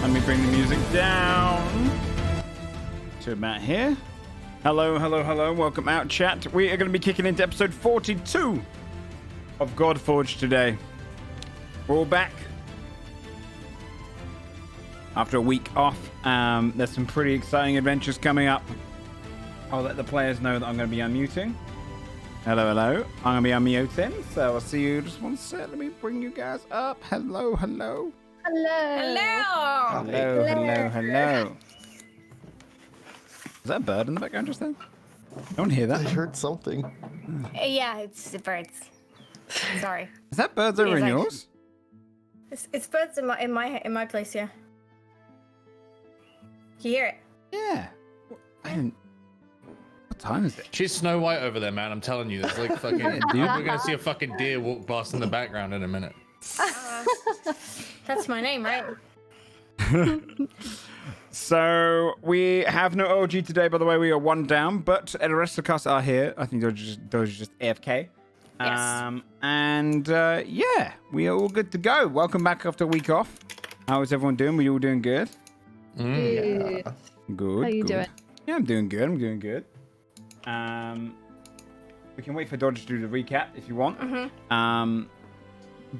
Let me bring the music down. To Matt here. Hello, hello, hello. Welcome out, chat. We are going to be kicking into episode 42 of Godforged today. We're all back after a week off. There's some pretty exciting adventures coming up. I'll let the players know that I'm going to be unmuting. Hello, hello. I'm going to be unmuting, so I'll see you just one sec. Let me bring you guys up. Hello, hello. Hello. Hello, hello, hello. Is that a bird in the background just then? I don't hear that. I heard something. Yeah, it's the birds. Sorry. Is that birds over in like- yours? It's birds in my place, yeah. You hear it? Yeah. I didn't. What time is it? She's Snow White over there, man. I'm telling you, there's like fucking. dude. We're gonna see a fucking deer walk past in the background in a minute. That's my name, right? So we have no OG today, by the way. We are one down, but the rest of the cast are here. I think those are just AFK. Yes. Yeah, we are all good to go. Welcome back after a week off. How is everyone doing? We all doing good? Yeah. Good. How you good. doing? Yeah, I'm doing good. We can wait for Dodge to do the recap if you want.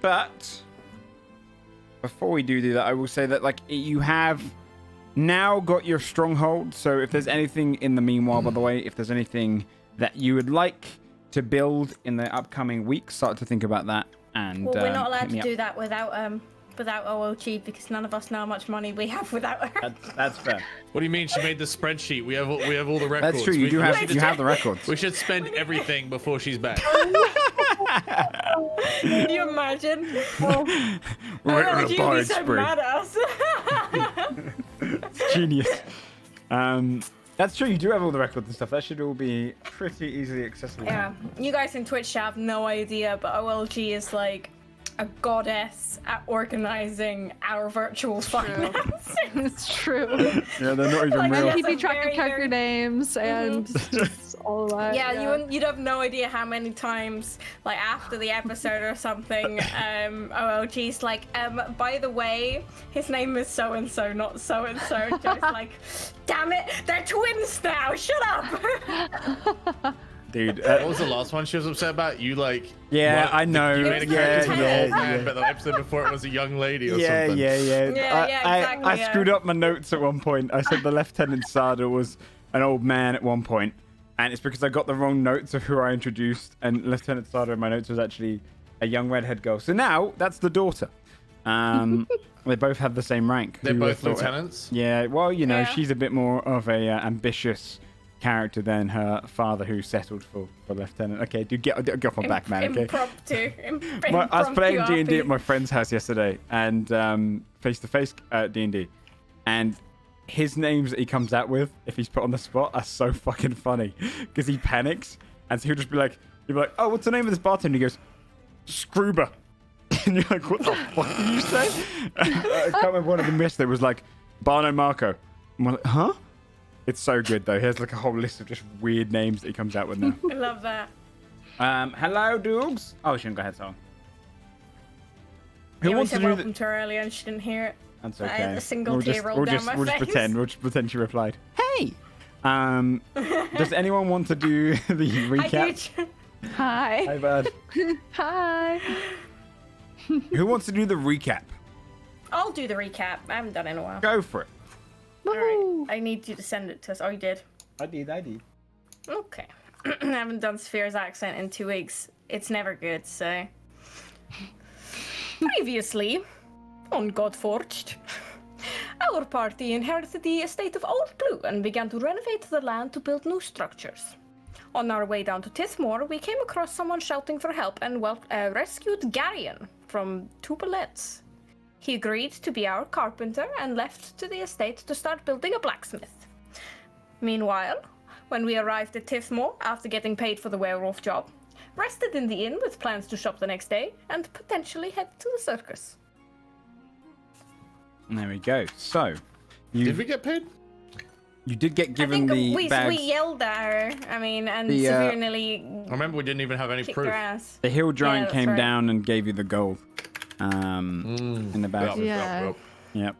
But before we do that, I will say that like you have now got your stronghold. So if there's anything in the meanwhile, by the way, if there's anything that you would like to build in the upcoming weeks, start to think about that. And Well, we're not allowed hit me to up. do that without OOG because none of us know how much money we have without her. That's fair. What do you mean? She made the spreadsheet. We have all the records. That's true. You do have you have the records. We should spend everything before she's back. Can you imagine? We're on a OOG would buying be so spree. mad at us. Genius. That's true. You do have all the records and stuff. That should all be pretty easily accessible. Yeah, you guys in Twitch have no idea, but OLG is like a goddess at organizing our virtual finance. It's true. Yeah, they're not even Like, real. yeah. Keeping That's a track of very, character very- names and just all that. Yeah, you'd have no idea how many times, like after the episode or something, OLG's like, by the way, his name is so and so, not so and so. Just like, damn it, they're twins now. Shut up. Dude. What was the last one she was upset about? You like? Yeah, what? I know. You made a Yeah, character into an old yeah, man, yeah. but the episode before it was a young lady or Yeah, something. yeah. Yeah, exactly, I yeah. screwed up my notes at one point. I said the Lieutenant Sada was an old man at one point, and it's because I got the wrong notes of who I introduced, and Lieutenant Sada in my notes was actually a young redhead girl. So now that's the daughter. They both have the same rank. They're Who both thought it? lieutenants. Yeah, well, you know, Yeah. she's a bit more of a ambitious character than her father, who settled for lieutenant. Okay, dude, get off my back, man. Okay. Impromptu. I was playing impromptu D&D at RP. my friend's house yesterday, and face-to-face D&D, and his names that he comes out with, if he's put on the spot, are so fucking funny because he panics, and so he'll just be like, "Oh, what's the name of this bartender?" He goes, "Scroober," and you're like, "What the fuck did you say?" I can't remember one of them yesterday was like, "Barno Marco." I'm like, "Huh?" It's so good though. He has like a whole list of just weird names that he comes out with now. I love that. Hello, Doogs. Oh, she didn't go ahead, so. Yeah, Who we wants to said do welcome the... to her earlier and she didn't hear it. That's I okay. had a single tear roll down my we'll just face. pretend. We'll just pretend she replied. Hey. Does anyone want to do the recap? Hi. Hi, bud. Hi. Who wants to do the recap? I'll do the recap. I haven't done it in a while. Go for it. All Woohoo. right. I need you to send it to us. Oh, you did? I did. Okay. I haven't done Sphere's accent in 2 weeks. It's never good, so. Previously, on Godforged, our party inherited the estate of Old Blue and began to renovate the land to build new structures. On our way down to Tithmor, we came across someone shouting for help and rescued Garion from two bullets. He agreed to be our carpenter and left to the estate to start building a blacksmith. Meanwhile, when we arrived at Tithmor after getting paid for the werewolf job, rested in the inn with plans to shop the next day and potentially head to the circus. There we go. So, Did we get paid? you did get I given think the we bags. yelled at her. I mean, and The, severely I remember we didn't even have any kicked proof. her ass. The hill giant that's came right. down and gave you the gold. In the bag. Yeah. Yeah. Yep.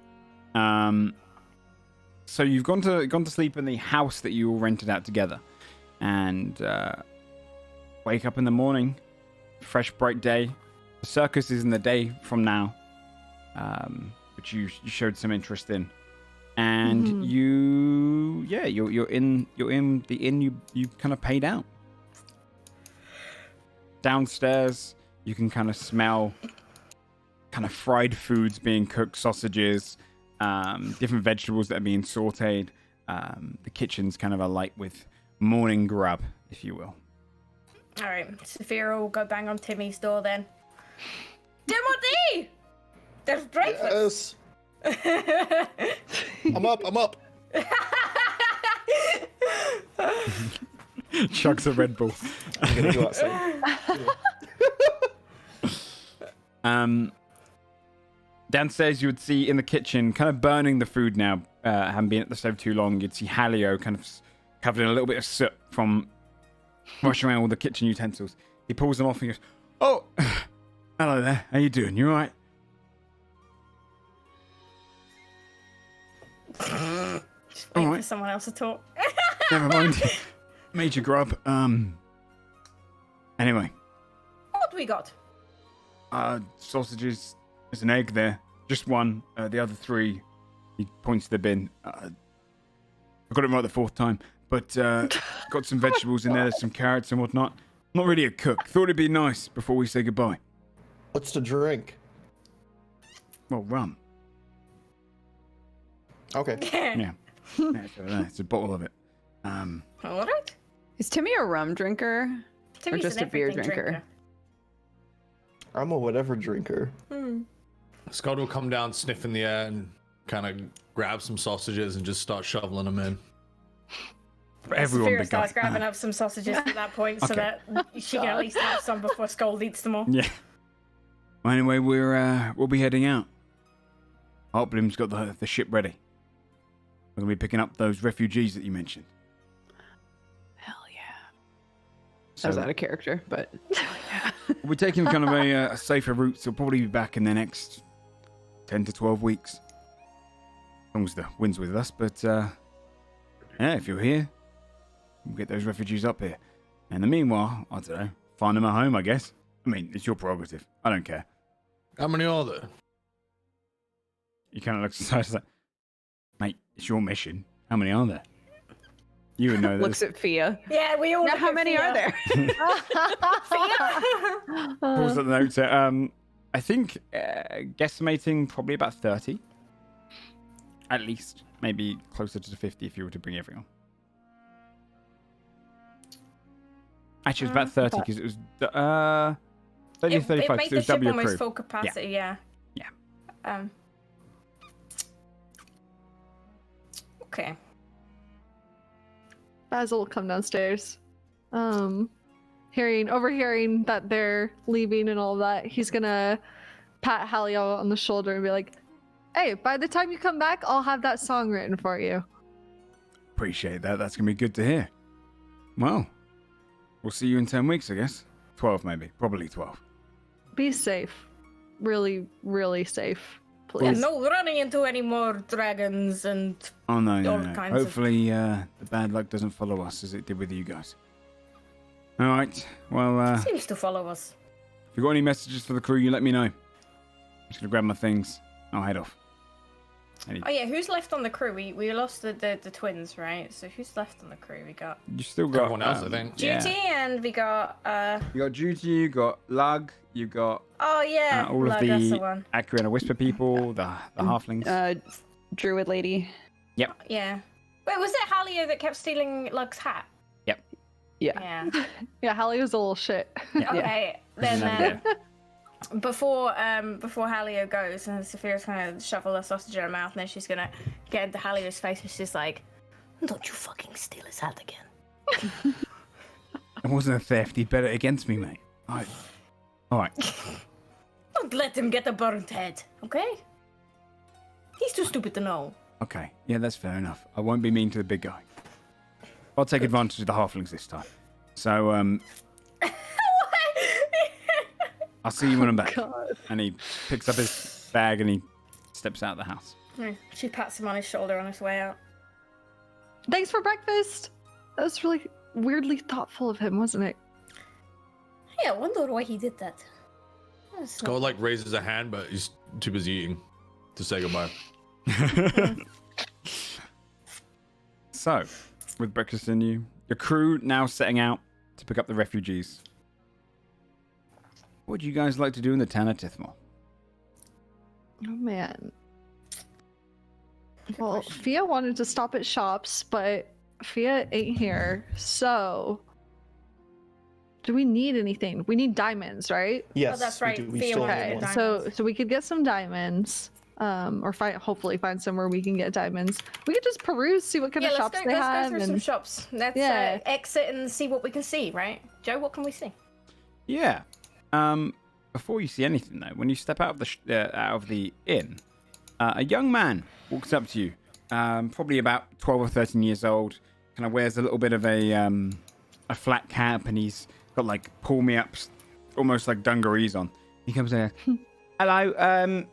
So you've gone to sleep in the house that you all rented out together, and wake up in the morning, fresh bright day. The circus is in the day from now, which you showed some interest in, and you're in the inn you kind of paid out. Downstairs, you can kind of smell kind of fried foods being cooked, sausages, different vegetables that are being sauteed. The kitchen's kind of alight with morning grub, if you will. All right, Saphira will go bang on Timmy's door then. Timothy! There's breakfast! Yes. I'm up. Chugs a Red Bull. I'm gonna go outside. Downstairs, you would see in the kitchen, kind of burning the food now, having been at the stove too long, you'd see Halio kind of covered in a little bit of soot from rushing around all the kitchen utensils. He pulls them off and goes, "Oh, hello there. How you doing? You all right?" Just wait for someone else to talk. Never mind. Major grub. Anyway. What we got? Sausages. There's an egg there. Just one. The other three, he points to the bin. I got it right the fourth time. But got some vegetables in there, some carrots and whatnot. Not really a cook. Thought it'd be nice before we say goodbye. What's the drink? Well, rum. Okay. Yeah. It's a bottle of it. All right. Is Timmy a rum drinker? Timmy's just an a beer everything drinker? I'm a whatever drinker. Scott will come down, sniff in the air, and kind of grab some sausages and just start shoveling them in. For everyone Saphira but starts Guy. grabbing up some sausages at that point so Okay. that she can at least have some before Scold eats them all. Yeah. Well, anyway, we'll be heading out. Heartbloom's got the ship ready. We're gonna be picking up those refugees that you mentioned. Hell yeah. So I was out of character, but we're taking kind of a safer route, so we'll probably be back in the next 10 to 12 weeks. As long as the wind's with us, but yeah, if you're here, we'll get those refugees up here. In the meanwhile, I don't know, find them a home, I guess. I mean, it's your prerogative. I don't care. How many are there? He kind of looks aside like, mate, it's your mission. How many are there? You would know looks this. at Fia. Yeah, we all Now, look how at many Fia. are there? Pulls at the notes. I think guesstimating probably about 30. At least. Maybe closer to 50 if you were to bring everyone. Actually, it was about 30 because it was 30 It 35 made because it the was ship W almost crew. full capacity, yeah. Yeah. Okay. Basil will come downstairs. Overhearing that they're leaving and all that, he's gonna pat Halio on the shoulder and be like, "Hey, by the time you come back, I'll have that song written for you." Appreciate that. That's going to be good to hear. Well, we'll see you in 10 weeks, I guess. 12 maybe. Probably 12. Be safe. Really, really safe. Yeah, Please. no running into any more dragons and Oh, no, no, All no. kinds of- Hopefully the bad luck doesn't follow us as it did with you guys. All right. Well, seems to follow us. if you've got any messages for the crew, you let me know. I'm just going to grab my things. I'll head off. Oh yeah, who's left on the crew? We lost the twins, right? So who's left on the crew? We got You still got Everyone else, I think. Duty and we got You got Duty, you got Lug, you got oh yeah, all of Lug, that's the the one. Acura Whisper people, the halflings. Druid lady. Yeah. Wait, was it Halio that kept stealing Lug's hat? Yeah. Yeah. Yeah, Halio's a little shit. Okay. Then Yeah. before Halio goes, and Saphira's gonna shovel a sausage in her mouth, and then she's gonna get into Halio's face, and she's like, "Don't you fucking steal his hat again." It wasn't a theft. He bet it against me, mate. All right. Don't let him get a burnt head, okay? He's too stupid to know. Okay. Yeah, that's fair enough. I won't be mean to the big guy. I'll take advantage of the halflings this time. So, I'll see you when I'm back. God. And he picks up his bag and he steps out of the house. She pats him on his shoulder on his way out. Thanks for breakfast. That was really weirdly thoughtful of him, wasn't it? Yeah, I wonder why he did that. Skull like raises a hand, but he's too busy eating to say goodbye. So, with breakfast in you, your crew now setting out to pick up the refugees. What would you guys like to do in the town of Tithmor? Oh man. Well, Fia wanted to stop at shops, but Fia ain't here. So, do we need anything? We need diamonds, right? Yes, that's we right. do. We Thea still wanted need to one. get So we could get some diamonds, or hopefully find somewhere we can get diamonds. We could just peruse, see what kind of shops they let's have, go through some and shops. Let's Yeah. exit and see what we can see, right? Joe, what can we see? Yeah. Before you see anything though, when you step out of the inn, a young man walks up to you, probably about 12 or 13 years old. Kind of wears a little bit of a flat cap, and he's got like pull me ups, almost like dungarees on. He comes in. Hello.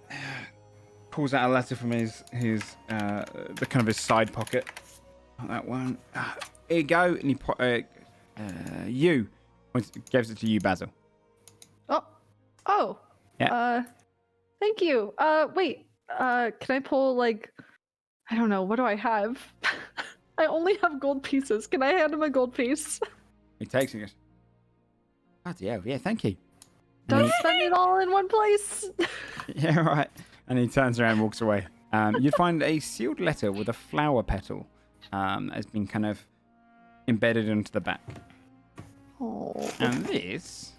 Pulls out a letter from his the kind of his side pocket. Not that one. Here you go. And he gives it to you, Basil. oh, Yeah. thank you. Wait, can I pull like, I don't know, what do I have? I only have gold pieces. Can I hand him a gold piece? He takes it and goes, bloody hell, yeah, thank you. Don't spend it all in one place. Yeah, right. And he turns around and walks away. You find a sealed letter with a flower petal that has been kind of embedded into the back. Oh. And this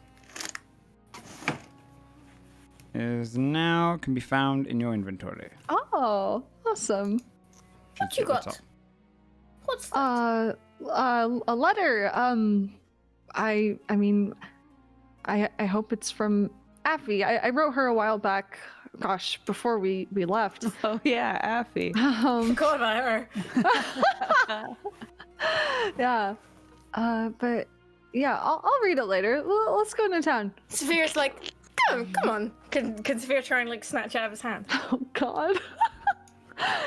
can be found in your inventory. Oh, awesome. Shoots you at the got? top. What's that? A letter. I mean, I hope it's from Affy. I wrote her a while back. Gosh, before we left. Oh yeah, Affy. Forgot about her. Yeah. But yeah, I'll read it later. Let's go into town. Sphere's like, come on. Can Sphere try and like snatch it out of his hand? Oh God.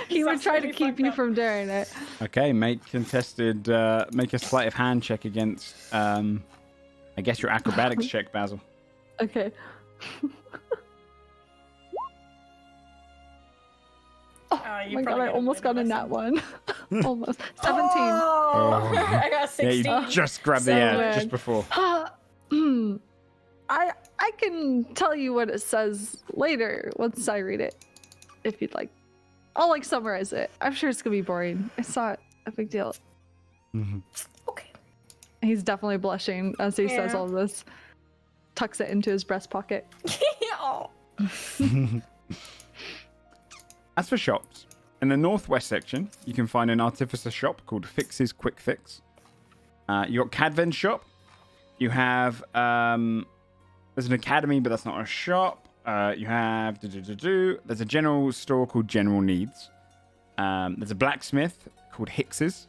He would That's try to really keep fucked you up. from doing it. Okay, make a sleight of hand check against, I guess your acrobatics check, Basil. Okay. Oh, Oh my God, I almost got a nat one. Almost. 17. Oh, I got 16. Yeah, you just grabbed the air So just before. I can tell you what it says later once I read it, if you'd like. I'll like summarize it. I'm sure it's gonna be boring. It's not a big deal. Okay. He's definitely blushing as he says Yeah. all this. Tucks it into his breast pocket. Oh. As for shops, in the northwest section, you can find an Artificer Shop called Fix's Quick Fix. You got Cadven's Shop. You have there's an academy, but that's not a shop. You have there's a general store called General Needs. There's a blacksmith called Hicks's,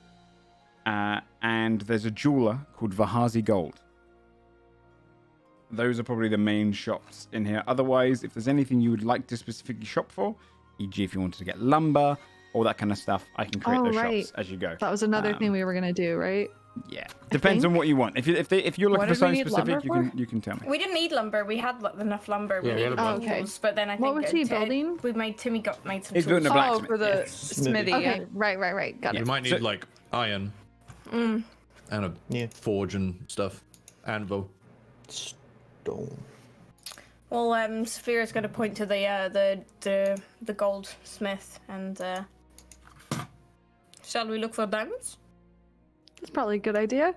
and there's a jeweler called Vahazi Gold. Those are probably the main shops in here. Otherwise, if there's anything you would like to specifically shop for, e.g. if you wanted to get lumber, all that kind of stuff, I can create Oh, those right. shops as you go. That was another thing we were gonna do, right? Yeah, depends on what you want. If you're looking What for did we something need specific, lumber you can tell me. We didn't need lumber. We had enough lumber. We Yeah, we had needed a bunch. tools, Oh, okay. but then I think What was he Ted- building? We made Timmy made some He's tools. building a Oh, blacksmith. for the yeah. smithy. Okay, Yeah. right. Got Yeah. it. You might need So- like iron and a Yeah. forge and stuff. Anvil. Stone. Well, Sphere is going to point to the goldsmith and. Shall we look for diamonds? That's probably a good idea.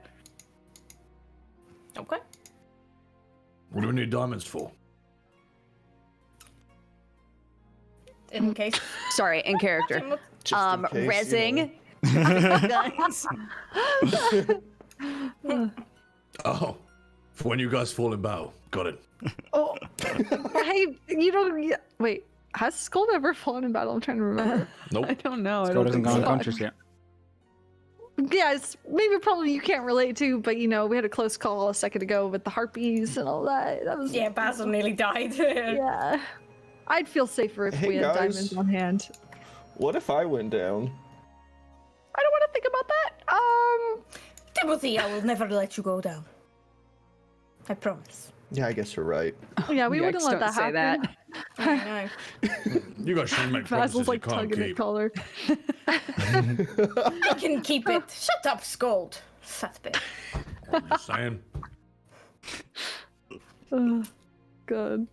Okay. What do we need diamonds for? In case. Sorry, in character. Just in case, Rezzing. Guns. Oh, for when you guys fall in battle. Got it. Oh, hey, you don't. Wait, has Skull ever fallen in battle? I'm trying to remember. Nope. I don't know. I Scott don't hasn't think gone so. unconscious yet. Yeah, it's maybe a problem you can't relate to, but you know, we had a close call a second ago with the harpies and all that. That was Yeah, Basil nearly died. yeah. I'd feel safer if Hey, we had guys. diamonds on hand. What if I went down? I don't want to think about that. Timothy, I will never let you go down. I promise. Yeah, I guess you're right. Yeah, we wouldn't Yikes, let don't that say happen. I know. You guys shouldn't make promises Basil's like you can't tugging at keep. collar. I can keep it. Shut up, Scold. Fat bit. I'm just saying. Good.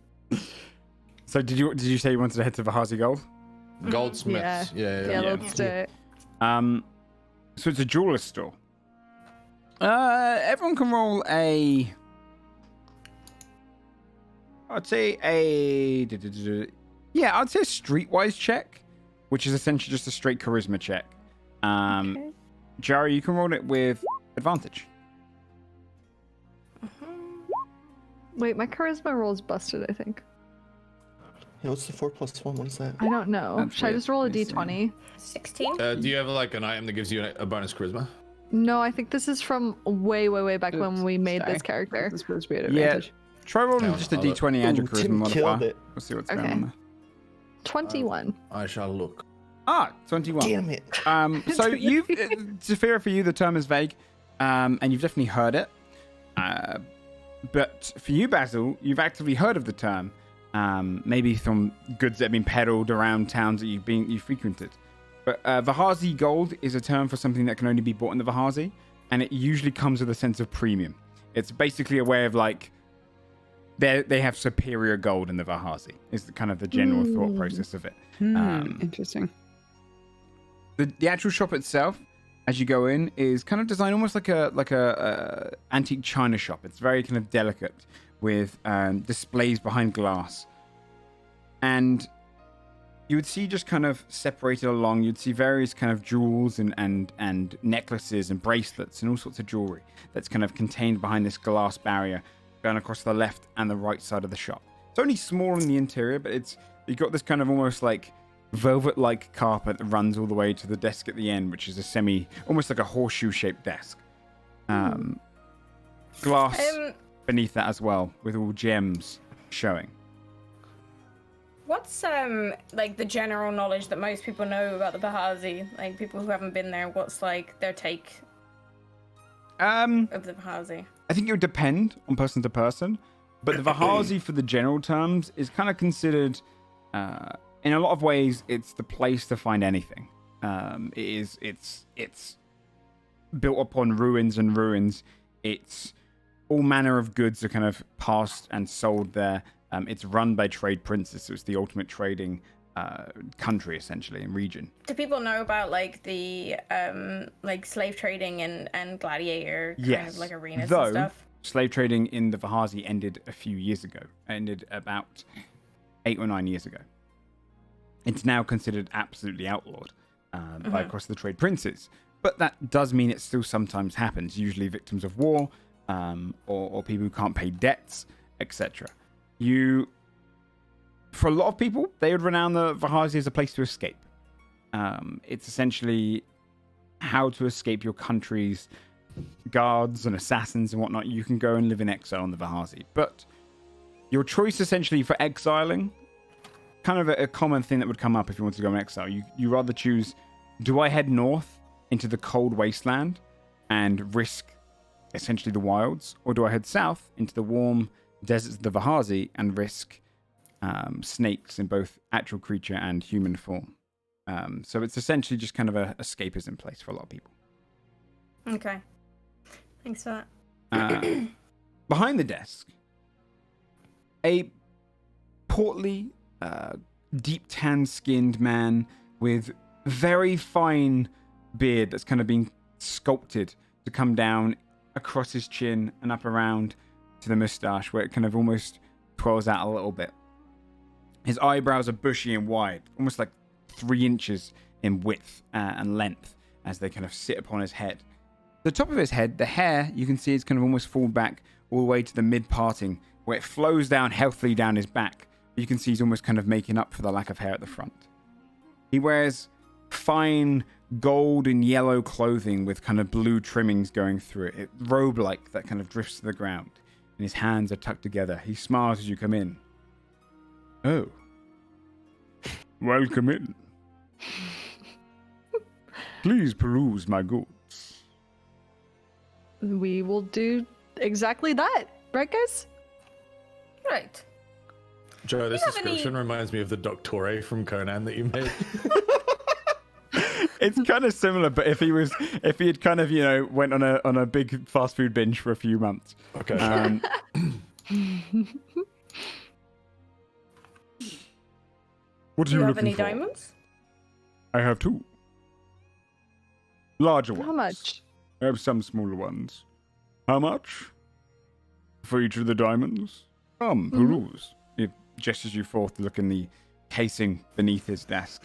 So did you say you wanted to head to Vahazi Gold? Goldsmiths. Yeah. Yeah, let's do it. So it's a jeweler's store. Everyone can roll a. I'd say a. Yeah, I'd say a streetwise check, which is essentially just a straight charisma check. Okay. Jari, you can roll it with advantage. Wait, my charisma roll's busted, I think. Yeah, what's the 4 + 1? What is that? I don't know. That's Should I weird. just roll a Let me see. d20? 16? Do you have like an item that gives you a bonus charisma? No, I think this is from way back when we made Sorry. this character. This supposed to be an Yeah. advantage. Try rolling Oh, just a I'll d20 and your Ooh, charisma Tim modifier. killed it. We'll see what's going Okay. on there. 21. I shall look. 21. Damn it. So you've, Zafira, for you, the term is vague, and you've definitely heard it. But for you, Basil, you've actively heard of the term, maybe from goods that have been peddled around towns that you've frequented. But Vahazi Gold is a term for something that can only be bought in the Vahazi, and it usually comes with a sense of premium. It's basically a way of like, they have superior gold in the Vahazi, is kind of the general thought process of it. Interesting. The actual shop itself, as you go in, is kind of designed almost like a antique china shop. It's very kind of delicate with displays behind glass, and you would see just kind of separated along. You'd see various kind of jewels and necklaces and bracelets and all sorts of jewelry that's kind of contained behind this glass barrier going across the left and the right side of the shop. It's only small in the interior, but you've got this kind of almost like velvet-like carpet that runs all the way to the desk at the end, which is almost like a horseshoe-shaped desk. Glass beneath that as well, with all gems showing. What's like the general knowledge that most people know about the Vahazi? Like people who haven't been there, what's like their take of the Vahazi? I think it would depend on person to person, but the Vahazi, for the general terms, is kind of considered, in a lot of ways, it's the place to find anything. It's built upon ruins and ruins. It's all manner of goods are kind of passed and sold there. It's run by trade princes, so it's the ultimate trading country, essentially, and region. Do people know about like the like slave trading and gladiator kind of like arenas and stuff? Slave trading in the Vahazi ended a few years ago. Ended about 8 or 9 years ago. It's now considered absolutely outlawed by across the trade princes. But that does mean it still sometimes happens, usually victims of war or people who can't pay debts, etc. For a lot of people, they would renown the Vahazi as a place to escape. It's essentially how to escape your country's guards and assassins and whatnot. You can go and live in exile on the Vahazi. But your choice essentially for exiling, kind of a common thing that would come up if you want to go in exile. You rather choose, do I head north into the cold wasteland and risk essentially the wilds, or do I head south into the warm deserts of the Vahazi and risk snakes in both actual creature and human form? So it's essentially just kind of a escapism place for a lot of people. Okay. Thanks for that. Behind the desk, a portly, deep tan-skinned man with very fine beard that's kind of been sculpted to come down across his chin and up around to the mustache, where it kind of almost twirls out a little bit. His eyebrows are bushy and wide, almost like 3 inches in width and length as they kind of sit upon his head. The top of his head, the hair, you can see is kind of almost fall back all the way to the mid-parting, where it flows down healthily down his back. You can see he's almost kind of making up for the lack of hair at the front. He wears fine gold and yellow clothing with kind of blue trimmings going through it, robe-like that kind of drifts to the ground, and his hands are tucked together. He smiles as you come in. Oh. Welcome in. Please peruse my goods. We will do exactly that, right, guys? Right. Joe, this have any- description reminds me of the Doctore from Conan that you made. It's kind of similar, but if he had kind of, went on a big fast food binge for a few months. Okay. What are Do you you have looking any for? diamonds? I have 2. Larger ones. How much? I have some smaller ones. How much? For each of the diamonds? Come, peruse. He gestures you forth to look in the casing beneath his desk.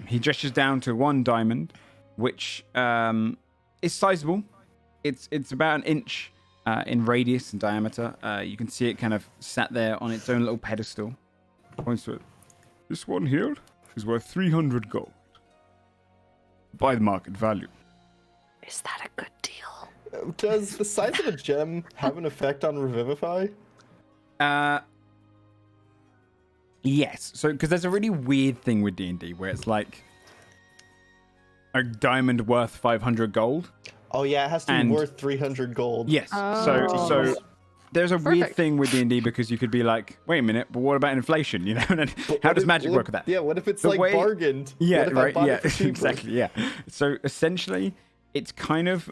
He gestures down to 1 diamond, which is sizable. It's about an inch in radius and diameter. You can see it kind of sat there on its own little pedestal. Points to it. This one here is worth 300 gold. By the market value. Is that a good deal? Does the size of a gem have an effect on Revivify? Yes. So, because there's a really weird thing with D&D where it's like a diamond worth 500 gold. Oh yeah, it has to be And- worth 300 gold. Yes. Oh. So there's a weird Perfect. thing with D&D because you could be like, wait a minute, but what about inflation? And then But how what does if- magic what work if- with that? Yeah, what if it's The like way- bargained? Yeah, What if I right. bought Yeah, it for cheaper? exactly. Yeah. So essentially, it's kind of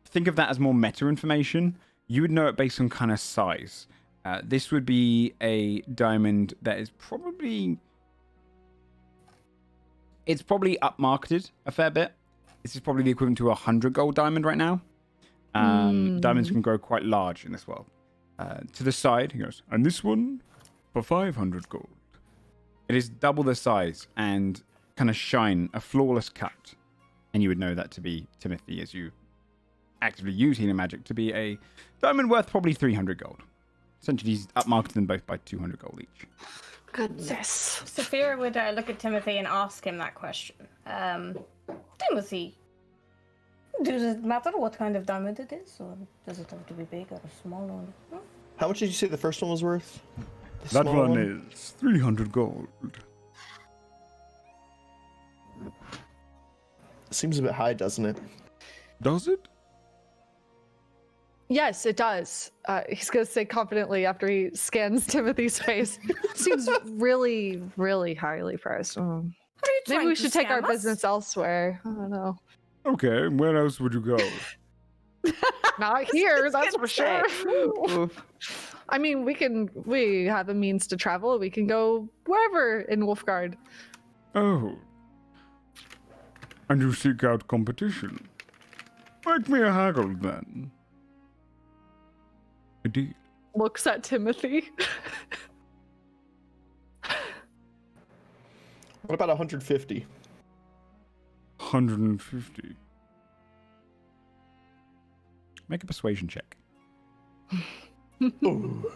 think of that as more meta information. You would know it based on kind of size. This would be a diamond that is probably upmarketed a fair bit. This is probably the equivalent to a 100 gold diamond right now. Diamonds can grow quite large in this world. To the side, he goes, and this one for 500 gold. It is double the size and kind of shine, a flawless cut. And you would know that to be Timothy as you actively use healing magic to be a diamond worth probably 300 gold. Essentially, he's upmarketed them both by 200 gold each. Goodness. Saphira would look at Timothy and ask him that question. Timothy, does it matter what kind of diamond it is, or does it have to be big or a small one? How much did you say the first one was worth? The That small one is 300 gold. Seems a bit high, doesn't it? Does it? Yes, it does. He's going to say confidently after he scans Timothy's face. Seems really, really highly priced. Are you Maybe trying we to should take our scam us? business elsewhere. I don't know. Okay, where else would you go? Not here, that's gonna for sure. say. I mean, we have a means to travel. We can go wherever in Wolfegarde. Oh. And you seek out competition? Make me a haggle then. A deal. Looks at Timothy. What about 150? 150. Make a persuasion check. Ooh.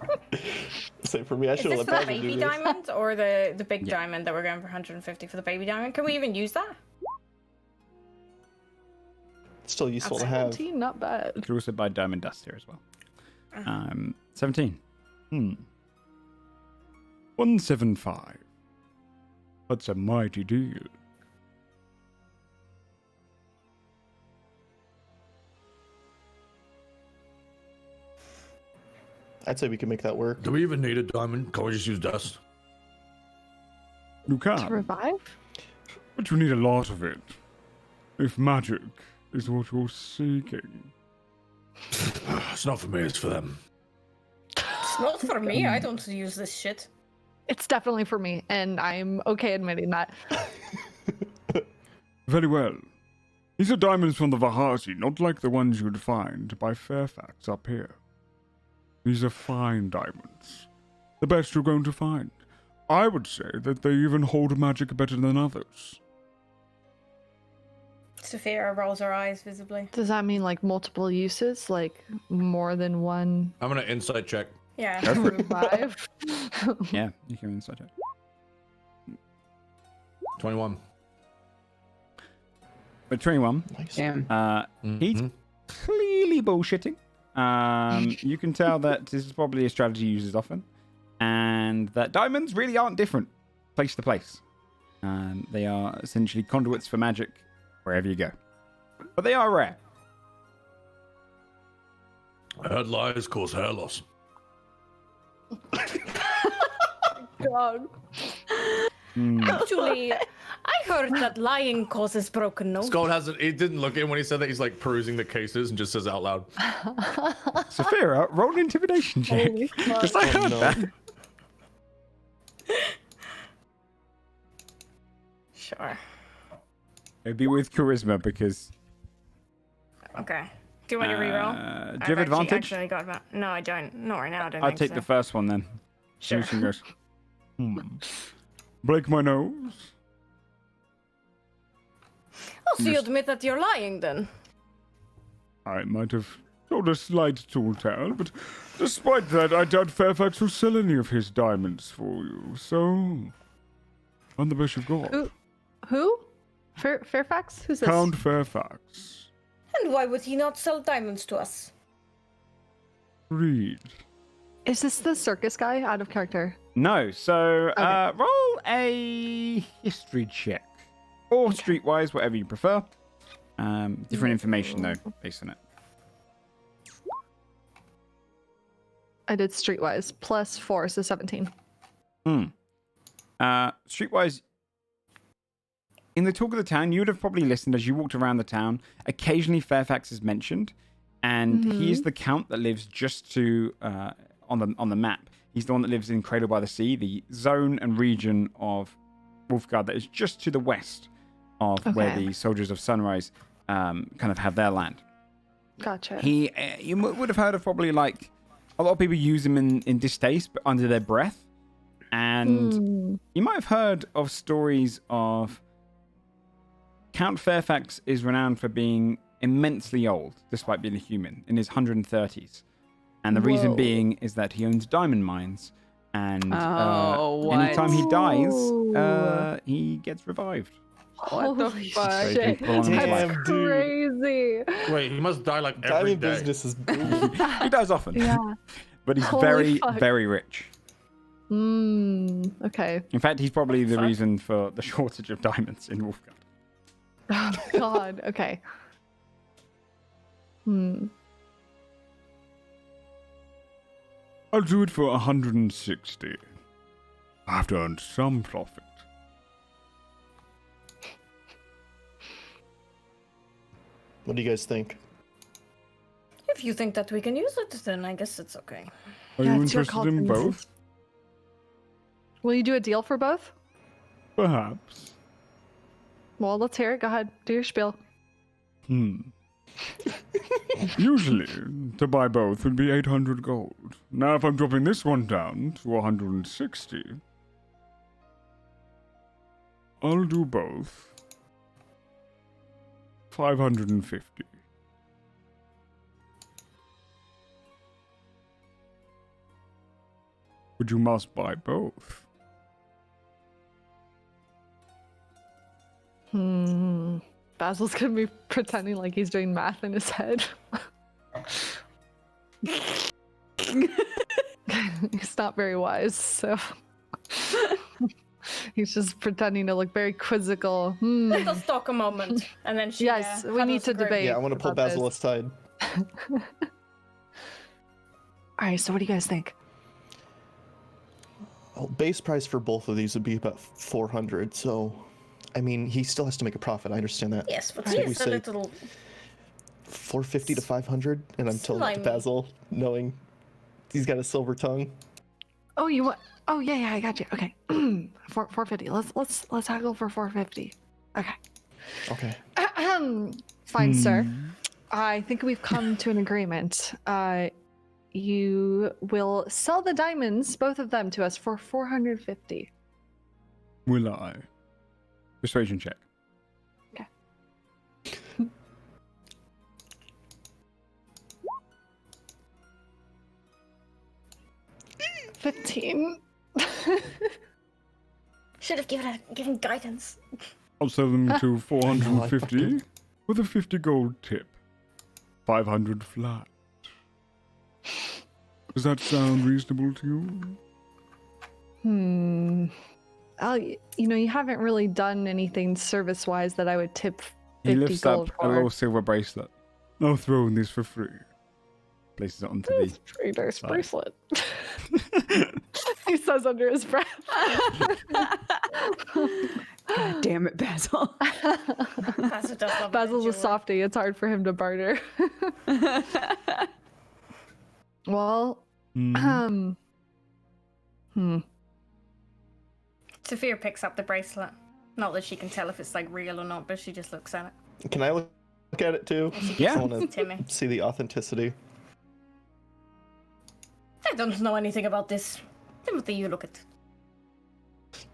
Same for me. I Is should have this let for the Badger do baby this. diamond or the big Yeah. diamond that we're going for 150 for the baby diamond? Can we even use that? It's still useful to have. 17, not bad. You could also buy diamond dust here as well. 17. 175. That's a mighty deal. I'd say we can make that work. Do we even need a diamond? Can we just use dust? You To can, revive? but you need a lot of it. If magic is what you're seeking. It's not for me, it's for them. It's not for me. I don't use this shit. It's definitely for me, and I'm okay admitting that. Very well. These are diamonds from the Vahasi, not like the ones you'd find by Fairfax up here. These are fine diamonds. The best you're going to find. I would say that they even hold magic better than others. Saphira rolls her eyes visibly. Does that mean like multiple uses? Like more than one I'm gonna insight check. Yeah. Go for it. revive? Yeah, you can inside it. 21. But 21, Nice. Damn. he's clearly bullshitting. You can tell that this is probably a strategy he uses often. And that diamonds really aren't different place to place. They are essentially conduits for magic wherever you go. But they are rare. I heard lies cause hair loss. God. Actually, I heard that lying causes broken noses. Scott hasn't. He didn't look in when he said that. He's like perusing the cases and just says out loud. Saphira, roll an intimidation check. Holy fuck. Because I heard no. that. Sure. It'd be with charisma because. Okay. Do you want to reroll? Do you have advantage? Actually got no, I don't. Not right now. I don't I'll think take so. the first one then. Sure. Lucian goes, break my nose. Oh, so you admit that you're lying then? I might have told a slight tall tale, but despite that, I doubt Fairfax will sell any of his diamonds for you. So, on the best you've got. Who? Fairfax? Who's this? Count Fairfax. And why would he not sell diamonds to us? Read. Is this the circus guy out of character? No, so Okay. roll a history check. Or streetwise, whatever you prefer. Different information, though, based on it. I did streetwise. +4, so 17. Streetwise, in the talk of the town, you would have probably listened as you walked around the town. Occasionally, Fairfax is mentioned, and he is the count that lives just to on the map. He's the one that lives in Cradle by the Sea, the zone and region of Wolfegarde that is just to the west of where Okay. the Soldiers of Sunrise kind of have their land. Gotcha. He, you would have heard of probably like a lot of people use him in distaste, but under their breath. And you might have heard of stories of Count Fairfax is renowned for being immensely old, despite being a human, in his 130s. And the reason Whoa. being is that he owns diamond mines. And what? anytime he dies, Ooh. he gets revived. What the Holy fuck? So he shit. can prolong his life. That's Damn, dude. crazy. Wait, he must die like every Diamond day. business is booming. He dies often. Yeah. But he's Holy very, fuck. very rich. Okay. In fact, he's probably the fuck? reason for the shortage of diamonds in Wolfegarde. Oh, God. Okay. I'll do it for 160. I have to earn some profit. What do you guys think? If you think that we can use it, then I guess it's okay. Are Yeah, you it's your interested call, in Princess. both? Will you do a deal for both? Perhaps. Well, let's hear it. Go ahead. Do your spiel. Usually, to buy both would be 800 gold. Now, if I'm dropping this one down to 160, I'll do both. 550. But you must buy both. Basil's gonna be pretending like he's doing math in his head. He's not very wise, so he's just pretending to look very quizzical. Let us talk a moment, and then she. Yes, we need to debate. Yeah, I want to pull about Basil this. aside. All right, so what do you guys think? Well, base price for both of these would be about 400. So, I mean, he still has to make a profit. I understand that. Yes, but So he we is a say little. 450 to 500, and I'm telling it to Slimy. Basil, knowing he's got a silver tongue. Oh, you want? Oh, yeah, I got you. Okay, 450. Let's haggle for 450. Okay. Okay. Fine, sir. I think we've come to an agreement. You will sell the diamonds, both of them, to us for 450. Will I? Persuasion check. Okay. 15. Should have given guidance. I'll sell them to 450 with a 50 gold tip. 500 flat. Does that sound reasonable to you? you haven't really done anything service-wise that I would tip 50 He lifts gold up a for. little silver bracelet. I'll throw in this for free. Places it onto the. Pretty nice side. bracelet. He says under his breath. God damn it, Basil. Basil does love Basil's a jewelry. softie. It's hard for him to barter. Well, Sophia picks up the bracelet. Not that she can tell if it's like real or not, but she just looks at it. Can I look at it too? Yeah. I want to Timmy. see the authenticity. I don't know anything about this. Timothy, you look at.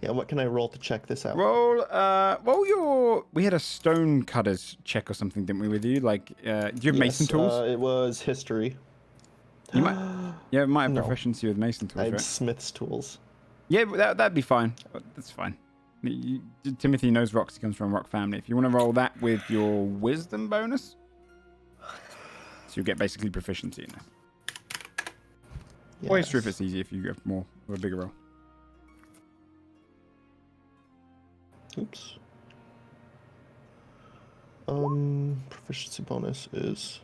Yeah, what can I roll to check this out? Roll. We had a stone cutters check or something, didn't we, with you? Like, do you have mason tools? It was history. You might have No. proficiency with mason I tools, had right? smith's tools. Yeah, but that'd be fine. That's fine. Timothy knows rocks. He comes from a rock family. If you want to roll that with your wisdom bonus, so you get basically proficiency in this. Or history if it's easy, if you have more of a bigger roll. Oops. Proficiency bonus is.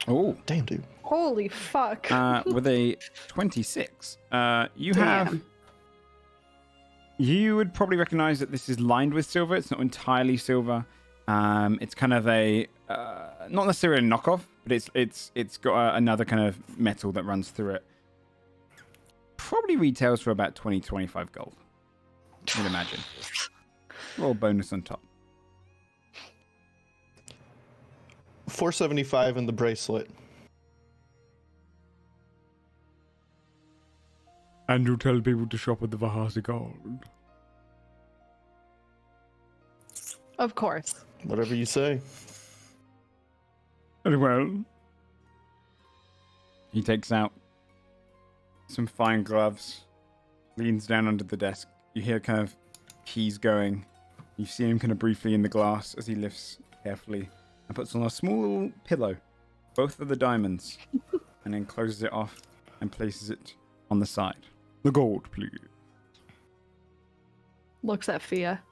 Oh, Damn, dude. holy fuck. with a 26, you have. You would probably recognize that this is lined with silver. It's not entirely silver. It's kind of a not necessarily a knockoff, but it's got another kind of metal that runs through it. Probably retails for about 20-25 gold. You'd imagine. Roll bonus on top. 475 in the bracelet. And you tell people to shop at the Vahasi Gold. Of course. Whatever you say. Very well. He takes out some fine gloves, leans down under the desk. You hear kind of keys going. You see him kind of briefly in the glass as he lifts carefully and puts on a small little pillow, both of the diamonds, and then closes it off and places it on the side. The gold, please. Looks at Fia.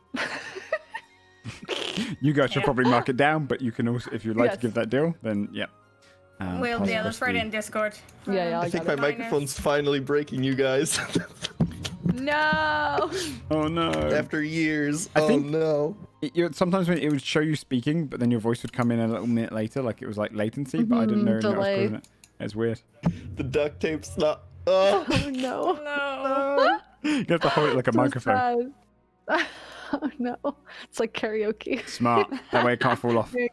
You guys should probably mark it down, but you can also, if you'd like to Yes. give that deal, then yeah. Well, pass yeah, across let's write the- it in Discord. Yeah, I think my microphone's finally breaking you guys. No. Oh no. After years. I Oh think- no. Sometimes when it would show you speaking, but then your voice would come in a little minute later, like it was like latency, but I didn't know that was delay. causing it. It's weird. The duct tape's not. Oh. Oh no. No. You have to hold it like a So microphone. sad. Oh no. It's like karaoke. Smart. That way it can't fall off. There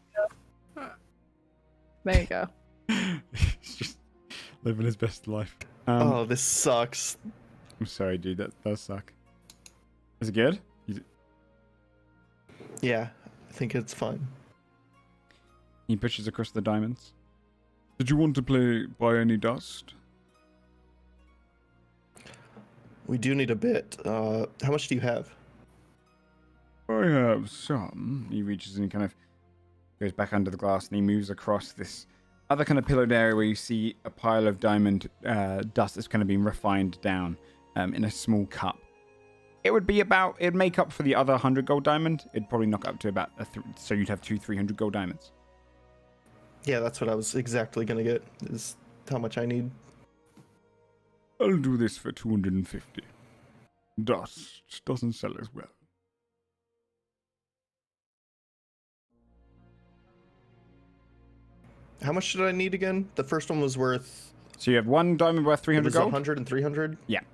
you go. He's just living his best life. Oh, this sucks. I'm sorry, dude. That does suck. Is it good? Yeah, I think it's fine. He pushes across the diamonds. Did you want to buy any dust? We do need a bit. How much do you have? I have some. He reaches and he kind of goes back under the glass and he moves across this other kind of pillowed area where you see a pile of diamond dust that's kind of been refined down in a small cup. It would be about, it'd make up for the other 100 gold diamond. It'd probably knock up to about, so you'd have 300 gold diamonds. Yeah, that's what I was exactly gonna get. Is how much I need. I'll do this for 250. Dust doesn't sell as well. How much did I need again? The first one was worth. So you have one diamond worth It 300 was gold? 100 and 300. Yeah. So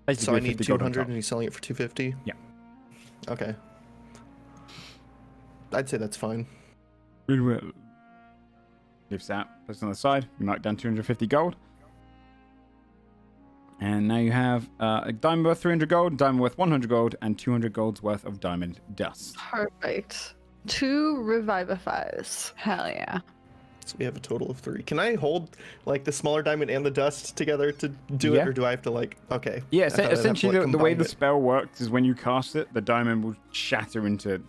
Basically I need 50 gold on 200 top. and he's selling it for 250? Yeah. Okay. I'd say that's fine. Very well. Lifts out, puts it on the side. You mark down 250 gold. And now you have a diamond worth 300 gold, diamond worth 100 gold, and 200 gold's worth of diamond dust. Perfect. 2 revivifies. Hell yeah. So we have a total of 3. Can I hold like the smaller diamond and the dust together to do Yeah. it, or do I have to like? Okay. Yeah, I thought I'd have to, essentially like, the way combine the it. spell works is when you cast it, the diamond will shatter into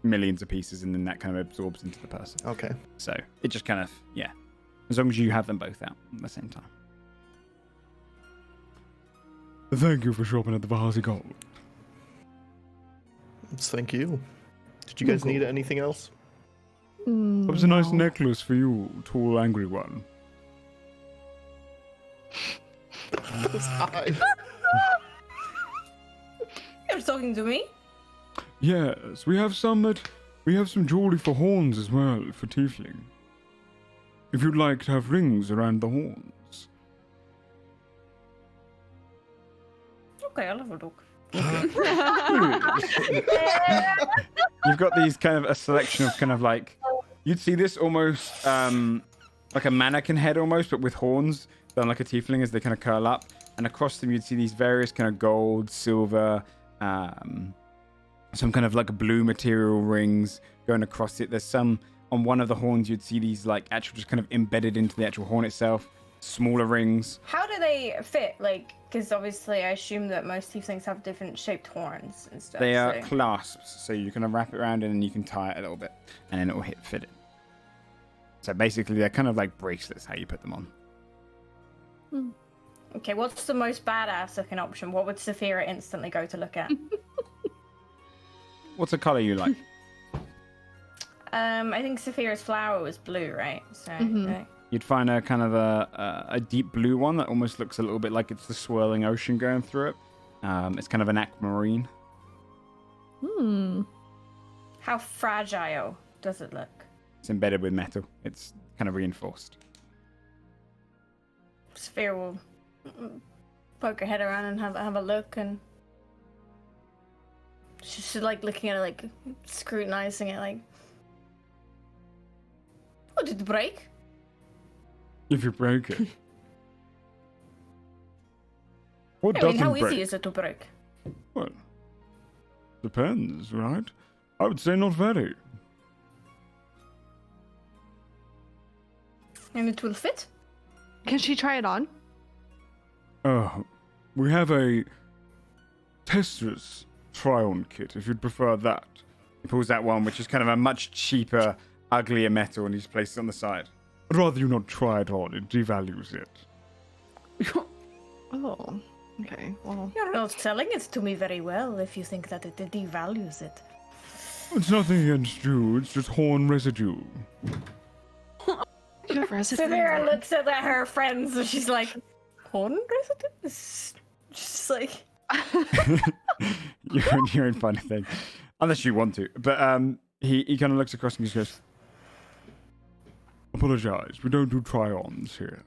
millions of pieces, and then that kind of absorbs into the person. Okay. So it just kind of, yeah. As long as you have them both out at the same time. Thank you for shopping at the Vahasi Gold. Thank you. Did you guys need anything else? It was a nice No. necklace for you, tall, angry one. Those eyes. You're talking to me? Yes, we have some jewelry for horns as well, for tiefling. If you'd like to have rings around the horns. Okay, I'll have a look. You've got these kind of a selection of kind of like, you'd see this almost like a mannequin head almost, but with horns done like a tiefling as they kind of curl up. And across them, you'd see these various kind of gold, silver, some kind of like blue material rings going across it. There's some on one of the horns, you'd see these like actual just kind of embedded into the actual horn itself, smaller rings. How do they fit? Like, because obviously I assume that most tieflings have different shaped horns and stuff. They are so- clasps, so you can wrap it around and then you can tie it a little bit, and then it will fit it. So basically, they're kind of like bracelets, how you put them on. Okay, what's the most badass looking option? What would Saphira instantly go to look at? What's a color you like? I think Saphira's flower was blue, right? So You'd find a kind of a deep blue one that almost looks a little bit like it's the swirling ocean going through it. It's kind of an aquamarine. how fragile does it look? It's embedded with metal. It's kind of reinforced. Saphira will poke her head around and have a look, and she's like looking at it, like scrutinizing it, like, oh, did it break? If you break it. What I doesn't mean, how break? easy is it to break? Well, depends, right? I would say not very. And it will fit? Can she try it on? We have a tester's try-on kit, if you'd prefer that. He pulls that one, which is kind of a much cheaper, uglier metal, and he just places it on the side. I'd rather you not try it on, it devalues it. Oh, okay. Well, You're not selling it to me very well if you think that it devalues it. It's nothing against you, it's just horn residue. you have residue. Saphira looks at her friends and she's like, horn residue? It's just like... You're in funny thing. Unless you want to. But he kind of looks across and he goes, apologize, we don't do try-ons here.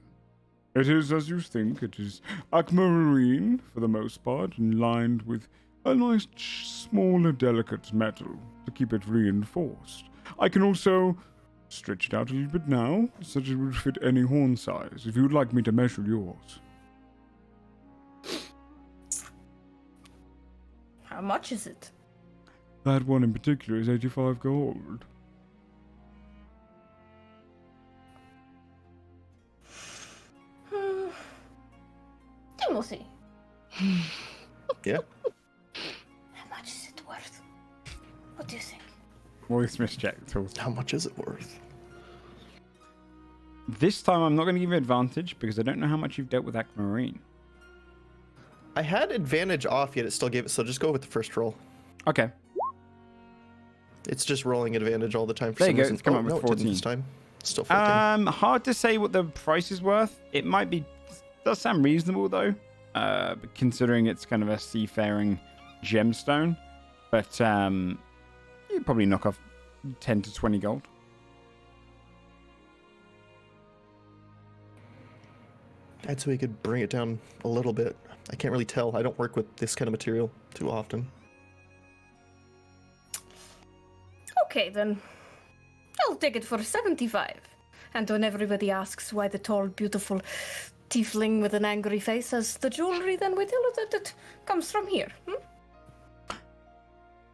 It is as you think, it is aquamarine for the most part, and lined with a nice smaller delicate metal to keep it reinforced. I can also stretch it out a little bit now, so that it would fit any horn size, if you'd like me to measure yours. How much is it? That one in particular is 85 gold. Then we'll see. Yeah. How much is it worth? What do you think? Voice check tools. How much is it worth? This time I'm not going to give you advantage because I don't know how much you've dealt with aquamarine. I had advantage off, yet it still gave it, so just go with the first roll. Okay. It's just rolling advantage all the time for There some you go, reason. it's come up with no, it didn't 14. this time. Still 14. Hard to say what the price is worth. It might be, does sound reasonable though, considering it's kind of a seafaring gemstone. But you'd probably knock off 10 to 20 gold. I'd say we could bring it down a little bit. I can't really tell. I don't work with this kind of material too often. Okay, then. I'll take it for 75. And when everybody asks why the tall, beautiful tiefling with an angry face has the jewelry, then we tell her that it comes from here.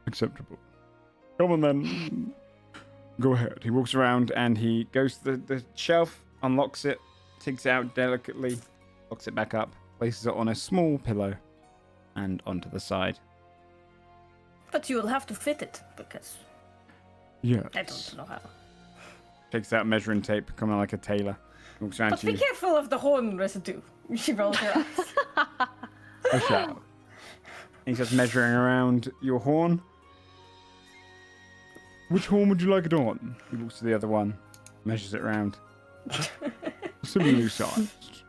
Acceptable. Come on then. Go ahead. He walks around and he goes to the shelf, unlocks it, takes it out delicately, locks it back up, places it on a small pillow, and onto the side. But you will have to fit it, because Yes. I don't know how. Takes out measuring tape, coming like a tailor. Walks around But to be you. careful of the horn residue. She rolls her eyes. a shout. And he starts measuring around your horn. Which horn would you like it on? He walks to the other one, measures it around. Similarly sized.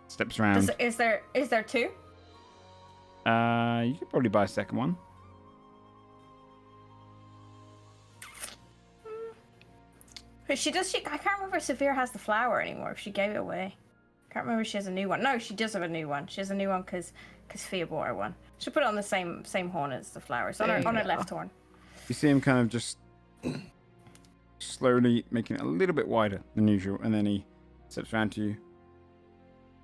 Steps around. Is there two? You could probably buy a second one. But I can't remember if Severe has the flower anymore, if she gave it away. I can't remember if she has a new one. No, she does have a new one. She has a new one because Fia bought her one. She'll put it on the same horn as the flowers, on her left horn. You see him kind of just slowly making it a little bit wider than usual, and then he steps around to you,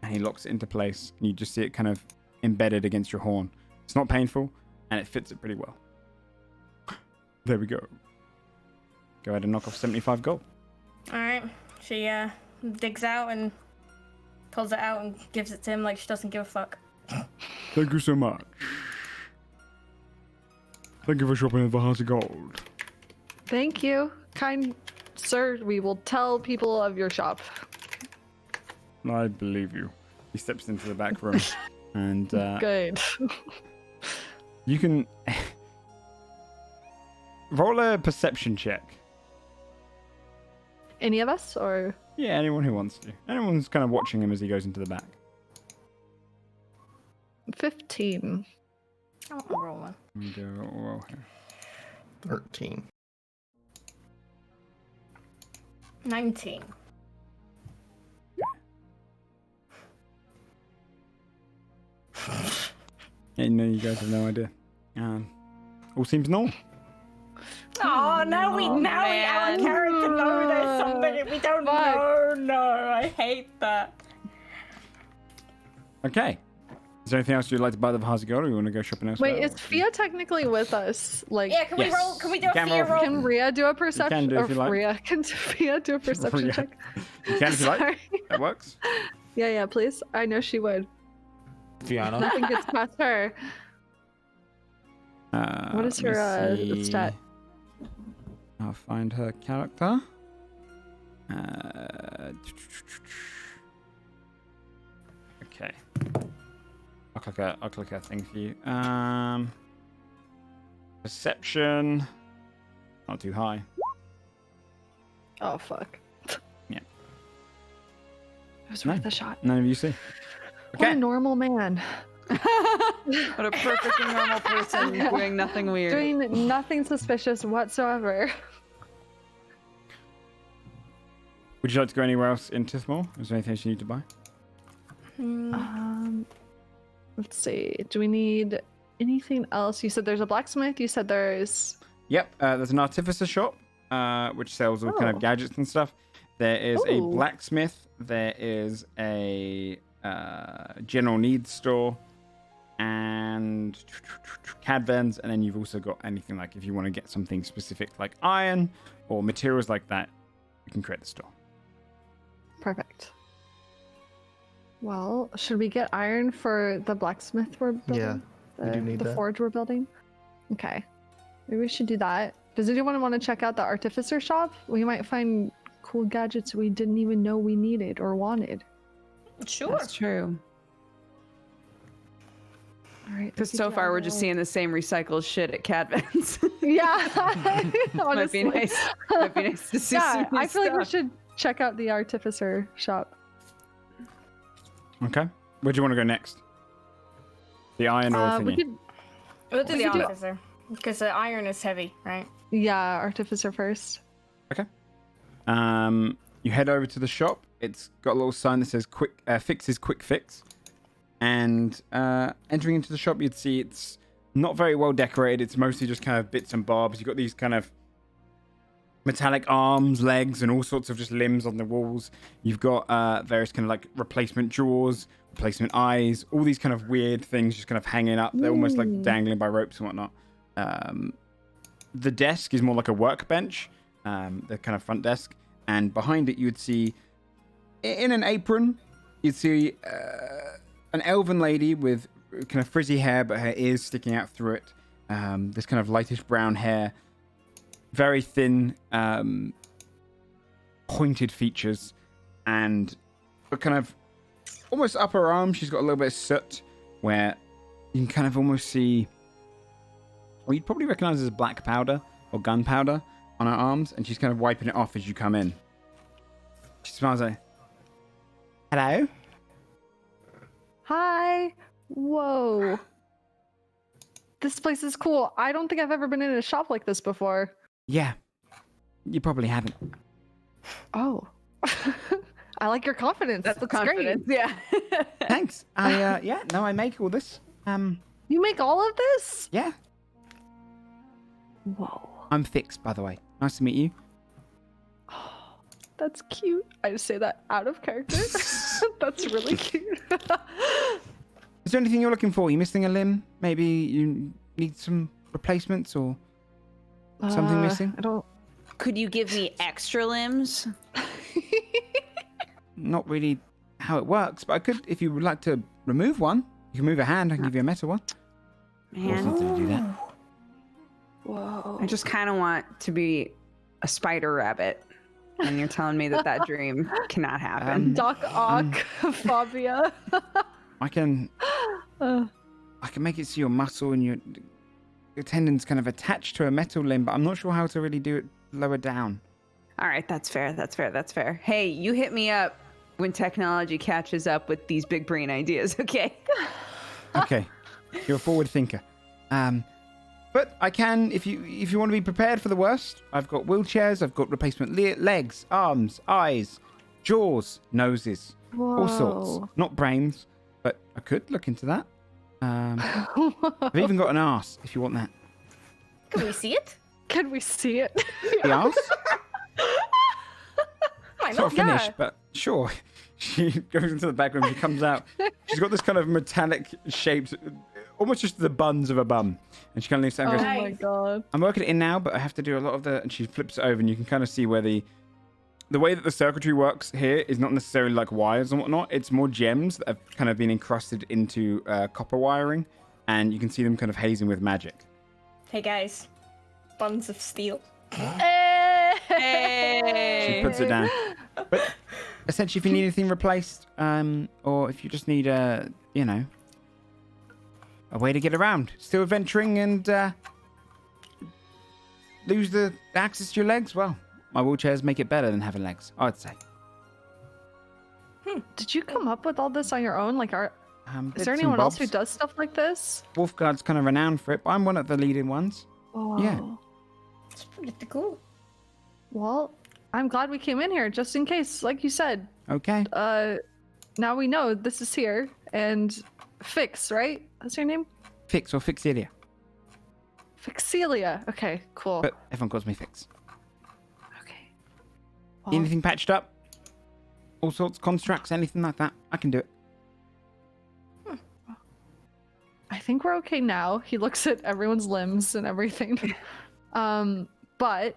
and he locks it into place, and you just see it kind of embedded against your horn. It's not painful, and it fits it pretty well. There we go. Go ahead and knock off 75 gold. Alright. She digs out and pulls it out and gives it to him like she doesn't give a fuck. Thank you so much. Thank you for shopping at the House of Gold. Thank you, kind sir. We will tell people of your shop. I believe you. He steps into the back room, and Good. you can roll a perception check. Any of us, or? Yeah, anyone who wants to. Anyone's kind of watching him as he goes into the back. 15. I'll roll one. Let me go roll here. 13. 19. Yeah, no, you guys have no idea. All seems normal. Oh, now our character know there's something we don't know. No, I hate that. Okay. Is there anything else you'd like to buy at the House of Gold, or you want to go shopping elsewhere? Wait, is Fia technically with us? Like, Yeah, can we Yes. roll? Can we do a Can fear roll. roll? can Rhea do a perception? do if you like. Can Fia do a perception Rhea. check? You can if you like. Sorry. That works. Yeah, please. I know she would. Fiona. Nothing gets past her. What is Let her me see. stat? I'll find her character. Okay. I'll click a thing for you. Perception. Not too high. Oh, fuck. Yeah. It was No. worth a shot. None of you see. What Okay. a normal man. What a perfectly normal person doing nothing weird. Doing nothing suspicious whatsoever. Would you like to go anywhere else in Tithmor? Is there anything else you need to buy? Let's see. Do we need anything else? You said there's a blacksmith. You said there's... Yep. There's an Artificer Shop, which sells all kind Oh. of gadgets and stuff. There is a Ooh. blacksmith. There is a general needs store. And cadvans, and then you've also got anything like if you want to get something specific like iron or materials like that, you can create the store. Perfect. Well, should we get iron for the blacksmith we're building? Yeah, we do need the that. forge we're building? Okay. Maybe we should do that. Does anyone want to check out the Artificer Shop? We might find cool gadgets we didn't even know we needed or wanted. Sure. That's true. All right. Because so far we're just seeing the same recycled shit at Cadvans. Yeah. Might be Honestly. nice. Might be nice to see Yeah, some new I feel like we stuff. should check out the Artificer Shop. Okay. Where do you want to go next? The iron or We thingy? could, We'll do We the could do- officer. Because the iron is heavy, right? yeah, Artificer first. You head over to the shop. It's got a little sign that says "Quick Fixes Quick Fix," and entering into the shop, you'd see it's not very well decorated. It's mostly just kind of bits and bobs. You've got these kind of metallic arms, legs, and all sorts of just limbs on the walls. You've got various kind of like replacement jaws, replacement eyes, all these kind of weird things just kind of hanging up. They're almost like dangling by ropes and whatnot. The desk is more like a workbench, the kind of front desk, and behind it you would see, in an apron, you'd see an elven lady with kind of frizzy hair, but her ears sticking out through it. This kind of lightish brown hair, very thin, pointed features, and a kind of almost upper arm. She's got a little bit of soot where you can kind of almost see, well, you'd probably recognize as black powder or gunpowder on her arms, and she's kind of wiping it off as you come in. She smiles like, hello? Hi. Whoa. This place is cool. I don't think I've ever been in a shop like this before. Yeah, you probably haven't. Oh. I like your confidence. That's Confidence, great. yeah. Thanks. I make all this. You make all of this? Yeah. Whoa. I'm Fix, by the way. Nice to meet you. Oh, that's cute. I just say that out of character. That's really cute. Is there anything you're looking for? You missing a limb? Maybe you need some replacements or something missing? I don't. Could you give me extra limbs? Not really how it works, but I could, if you would like to remove one. You can move a hand. I can give you a metal one. Man, To do that. Whoa. I just kind of want to be a spider rabbit. And you're telling me that dream cannot happen. Doc Ock phobia. I can make it so your muscle and your tendons kind of attached to a metal limb, but I'm not sure how to really do it lower down. All right, that's fair. Hey, you hit me up when technology catches up with these big brain ideas, okay? Okay, you're a forward thinker. But I can, if you want to be prepared for the worst, I've got wheelchairs, I've got replacement legs, arms, eyes, jaws, noses, all sorts. Not brains, but I could look into that. I've even got an arse, if you want that. Can we see it? Can we see it? The arse? Why It's not not? finished, but sure. She goes into the back room, she comes out. She's got this kind of metallic shaped, almost just the buns of a bum. And she kind of leaves it and Oh goes, my god. I'm working it in now, but I have to do a lot of the... And she flips it over and you can kind of see where the way that the circuitry works here is not necessarily like wires and whatnot. It's more gems that have kind of been encrusted into copper wiring. And you can see them kind of hazing with magic. Hey guys, buns of steel. She puts it down. But essentially, if you need anything replaced, or if you just need a way to get around, still adventuring and lose the access to your legs, well, my wheelchairs make it better than having legs, I'd say. Did you come up with all this on your own? Like, is Bits there and anyone else who bobs. does stuff like this? Wolfegarde's kind of renowned for it, but I'm one of the leading ones. Oh. Yeah. It's pretty cool. Well, I'm glad we came in here just in case, like you said. Okay. Now we know this is here, and Fix, right? That's your name? Fix or Fixilia. Fixilia. Okay, cool. But everyone calls me Fix. Okay. Well, Anything patched up? All sorts of constructs, anything like that? I can do it. I think we're okay now. He looks at everyone's limbs and everything. But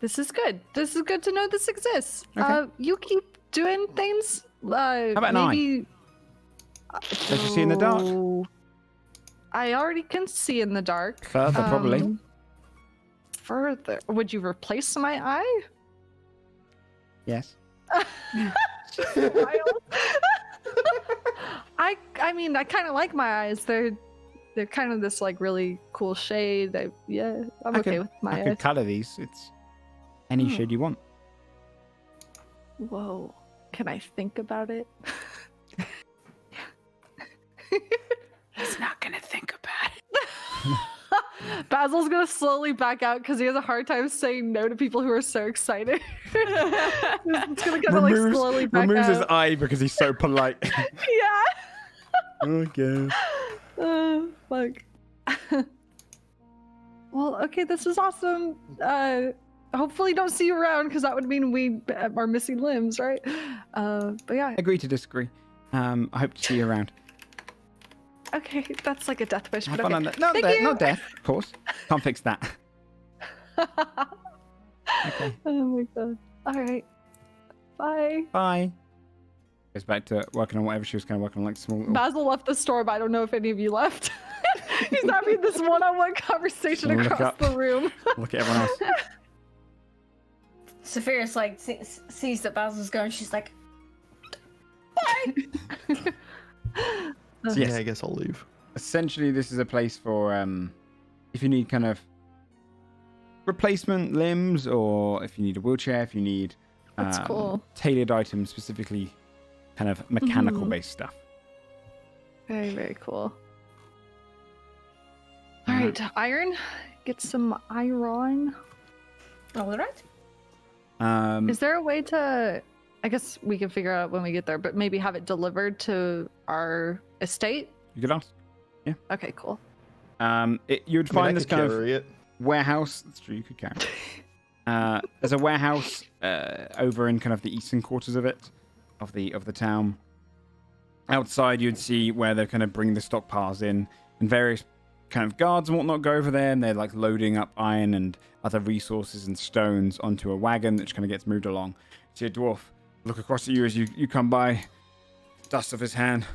this is good. This is good to know this exists. Okay. You keep doing things. How about an eye? maybe... Does she see in the dark? Oh, I already can see in the dark. Further, probably. Further. Would you replace my eye? Yes. I mean, I kind of like my eyes. They're kind of this like really cool shade. I'm okay with my I eyes. could color these. It's any shade you want. Whoa. Can I think about it? He's not gonna think about it. Basil's gonna slowly back out because he has a hard time saying no to people who are so excited. It's gonna kind of like slowly back removes out. his eye because he's so polite. Yeah. Okay. Fuck. Well, okay, this is awesome. Hopefully don't see you around because that would mean we are missing limbs, right? But yeah. Agree to disagree. I hope to see you around. Okay, that's like a death wish, Have but fun okay. on that. Not, Thank you. not death, of course. Can't fix that. Okay. Oh my god. All right. Bye. Bye. Goes back to working on whatever she was kind of working on, like small. Basil left the store, but I don't know if any of you left. He's having this one-on-one conversation Look across up. the room. Look at everyone else. Sapphire's like sees that Basil's going. She's like, "Bye." So yes, Yeah, I guess I'll leave. essentially this is a place for if you need kind of replacement limbs, or if you need a wheelchair, if you need That's cool. tailored items, specifically kind of mechanical based stuff. Very, very cool. All right, iron. Get some iron. All right. Is there a way to? I guess we can figure out when we get there, but maybe have it delivered to our estate. You could ask. Okay, cool. You'd I find this could kind of carry it. warehouse. That's true. You could carry. There's a warehouse over in kind of the eastern quarters of it, of the town. Outside, you'd see where they're kind of bring the stockpiles in, and various kind of guards and whatnot go over there, and they're like loading up iron and other resources and stones onto a wagon that kind of gets moved along. See a dwarf look across at you as you come by, dust off his hand.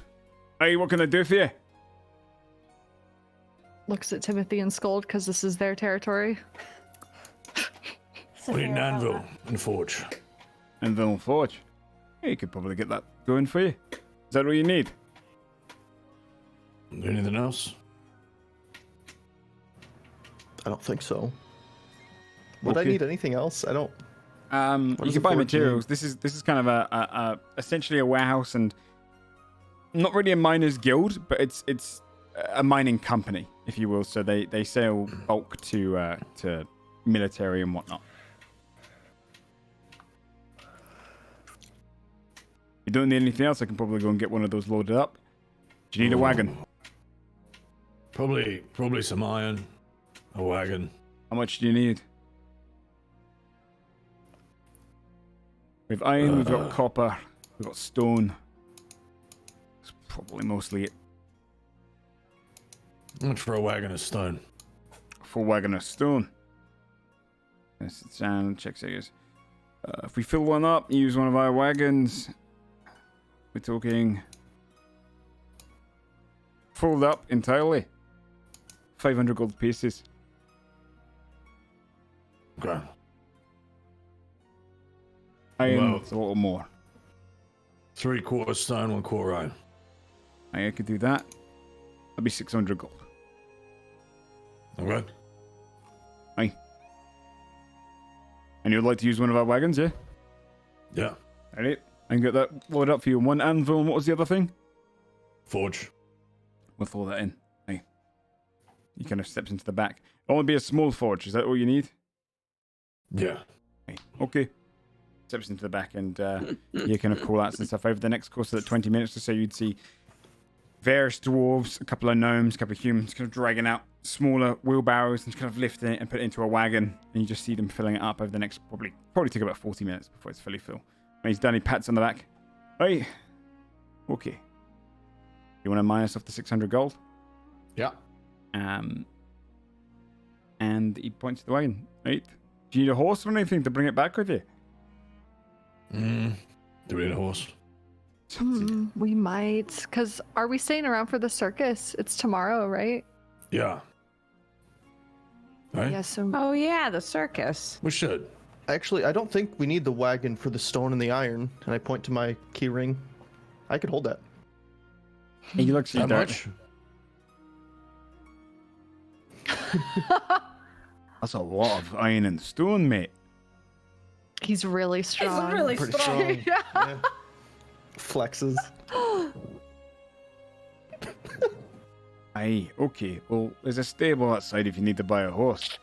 Hey, what can I do for you? Looks at Timothy and Scold because this is their territory. We need an anvil and forge. Anvil and forge. Yeah, you could probably get that going for you. Is that all you need? Anything else? I don't think so. Would I Okay. need anything else? I don't. You does can a buy forge materials. This is kind of a essentially a warehouse, and not really a miners guild, but it's a mining company, if you will. So they sell bulk to military and whatnot. If you don't need anything else, I can probably go and get one of those loaded up. Do you need a wagon? Probably some iron, a wagon. How much do you need? We've iron, we've got copper, we've got stone. That's probably mostly it. How much for a wagon of stone? Full wagon of stone. Yes, it's down, check figures. If we fill one up, use one of our wagons, we're talking filled up entirely. 500 gold pieces. Okay. Iron, Well- it's a little more. 3/4 stone, 1/4 iron. I could do that. That'd be 600 gold. Okay. And you'd like to use one of our wagons, yeah? Yeah. Alright. I can get that loaded up for you. One anvil, and what was the other thing? Forge. We'll throw that in. Hey. He kind of steps into the back. It'll only be a small forge. Is that all you need? Yeah. Hey. Okay. Steps into the back, and you kind of call outs and stuff. Over the next course of the 20 minutes or so, you'd see various dwarves, a couple of gnomes, a couple of humans kind of dragging out smaller wheelbarrows and kind of lifting it and put it into a wagon. And you just see them filling it up over the next probably take about 40 minutes before it's fully full. When he's done, he pats on the back. Hey. Okay. You want to minus off the 600 gold? Yeah. And he points to the wagon. Right. Do you need a horse or anything to bring it back with you? Do we need a horse? We might. Because are we staying around for the circus? It's tomorrow, right? Yeah. Right? Yeah, so Oh yeah, the circus. We should. Actually, I don't think we need the wagon for the stone and the iron. And I point to my key ring. I could hold that. He looks at How you. much? That's a lot of iron and stone, mate. he's really strong. It's really Pretty strong. strong. Yeah. Flexes. Aye, okay. Well, there's a stable outside if you need to buy a horse.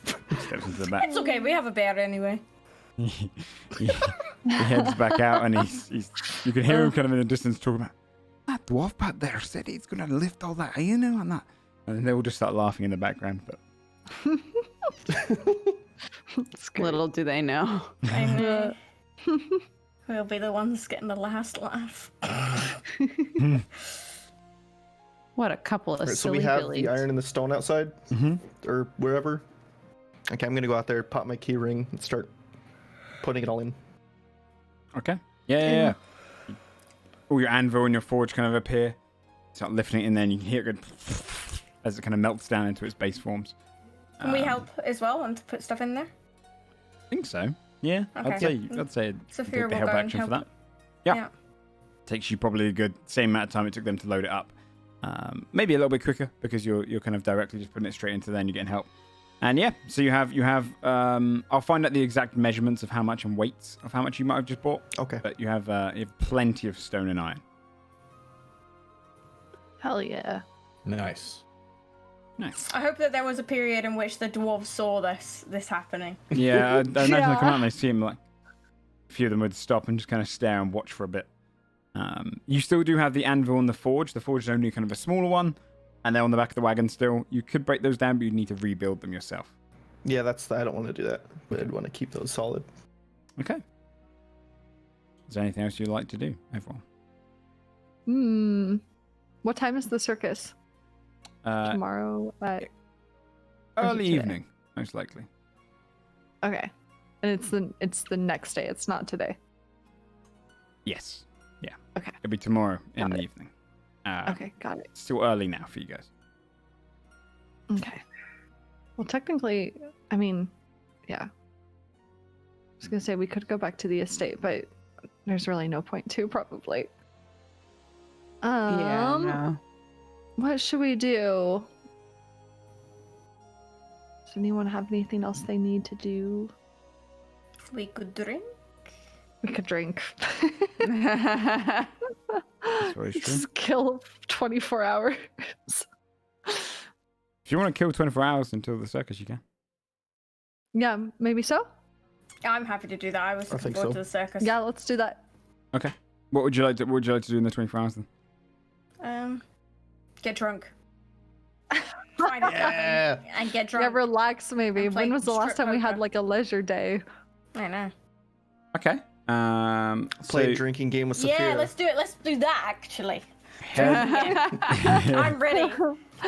Steps into the back. It's okay, we have a bear anyway. he heads back out, and he's you can hear him kind of in the distance talking about that dwarf back there said he's gonna lift all that iron and that, and they all just start laughing in the background. But It's great. Little do they know. I know. We'll be the ones getting the last laugh. What a couple of Right, so silly we have billies. the iron and the stone outside, or wherever. Okay, I'm gonna go out there, pop my key ring, and start putting it all in. okay, yeah. All your anvil and your forge kind of appear. Start lifting it in there, and you can hear it as it kind of melts down into its base forms. Can we help as well and put stuff in there? I think so. Yeah, Okay. I'd say Sophia take the will help go and action for help. that. Yeah. Takes you probably a good same amount of time it took them to load it up. Maybe a little bit quicker because you're kind of directly just putting it straight into there and you're getting help. And yeah, so you have I'll find out the exact measurements of how much and weights of how much you might have just bought. Okay. But you have plenty of stone and iron. Hell yeah. Nice. Nice. I hope that there was a period in which the dwarves saw this happening. Yeah, I imagine they come Yeah. out and they see him, like, a few of them would stop and just kind of stare and watch for a bit. You still do have the anvil and the forge. The forge is only kind of a smaller one, and they're on the back of the wagon still. You could break those down, but you'd need to rebuild them yourself. Yeah, I don't want to do that, but I'd want to keep those solid. Okay. Is there anything else you'd like to do, everyone? What time is the circus? Tomorrow at Early today? evening, most likely. Okay. And it's the next day. It's not today. Yes. Yeah. Okay. It'll be tomorrow in Got the it. evening. Okay, got it. It's still early now for you guys. Okay. Well, technically, I mean, yeah. I was gonna say we could go back to the estate, but there's really no point to probably. Yeah. No. What should we do? Does anyone have anything else they need to do? We could drink. We could drink. That's always true. Just kill 24 hours. If you want to kill 24 hours until the circus, you can. Yeah, maybe so. I'm happy to do that. I was looking think forward so. to the circus. Yeah, let's do that. Okay. What would you like to do in the 24 hours then? Get drunk. Find a cabin and get drunk. Yeah, relax maybe. And play When was the last strip time we had poker. like a leisure day? I know. Okay. Play a drinking game with Saphira. Yeah, let's do it. Let's do that actually. head, I'm ready.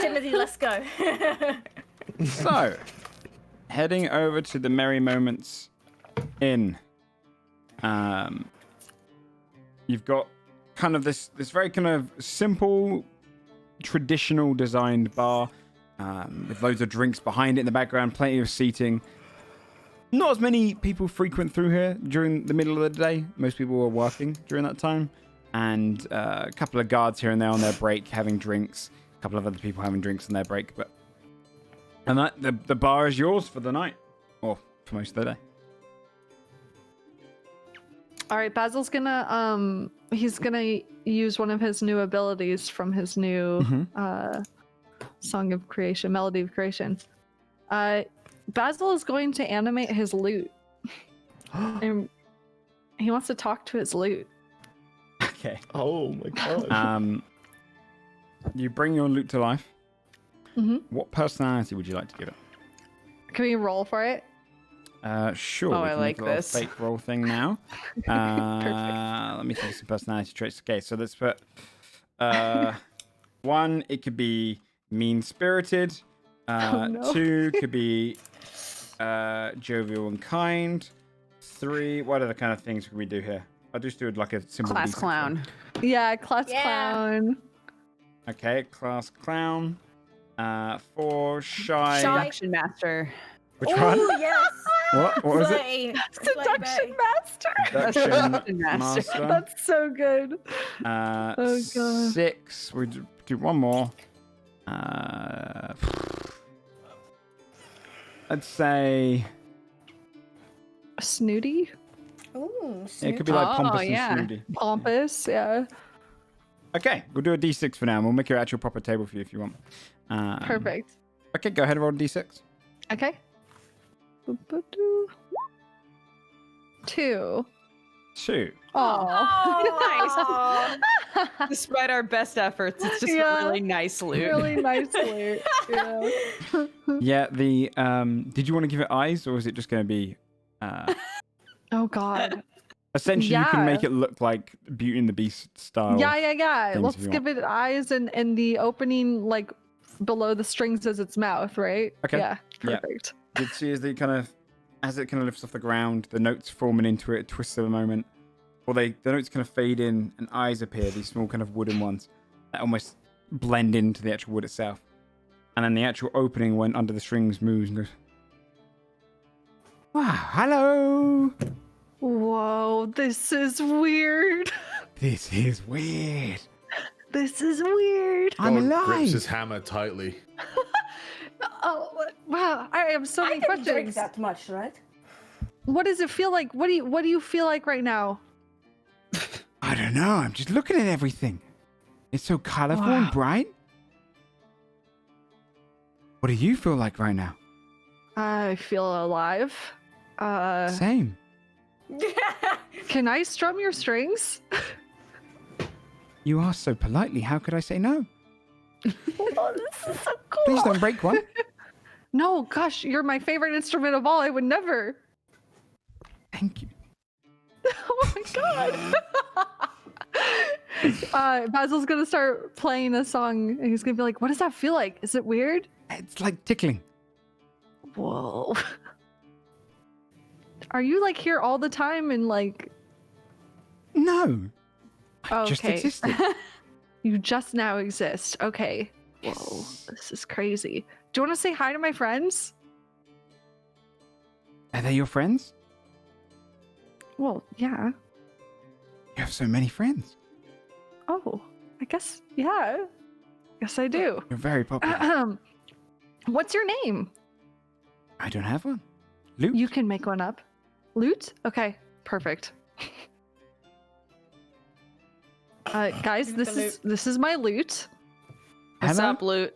Timothy, let's go. so, heading over to the Merry Moments Inn. You've got kind of this very kind of simple, traditional designed bar with loads of drinks behind it in the background, plenty of seating. Not as many people frequent through here during the middle of the day. Most people were working during that time. And a couple of guards here and there on their break having drinks. A couple of other people having drinks on their break. And the bar is yours for the night. Or for most of the day. All right, Basil's gonna he's gonna use one of his new abilities from his new Song of Creation, Melody of Creation. Basil is going to animate his lute. And he wants to talk to his lute. Okay. Oh my god. You bring your lute to life. Mhm. What personality would you like to give it? Can we roll for it? Sure. Oh, we I can make like a little this. fake roll thing now. Let me think of some personality traits. Okay, so let's put one. It could be mean-spirited. no. 2 could be jovial and kind. 3. What other kind of things can we do here? I'll just do like a simple Class D6 clown. one. Yeah, class Yeah. clown. Okay, class clown. 4 shy. Shy. Seduction master. Which one? Oh yes. What was it? Slay. Seduction Slay. master. Seduction Master. master. That's so good. Oh, God. 6. We do one more. I'd say Snooty. Ooh, it could be like Oh, pompous yeah. and snooty. Pompous, yeah. Okay, we'll do a D6 for now, and we'll make your actual proper table for you if you want. Perfect. Okay, go ahead and roll a D6. Okay. Boop-a-doo. 2. 2. Oh, Despite our best efforts, it's just Yeah. a really nice loot. really nice loot. Yeah. Yeah, the did you want to give it eyes, or is it just going to be Oh God. essentially you can Yeah. make it look like Beauty and the Beast style? Yeah. things Let's if you give it eyes and the opening like below the strings is its mouth, right? Okay. Yeah. Yeah. Perfect. You'd see as it kind of lifts off the ground, the notes forming into it, twists of a moment. Or the notes kind of fade in and eyes appear, these small kind of wooden ones that almost blend into the actual wood itself. And then the actual opening when under the strings moves and goes, wow, hello. Whoa, this is weird. This is weird. This is weird. I'm God alive. grips his hammer tightly. Oh wow! I have so I many didn't drink questions. that much, right? What does it feel like? What do you feel like right now? I don't know. I'm just looking at everything. It's so colorful and Wow. bright. What do you feel like right now? I feel alive. Same. Can I strum your strings? You asked so politely. How could I say no? Oh, this is so cool. Please don't break one. No, gosh, you're my favorite instrument of all. I would never. Thank you. Oh my god. Basil's gonna start playing a song and he's gonna be like, what does that feel like? Is it weird? It's like tickling. Whoa. Are you like here all the time and like No. I just Okay. existed. you just now exist? Okay. Whoa, this is crazy. Do you want to say hi to my friends? Are they your friends? Well, yeah. You have so many friends. Oh, I guess, yeah. Yes, I do. You're very popular. What's your name? I don't have one. Luke? You can make one up. Loot? Okay, perfect. Guys, this is my loot. What's Hello? up, Loot?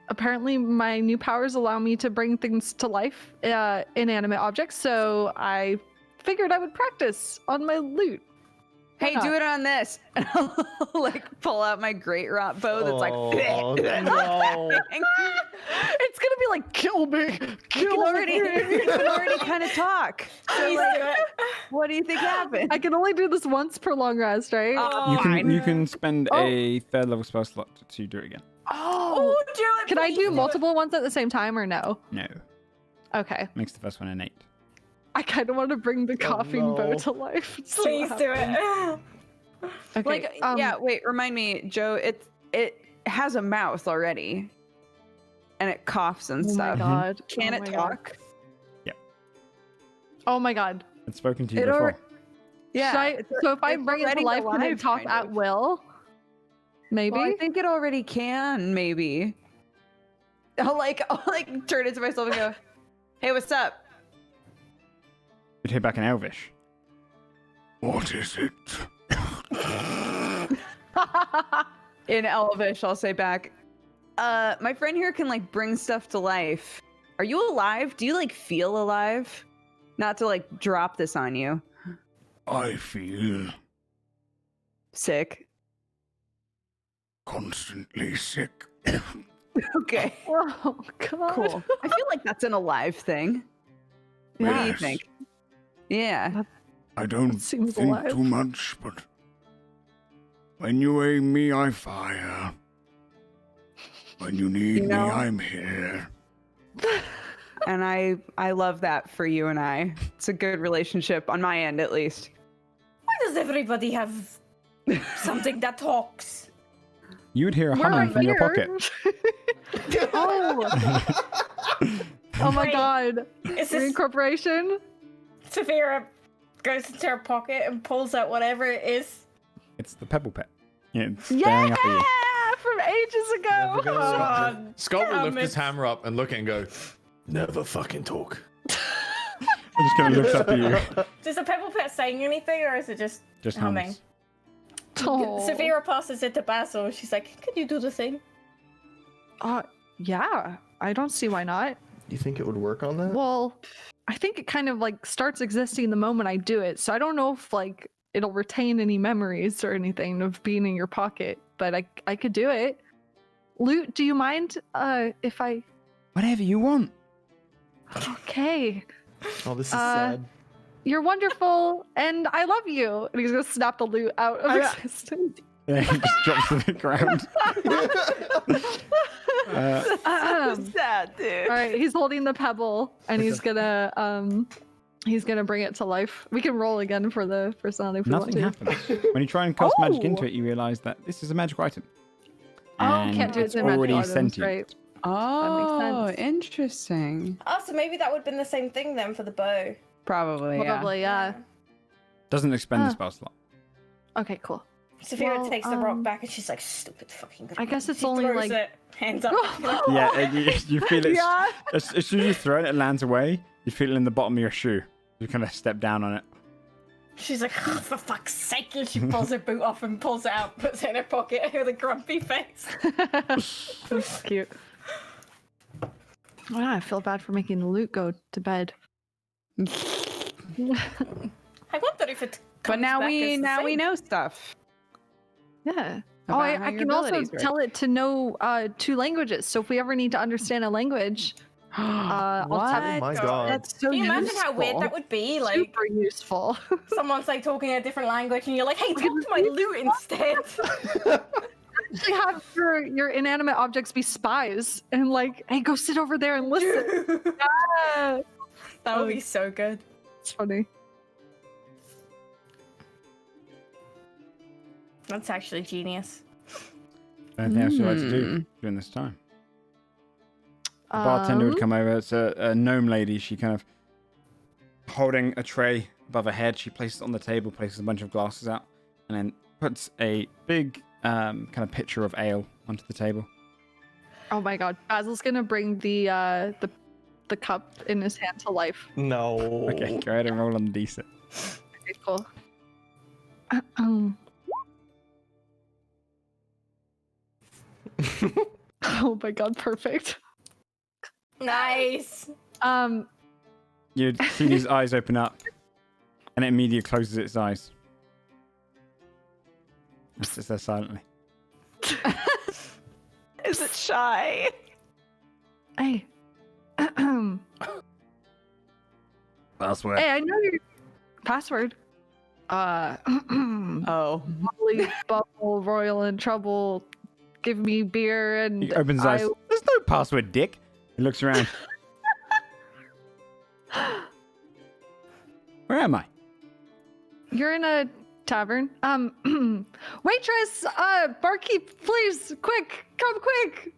Apparently, my new powers allow me to bring things to life, inanimate objects. So I figured I would practice on my loot. Hey, do it on this. And I'll like pull out my great rot bow that's like. Oh, no. It's gonna be like, kill me, You kill can already kind of talk. So, Please like, do it. what do you think happened? I can only do this once per long rest, right? Oh, You can spend Oh. a third level spell slot to do it again. Oh, do it, can I please do it. multiple ones at the same time or no? No. Okay. Makes the first one an 8. I kind of want to bring the coughing bow no. to life. and see Please what do happens. it. Okay. Like, yeah, wait, remind me, Joe, it has a mouth already. And it coughs and Oh my stuff. god. Can Oh it my God. talk? Oh my god. I've spoken to you It before. already- Yeah. So if I it's bring it to already life, can it alive, talk kind at of. will? Maybe. Well, I think it already can, maybe. I'll like turn it to myself and go, hey, what's up? You'd hear back in Elvish. What is it? In Elvish, I'll say back, my friend here can like bring stuff to life. Are you alive? Do you like feel alive? Not to like drop this on you. I feel Sick. constantly sick. Okay. Oh god. Cool. I feel like that's an alive thing. What do you Yes. think? Yeah. I don't Seems think alive. too much, but when you aim me, I fire. When you need You know- me, I'm here. And I love that for you and I. It's a good relationship on my end, at least. Why does everybody have something that talks? You would hear a We're humming right from your here. pocket. Oh. Oh my Wait, god. Is this Reincorporation? Saphira goes into her pocket and pulls out whatever it is? It's the pebble pet. Yeah, it's Yeah! staring up at you. From ages ago. Never gonna Oh, Scott will damn lift his it. hammer up and look at it and go, never fucking talk. I'm just gonna look up at you. Does the pebble pet saying anything, or is it just Just humming? hums. Oh. Saphira passes it to Basil. She's like, "Could you do the thing?" Yeah. I don't see why not. You think it would work on that? Well, I think it kind of like starts existing the moment I do it. So I don't know if like it'll retain any memories or anything of being in your pocket, but I could do it. Loot, do you mind if I Whatever you want. Okay. Oh, this is sad. You're wonderful and I love you. And he's gonna snap the loot out of existence. Yeah, he just drops to the ground. So sad, dude. All right, he's holding the pebble and he's gonna bring it to life. We can roll again for the personality if we Nothing want to. happens. When you try and cast magic into Oh. it, you realize that this is a magical item. Oh, And can't do it it's to magic already items, sentient. right? Oh, sense. interesting. Oh, so maybe that would have been the same thing then for the bow. Probably, yeah. Probably, yeah. Doesn't expend the Huh. spell slot. Okay, cool. Saphira Well, takes the rock back and she's like, stupid fucking I guess it's she only throws like it, hands up. Yeah, and you feel it. Yeah. As soon as you throw it, it lands away. You feel it in the bottom of your shoe. You kind of step down on it. She's like, oh, for fuck's sake. And she pulls her boot off and pulls it out, puts it in her pocket with a grumpy face. That's cute. Wow, I feel bad for making Luke go to bed. I wonder if it But comes now back we as the same. know stuff. Yeah. About I how your can also abilities work. tell it to know 2 languages. So if we ever need to understand a language, I'll tell Oh it. my god. That's so Can you imagine useful. how weird that would be? Like, Super useful. someone's like talking a different language and you're like, hey, talk to my loot instead. Actually have your inanimate objects be spies and like, hey, go sit over there and listen. Yeah. That would be so good. It's funny. That's actually genius. Anything else you'd like to do during this time? The bartender would come over. It's a gnome lady. She kind of holding a tray above her head. She places it on the table, places a bunch of glasses out, and then puts a big kind of pitcher of ale onto the table. Oh my god. Basil's gonna bring the cup in his hand to life. No. Okay, go ahead and roll on the d6. Okay, cool. Oh my god, perfect. Nice. You see these eyes open up, and it immediately closes its eyes. It sits there silently. Is it shy? Hey. Password. Hey, I know your password. Oh. Bubbly Bubble, Royal in Trouble, give me beer, and He opens his eyes. There's no password, dick. He looks around. Where am I? You're in a tavern. Waitress, barkeep, please, quick, come quick.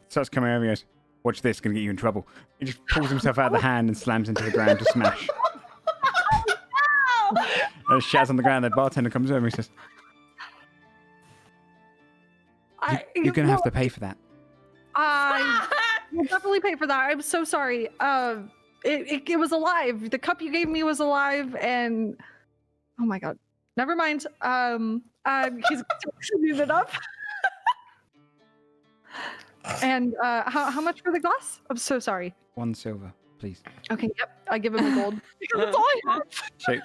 Starts coming over and goes, watch this, gonna get you in trouble. He just pulls himself out of the hand and slams into the ground to smash. And shouts on the ground. The bartender comes over and he says, you're gonna have to pay for that. I will definitely pay for that. I'm so sorry. It was alive. The cup you gave me was alive, and oh my god. Never mind. He's cleaning it up. And how much for the glass? I'm so sorry. 1 silver, please. Okay, yep. I give him a gold. Because that's all I have. Shake.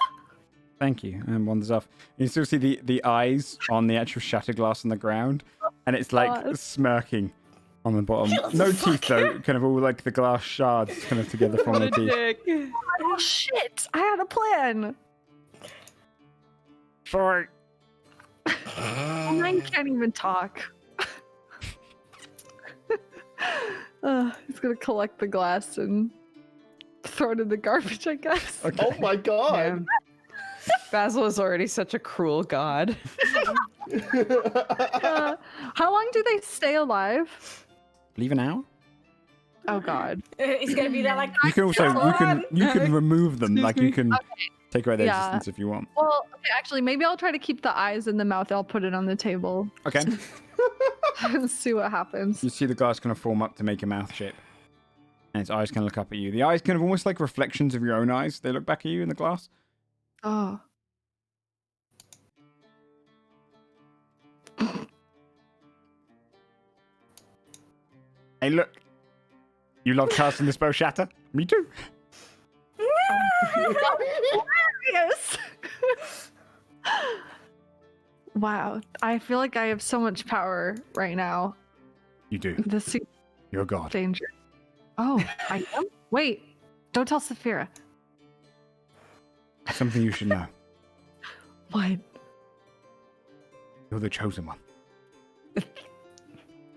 Thank you. And wanders off. You still see the eyes on the actual shattered glass on the ground, and it's like smirking on the bottom. No teeth though. Kind of all like the glass shards kind of together forming teeth. Oh shit! I had a plan. Sorry. Mine can't even talk. He's gonna collect the glass and throw it in the garbage, I guess. Okay. Oh my god. Yeah. Basil is already such a cruel god. How long do they stay alive? Leave an hour. Oh god. He's gonna be there like, You can also you can remove them. Like you can take away their Yeah. existence if you want. Well, okay, actually, maybe I'll try to keep the eyes and the mouth. I'll put it on the table Okay. and see what happens. You see the glass kind of form up to make a mouth shape. And its eyes kind of look up at you. The eyes kind of almost like reflections of your own eyes. They look back at you in the glass. Oh. Hey, look. You love casting the spell Shatter? Me too. Yes. Wow. I feel like I have so much power right now. You do. This seems You're God. dangerous. Oh, I am? Wait. Don't tell Saphira. Something you should know. What? You're the chosen one.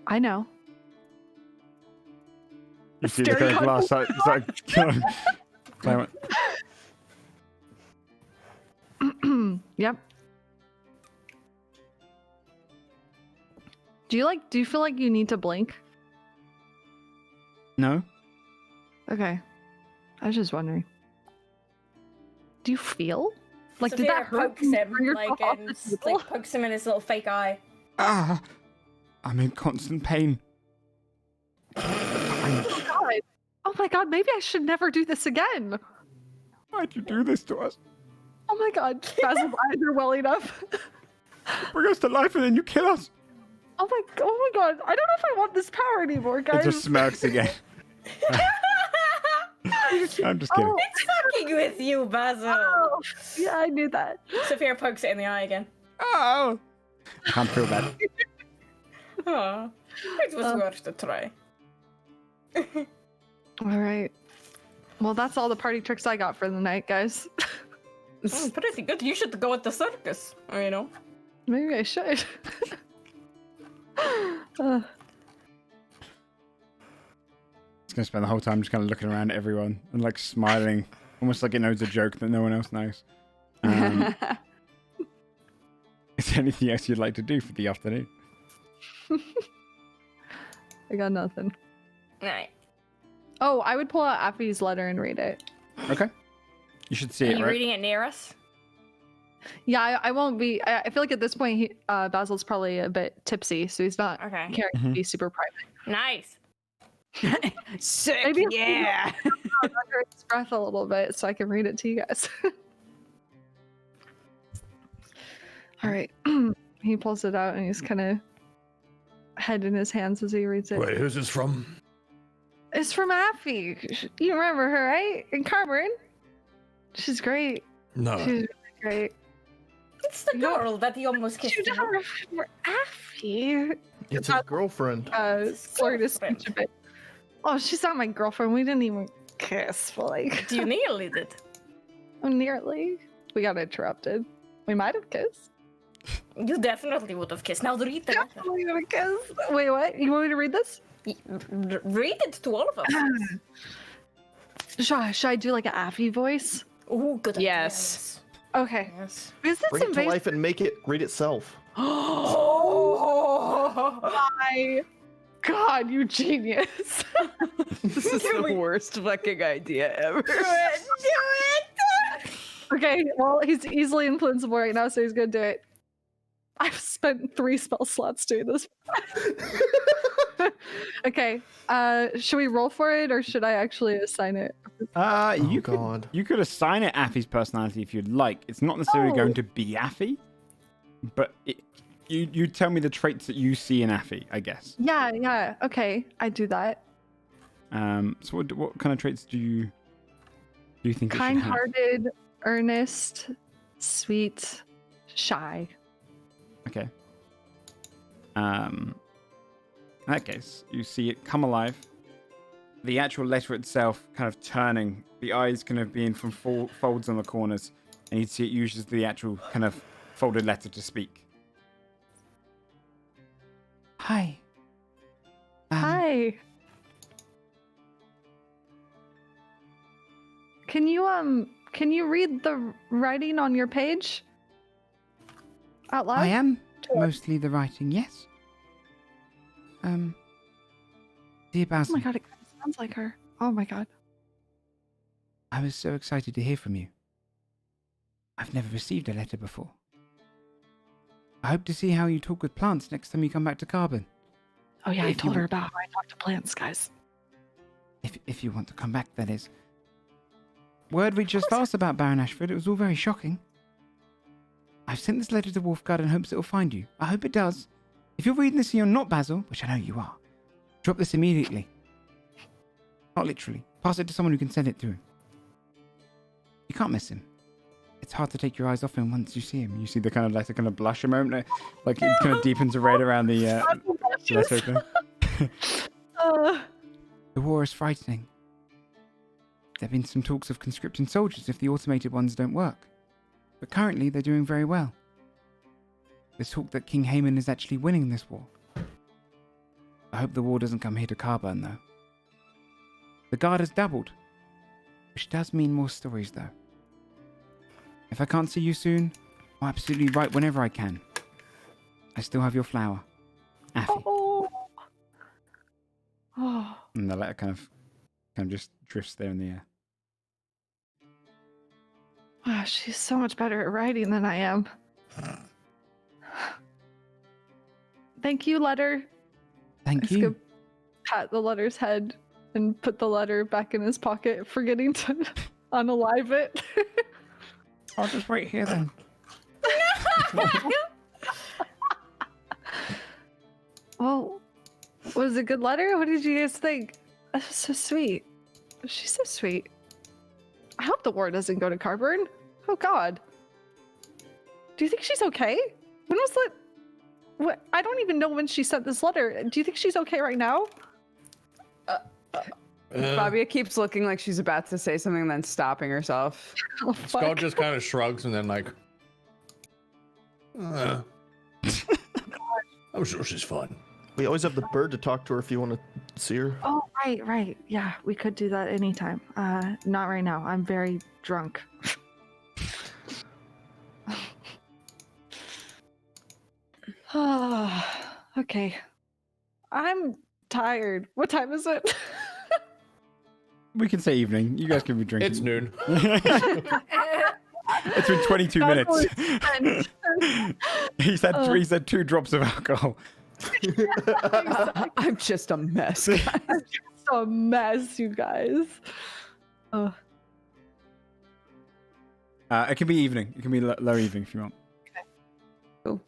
I know. You see the kind of glass Yep. Do you feel like you need to blink? No? Okay. I was just wondering. Do you feel? Like, did Sophia that hurt? pokes him, Bring like, yourself off and the table? like pokes him in his little fake eye. Ah, I'm in constant pain. Oh god. Oh my god, maybe I should never do this again. Why'd you do this to us? Oh my god. Basil's eyes are welling up. Bring us to life and then you kill us. Oh my god. I don't know if I want this power anymore, It guys. just smirks again. I'm just kidding. Oh, It's fucking with you, Basil. oh, yeah, I knew that. Sophia pokes it in the eye again. Oh! I can't feel that. Oh, it was worth a try. All right. Well, that's all the party tricks I got for the night, guys. Pretty good. You should go at the circus. You know. Maybe I should. It's gonna spend the whole time just kind of looking around at everyone and like smiling, almost like it knows a joke that no one else knows. Is there anything else you'd like to do for the afternoon? I got nothing. Right. Oh, I would pull out Affy's letter and read it. Okay. You should see Are it, you right? reading it near us? Yeah, I won't be. I feel like at this point, Basil's probably a bit tipsy, so he's not Okay. caring to be super private. Nice. Sick. Maybe if Yeah. Under his breath a little bit, so I can read it to you guys. All right. He pulls it out and he's kind of head in his hands as he reads it. Wait, who's this from? It's from Affy. You remember her, right? In Carburn. She's great. No. She's really great. It's the No. girl that he almost kissed. You don't remember Affy? It's his girlfriend. Sorry to speech a bit. Oh, she's not my girlfriend. We didn't even kiss, but like, You nearly did. oh, nearly. We got interrupted. We might have kissed. You definitely would have kissed. Now read the letter. Definitely gonna kiss. Wait, what? You want me to read this? Read it to all of us. Should I do like an Affy voice? Oh, good. Yes. Okay. Yes. Is this Bring it to invasive? life and make it read itself. Oh. My God, you genius. This is the worst fucking idea ever. Do it. Okay, well, he's easily influenceable right now, so he's gonna do it. I've spent 3 spell slots doing this. Okay, should we roll for it, or should I actually assign it? You could God. you could assign it Affy's personality if you'd like. It's not necessarily Oh. going to be Affy, but you tell me the traits that you see in Affy, I guess. Yeah, okay, I do that. So what kind of traits do you think it should have? Kind-hearted, earnest, sweet, shy. Okay. In that case, you see it come alive. The actual letter itself kind of turning, the eyes kind of being from folds on the corners, and you'd see it uses the actual kind of folded letter to speak. Hi. Hi. Can you read the writing on your page? Out loud? I am mostly the writing, yes. Dear Oh Basil, my god, it kind of sounds like her. Oh my god. I was so excited to hear from you. I've never received a letter before. I hope to see how you talk with plants next time you come back to Carbon. Oh yeah, I If told you- her about how I talk to plants, guys. If you want to come back, that is. Word reached us fast about Baron Ashford. It was all very shocking. I've sent this letter to Wolfegarde in hopes it will find you. I hope it does. If you're reading this and you're not Basil, which I know you are, drop this immediately. Not literally. Pass it to someone who can send it to him. You can't miss him. It's hard to take your eyes off him once you see him. You see the kind of letter kind of blush a moment, like it kind of deepens the red around the letter open. The war is frightening. There have been some talks of conscripting soldiers if the automated ones don't work. But currently they're doing very well. There's talk that King Haemon is actually winning this war. I hope the war doesn't come here to Carburn, though. The guard has doubled, which does mean more stories, though. If I can't see you soon, I'll absolutely write whenever I can. I still have your flower. Affy. Oh. Oh. And the letter kind of just drifts there in the air. Wow, she's so much better at writing than I am. Thank you, letter. Thank Just go pat the letter's head and put the letter back in his pocket, forgetting to unalive it. I'll just wait here then. Well, was it a good letter? What did you guys think? That was so sweet. She's so sweet. I hope the war doesn't go to Carburn. Oh God. Do you think she's okay? When was that? What? I don't even know when she sent this letter. Do you think she's okay right now? Fabia keeps looking like she's about to say something, then stopping herself. Oh, Skull fuck. just kind of shrugs and then like, I'm sure she's fine. We always have the bird to talk to her if you want to see her. Oh, right. Yeah, we could do that anytime. Not right now. I'm very drunk. Okay. I'm tired. What time is it? We can say evening. You guys can be drinking. It's noon. It's been 22 minutes. He said 2 drops of alcohol. I'm just a mess. It's a mess, you guys. It can be evening. It can be low evening if you want.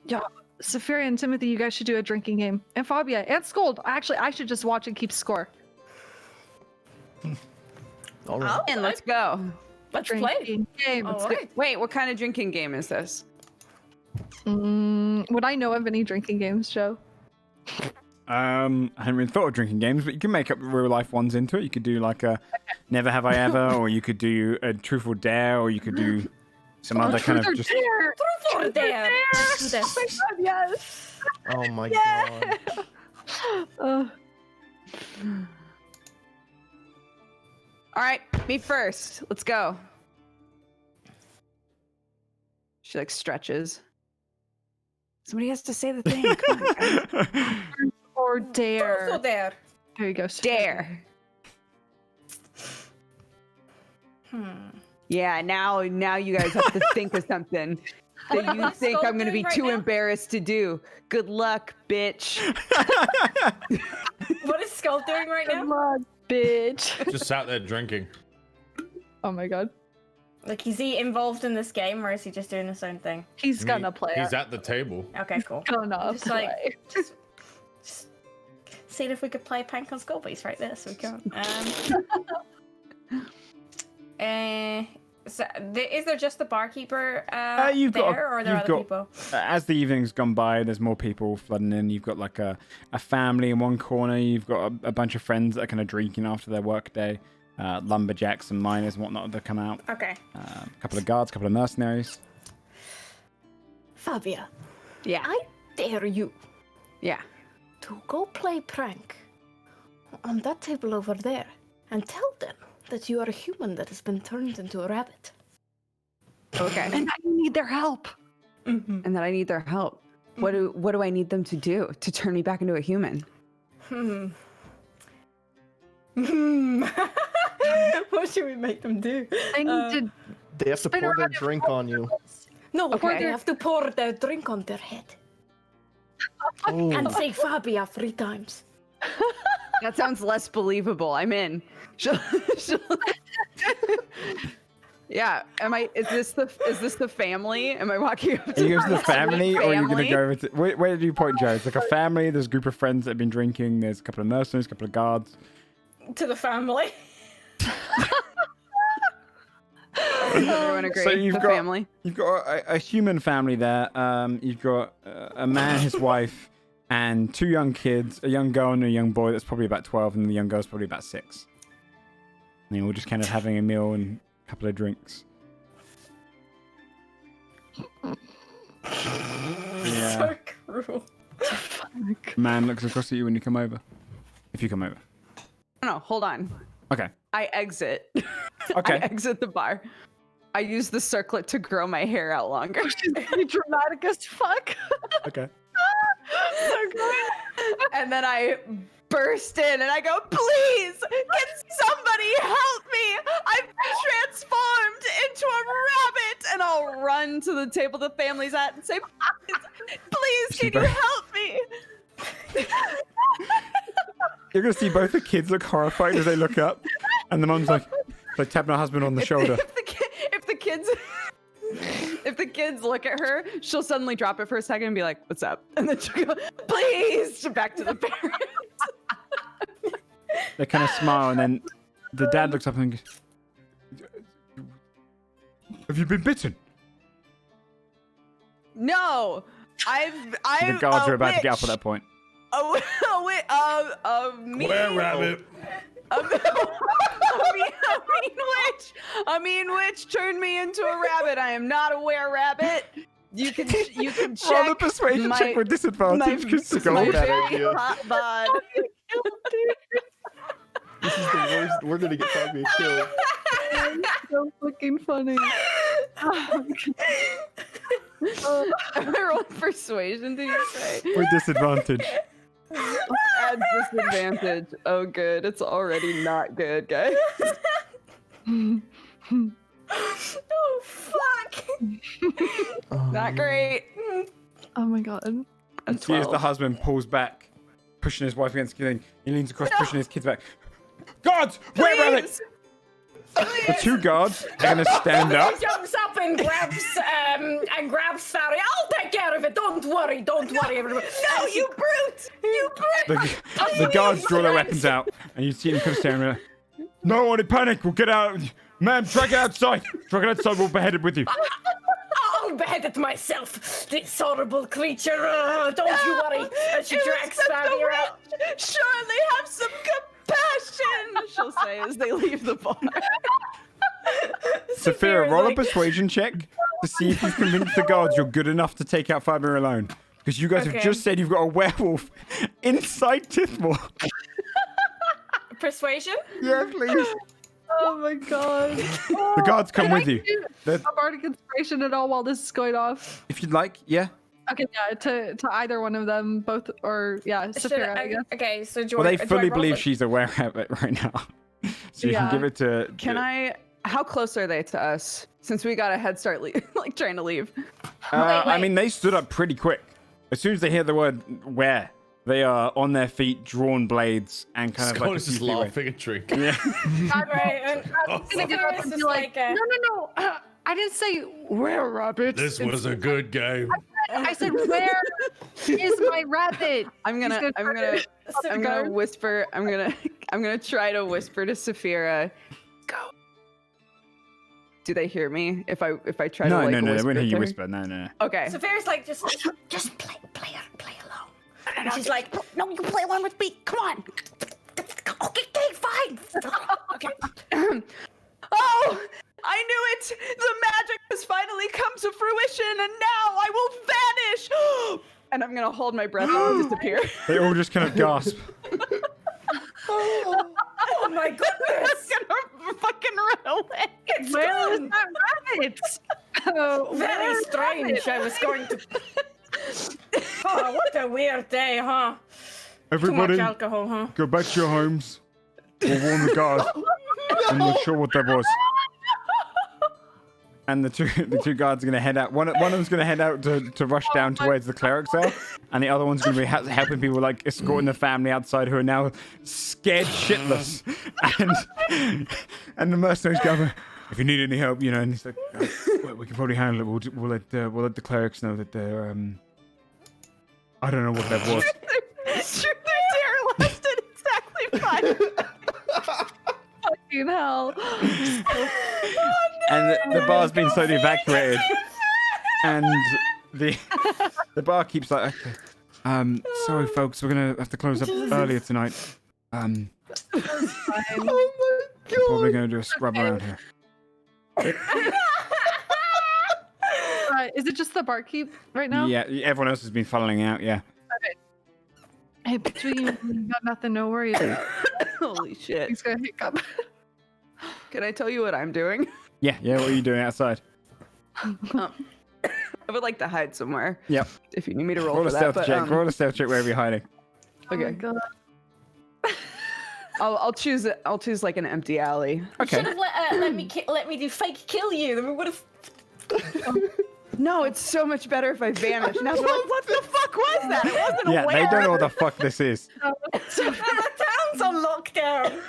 Yeah, Saphira and Timothy, you guys should do a drinking game. And Fabia and Scold. Actually, I should just watch and keep score. All right. And let's go. Let's play. Drinking game. All Let's right. Wait, what kind of drinking game is this? Would I know of any drinking games, Joe? I hadn't really thought of drinking games, but you can make up real life ones into it. You could do like a Never Have I Ever, or you could do a Truth or Dare, or you could do some other kind of just. Dare. Truth or dare. Let's do this. Oh my God, yes. Oh my god. All right, me first. Let's go. She like stretches. Somebody has to say the thing. Come on, guys. Or Truth or dare. dare. There you go. Dare. Yeah, now you guys have to think of something that you What's think Skull I'm gonna be doing right too now? embarrassed to do. Good luck, bitch. What is Skull doing right Good now? luck, bitch. Just sat there drinking. Oh my God. Like, is he involved in this game, or is he just doing his own thing? He's gonna play He's it. at the table. Okay, cool. Gonna Just play. like, just seeing if we could play Pank on Skullbase right there, so we can. So is there just the barkeeper You've got there, or are there you've other got- people? As the evening's gone by, there's more people flooding in. You've got like a family in one corner. You've got a bunch of friends that are kind of drinking after their work day. Lumberjacks and miners and whatnot that come out. Okay. A couple of guards, a couple of mercenaries. Fabia, Yeah. I dare you Yeah. to go play prank on that table over there and tell them that you are a human that has been turned into a rabbit. Okay. And I need their help. And that I need their help. What do I need them to do to turn me back into a human? What should we make them do? I need to. They have to Spin pour their around in drink on you. No, Okay. they have to pour their drink on their head Oh, and say Fabia 3 times. That sounds less believable. I'm in. She'll- Yeah. Is this the family? Am I walking up Are to you going to the family, or are you going to family? go over to... Where do you point, Joe? It's like a family. There's a group of friends that have been drinking. There's a couple of mercenaries, a couple of guards. To the family. Everyone agree? So you've the got- family. You've got a human family there. You've got a man, his wife, and 2 young kids, a young girl and a young boy that's probably about 12, and the young girl's probably about 6. And they're all just kind of having a meal and a couple of drinks. Yeah. So cruel. Man looks across at you when you come over. If you come over. No, hold on. Okay. I exit. Okay. I exit the bar. I use the circlet to grow my hair out longer. Be dramatic as fuck. Okay. So good. And then I burst in and I go, please, can somebody help me? I've been transformed into a rabbit to the table the family's at and say, please, can you help me? You're gonna see both the kids look horrified as they look up, and the mom's like tapping her husband on the shoulder. If the kids look at her, she'll suddenly drop it for a second and be like, what's up? And then she'll go, please, back to the parents. They kind of smile, and then the dad looks up and goes, have you been bitten? No, The guards are about to get up at that point. Me. Were-rabbit. A mean witch turned me into a rabbit. I am not a were-rabbit. You can check. Roll a persuasion check with disadvantage because my bad very idea. hot bod. This is the worst. We're gonna get Fabio killed. So fucking funny. Am I rolling persuasion, did you say? With disadvantage. Add disadvantage. Oh, good. It's already not good, guys. Oh, fuck. Not great. Oh my god. And see as the husband pulls back, pushing his wife against the thing. He leans across, pushing his kids back. Guards! Where are they? The two guards are going to stand up. He jumps up and grabs Farry. I'll take care of it. Don't worry. Everybody. No, you brute! You brute! The guards draw their weapons out, and you see them kind of staring at her. No one in panic. We'll get out. Ma'am, drag it outside. We'll behead it with you. I'll behead it myself. This horrible creature. Don't you worry. And she drags Farry out. Surely have some compassion, she'll say as they leave the bar. Saphira, roll a persuasion check to see if you've convinced the guards you're good enough to take out Fabio alone. Because you guys have just said you've got a werewolf inside Tithmor. Persuasion? Yeah, please. Oh my god. The guards come with you. A bardic inspiration at all while this is going off? If you'd like, yeah. Okay, yeah, to either one of them, both, or yeah, Saphira, I guess. Okay, so do Well, they do fully roll believe it? she's a were-rabbit right now. So you can give it to... How close are they to us? Since we got a head start, like trying to leave. I mean, they stood up pretty quick. As soon as they hear the word "where," they are on their feet, drawn blades, and kind of like... Scott is just laughing and drinking. Yeah. Right, and gonna get up and be like, no, I didn't say where rabbit. This was a good game. I said where is my rabbit? I'm gonna whisper. I'm gonna try to whisper to Saphira. Go. Do they hear me? If I try to No, they whisper wouldn't hear you to her? whisper. No. Okay. So Farry's like, just play along. And she's like, no, you play along with me. Come on. Okay, fine. Okay. Oh, I knew it! The magic has finally come to fruition, and now I will vanish! And I'm gonna hold my breath and disappear. They all just kind of gasp. Oh my goodness. I'm gonna fucking run away. Where is that rabbit? Oh, Very strange. I was going to... Oh, what a weird day, huh? Everybody, Too much alcohol, huh? go back to your homes. We'll warn the guards. I'm not sure what that was. And the two guards are going to head out. One of them's going to head out to rush down towards the clerics are, and the other one's going to be helping people, like escorting the family outside who are now scared shitless. And the mercenaries go, if you need any help, and he's like, well, we can probably handle it. We'll let the clerics know that they're I don't know what that was. Sure, their dare lasted exactly 5 fucking hell. And the bar's been slowly evacuated. And the barkeep's like, okay, sorry folks, we're gonna have to close up earlier tonight. Fine. Oh my god! Probably gonna do a scrub around here. Is it just the barkeep right now? Yeah, everyone else has been funneling out. Yeah. Hey, between you, you got nothing, no worries. Holy shit. He's gonna hiccup. Can I tell you what I'm doing? Yeah. What are you doing outside? I would like to hide somewhere. Yep. If you need me to roll Roll for a that. stealth But, check. Roll a stealth check wherever you're hiding. Oh my Okay. god. I'll choose like an empty alley. Okay. Should have let me do fake kill you. Then we would have. No, it's so much better if I vanish. Now they're like, what the fuck was that? It wasn't Yeah, aware. they don't know what the fuck this is. The town's on lockdown.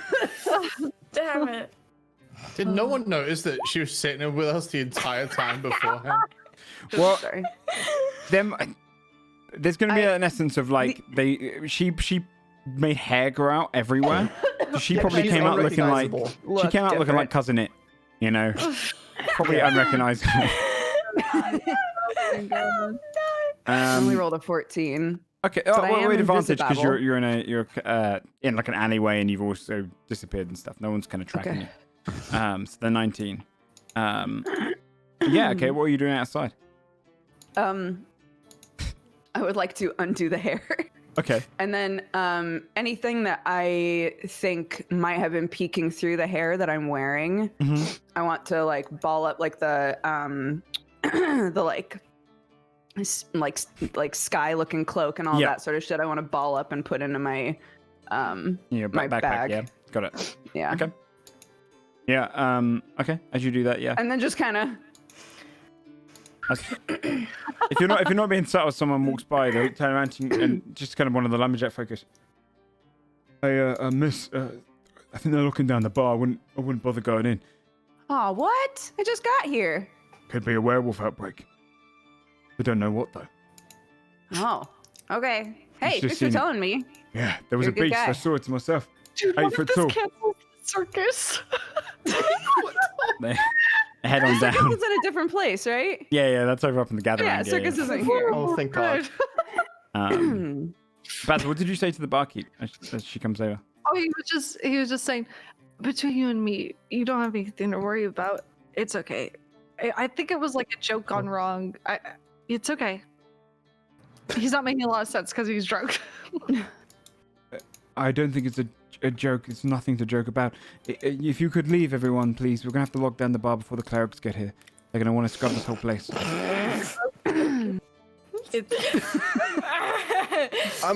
Damn it. Did no one notice that she was sitting there with us the entire time beforehand? Well, Sorry. there's going to be an essence of like she made hair grow out everywhere. So she probably she's came out looking like unrecognizable. she came out looking like different. Cousin It, you know, probably unrecognizable. I only rolled a 14. Okay, But I am wait, advantage because invisible. you're in like an alleyway and you've also disappeared and stuff. No one's kind of tracking Okay. you. So they're 19. Yeah, okay. What are you doing outside? I would like to undo the hair. Okay. And then anything that I think might have been peeking through the hair that I'm wearing, I want to like ball up like the like sky looking cloak and all Yeah. that sort of shit. I want to ball up and put into my Yeah, my backpack. bag. Yeah, got it. Yeah. Okay. Yeah. Okay. As you do that, yeah. And then just kind of If you're not being subtle, someone walks by, they'll turn around to you and just kind of one of the lumberjack focus. Hey, miss. I think they're looking down the bar. I wouldn't bother going in. oh, what? I just got here. Could be a werewolf outbreak. We don't know what though. Oh, okay. Hey, just thanks for seen it. telling me. Yeah, there was You're a a good beast. guy. I saw it to myself. Dude, 8 what if foot this tall. cancels the circus? They head on Circus down. is in a different place, right? Yeah, that's over up in the gathering. Yeah, Circus isn't here. Oh, thank God. Baz, what did you say to the barkeep as she comes over? Oh, he was just saying, between you and me, you don't have anything to worry about. It's okay. I think it was like a joke gone wrong. It's okay. He's not making a lot of sense because he's drunk. I don't think it's a joke. It's nothing to joke about. If you could leave, everyone, please. We're gonna have to lock down the bar before the clerics get here. They're gonna want to scrub this whole place. I'm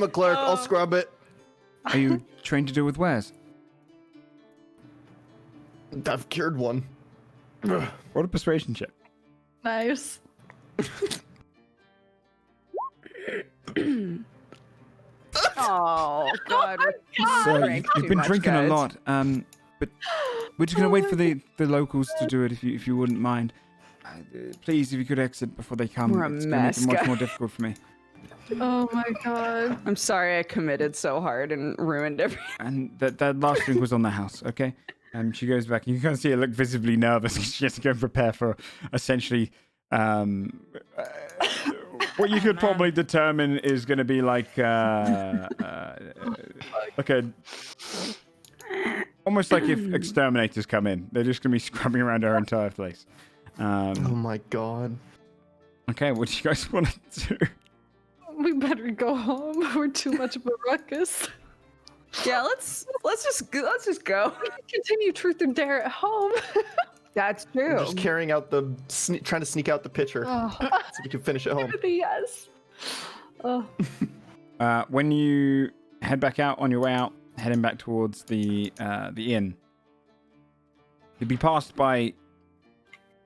a cleric. I'll scrub it. Are you trained to deal with wares? I've cured one. What a persuasion check. Nice. Oh God! So Drank you've too been much, drinking guys. a lot, but we're just gonna wait for the locals to do it if you wouldn't mind. Please, if you could exit before they come. We're a It's gonna make mess, it much guys. more difficult for me. Oh my god. I'm sorry I committed so hard and ruined everything. And that last drink was on the house, okay? She goes back, and you can see her look visibly nervous. She has to go and prepare for essentially what you could probably determine is going to be like a almost like if exterminators come in, they're just going to be scrubbing around our entire place. Oh my God. Okay, what do you guys want to do? We better go home. We're too much of a ruckus. Yeah, let's just go. We can continue truth and dare at home. That's I'm true. just carrying out trying to sneak out the pitcher Oh, so we can finish at home. yes. Oh. When you head back out on your way out, heading back towards the inn, you'll be passed by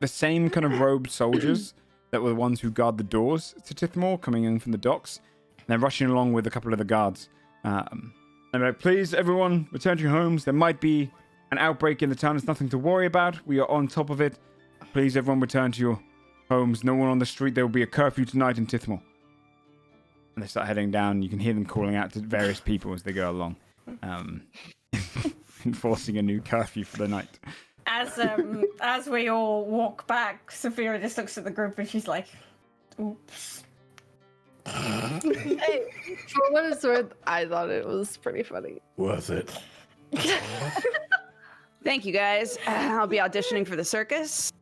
the same kind of robed soldiers that were the ones who guard the doors to Tithmor, coming in from the docks. And they're rushing along with a couple of the guards. And they're like, please, everyone, return to your homes. There might be an outbreak in the town. It's nothing to worry about. We are on top of it. Please, everyone, return to your homes. No one on the street. There will be a curfew tonight in Tithmor. And they start heading down. You can hear them calling out to various people as they go along, enforcing a new curfew for the night. As we all walk back, Sophia just looks at the group and she's like, "Oops." Hey, for what it's worth, I thought it was pretty funny. Worth it. Thank you guys. I'll be auditioning for the circus.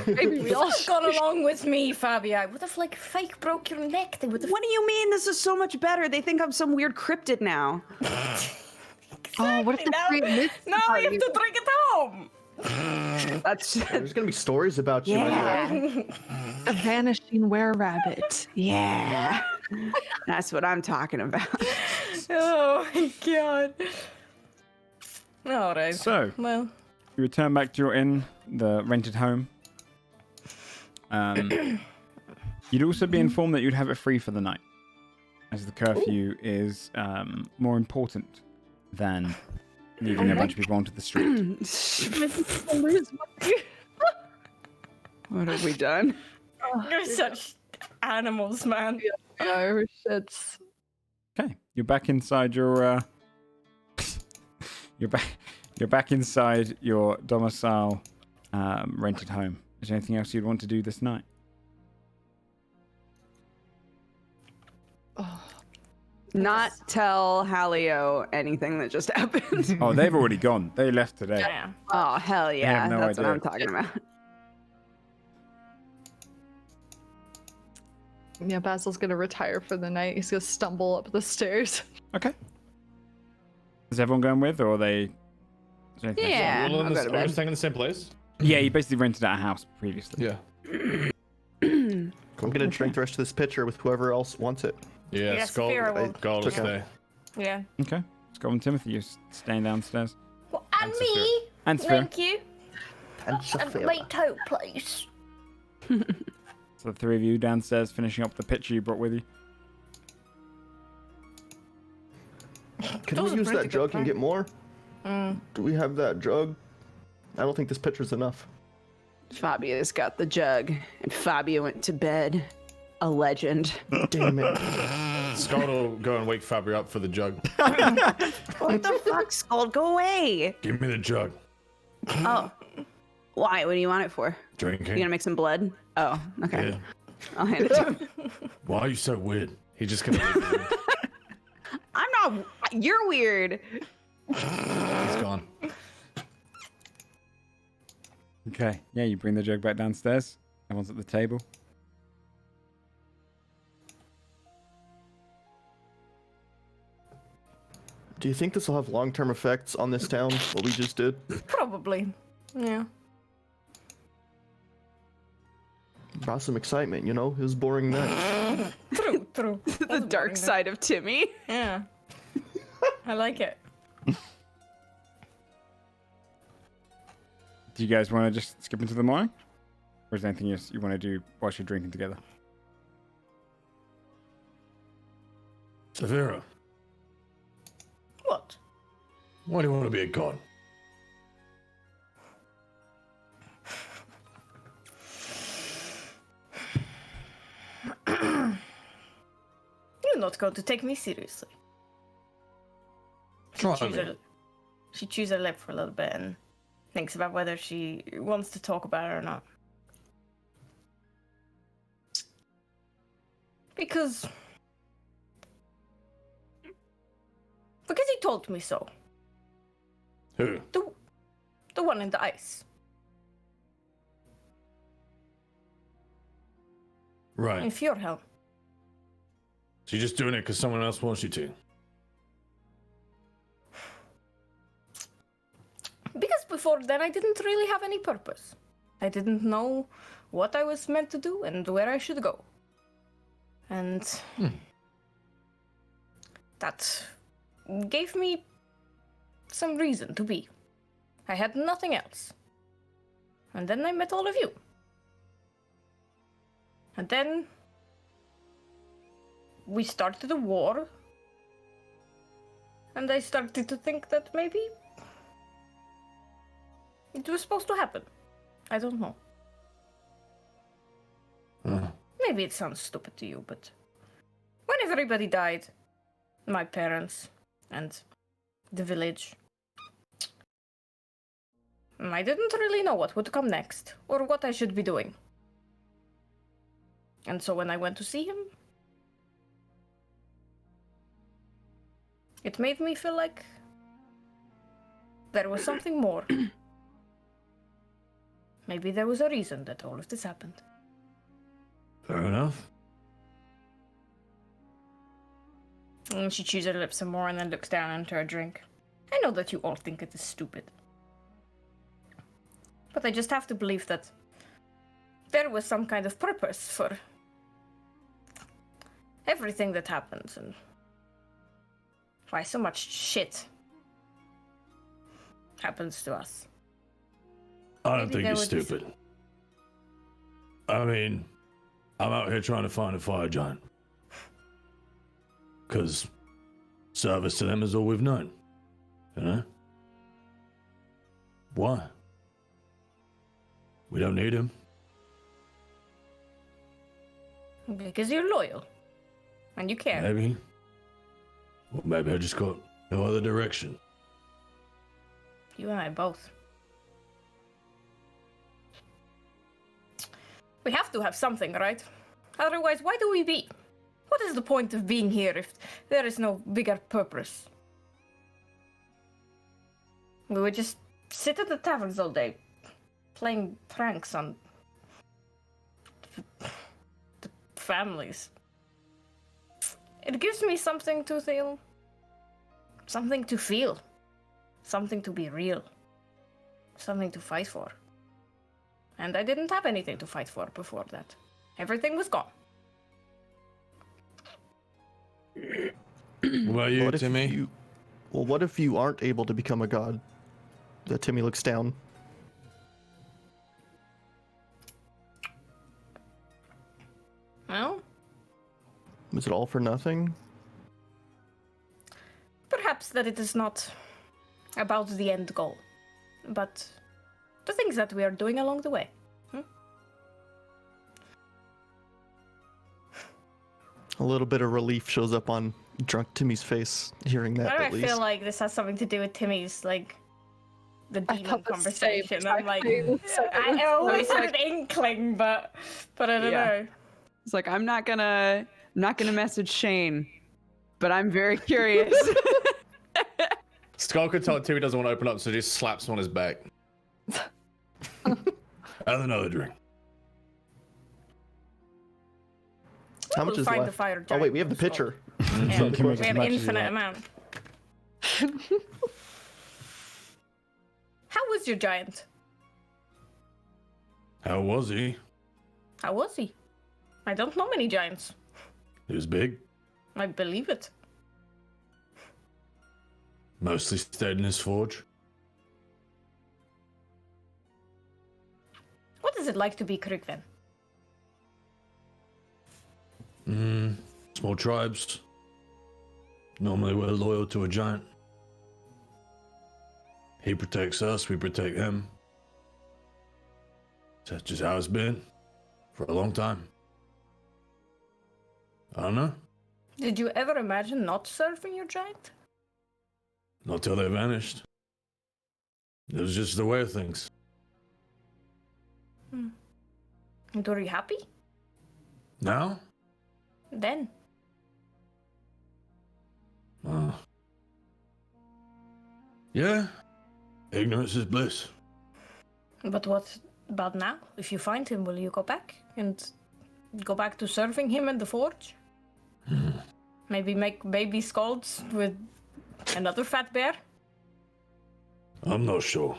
Maybe we all Gone along with me, Fabia. What if like fake broke your neck? They would have. What do you mean? This is so much better. They think I'm some weird cryptid now. Oh, what if the Now- great myth Now we have to drink at home. That's There's gonna be stories about you. yeah, the vanishing were-rabbit. yeah. That's what I'm talking about. Oh my god. All right. So, Well, you return back to your inn, the rented home. You'd also be informed that you'd have it free for the night, as the curfew is more important than leaving a bunch of people onto the street. What have we done? You're such animals, man. Yeah, it's Okay, you're back inside your. You're back inside your domicile, rented home. Is there anything else you'd want to do this night? Not tell Halio anything that just happened. Oh, they've already gone. They left today. Yeah. Oh, hell yeah. no That's idea. what I'm talking about. yeah. Basil's gonna retire for the night. He's gonna stumble up the stairs. Okay. Is everyone going with, or are they? Is there anything else? Yeah. We're all I'll go to are we bed. staying in the same place? Yeah, you basically rented out a house previously. Yeah. I'm gonna drink the rest of this pitcher with whoever else wants it. Yeah, Yes, Skull. Vera will. Skull will Took stay. Yeah. Okay. Scott and Timothy, you're staying downstairs. Well, and me. And Sophia. Thank you. And And Sophia. my toe, please. So the three of you downstairs finishing up the pitcher you brought with you. Can That we was a use pretty that good jug plan. and get more? Do we have that jug? I don't think this pitcher's enough. Fabia's got the jug, and Fabio went to bed. A legend. Damn it. Skull will go and wake Fabio up for the jug. What the fuck, Skull? Go away. Give me the jug. Oh. Why? What do you want it for? Drinking. You gonna make some blood? Oh, okay. Yeah. I'll hand it to him. Why are you so weird? He's just gonna leave the room. I'm not. You're weird. He's gone. Okay. Yeah, you bring the jug back downstairs. Everyone's at the table. Do you think this will have long-term effects on this town, what we just did? Probably. Yeah. Brought some excitement, you know? It was a boring night. True, true. The dark side of Timmy. Yeah. I like it. Do you guys want to just skip into the morning? Or is there anything else you want to do whilst you're drinking together? Severa, What? why do you want to be a god? You're not going to take me seriously. Try Chews me. her- She chews her lip for a little bit and thinks about whether she wants to talk about it or not. Because he told me so. Who? The one in the ice. In Right. Fjordhelm. So you're just doing it because someone else wants you to? Because before then I didn't really have any purpose. I didn't know what I was meant to do and where I should go. And that gave me some reason to be. I had nothing else. And then I met all of you. And then we started a war. And I started to think that maybe it was supposed to happen. I don't know. Maybe it sounds stupid to you, but when everybody died, my parents and the village, I didn't really know what would come next or what I should be doing. And so when I went to see him, it made me feel like there was something more. Maybe there was a reason that all of this happened. Fair enough. And she chews her lips some more and then looks down into her drink. I know that you all think it is stupid. But I just have to believe that there was some kind of purpose for everything that happens and why so much shit happens to us. I don't Maybe think there you're would be stupid. I mean, I'm out here trying to find a fire giant. Because service to them is all we've known. You know? Why? We don't need him. Because you're loyal. And you care. Maybe. Well, maybe I just got no other direction. You and I both. We have to have something, right? Otherwise, why do we be? What is the point of being here if there is no bigger purpose? We would just sit at the taverns all day, playing pranks on the families. It gives me something to feel, something to feel, something to be real, something to fight for. And I didn't have anything to fight for before that. Everything was gone. What about you, Timmy? What if you aren't able to become a god? Timmy looks down. Well, Was it all for nothing? perhaps that it is not about the end goal, but the things that we are doing along the way. A little bit of relief shows up on drunk Timmy's face, hearing that Why do I at least. feel like this has something to do with Timmy's, like, the I demon thought the same conversation? I'm like, exactly. I always had an inkling, but I don't know. It's like I'm not gonna message Shane, but I'm very curious. Skull could tell Timmy doesn't want to open up, so he just slaps him on his back. Have another drink. How much We'll is find left? the fire Oh wait, we have the giant pitcher. Yeah, So you can make we as have much as you infinite like. amount. How was your giant? How was he? How was he? I don't know many giants. He was big. I believe it. Mostly stayed in his forge. What is it like to be Krugven? Small tribes. Normally we're loyal to a giant. He protects us, we protect him. That's just how it's been for a long time. I don't know. Did you ever imagine not serving your giant? Not till they vanished. It was just the way of things. And were you happy? Now? Then? Yeah. Ignorance is bliss. But what about now? If you find him, will you go back? And go back to serving him in the forge? Maybe make baby scolds with another fat bear? I'm not sure.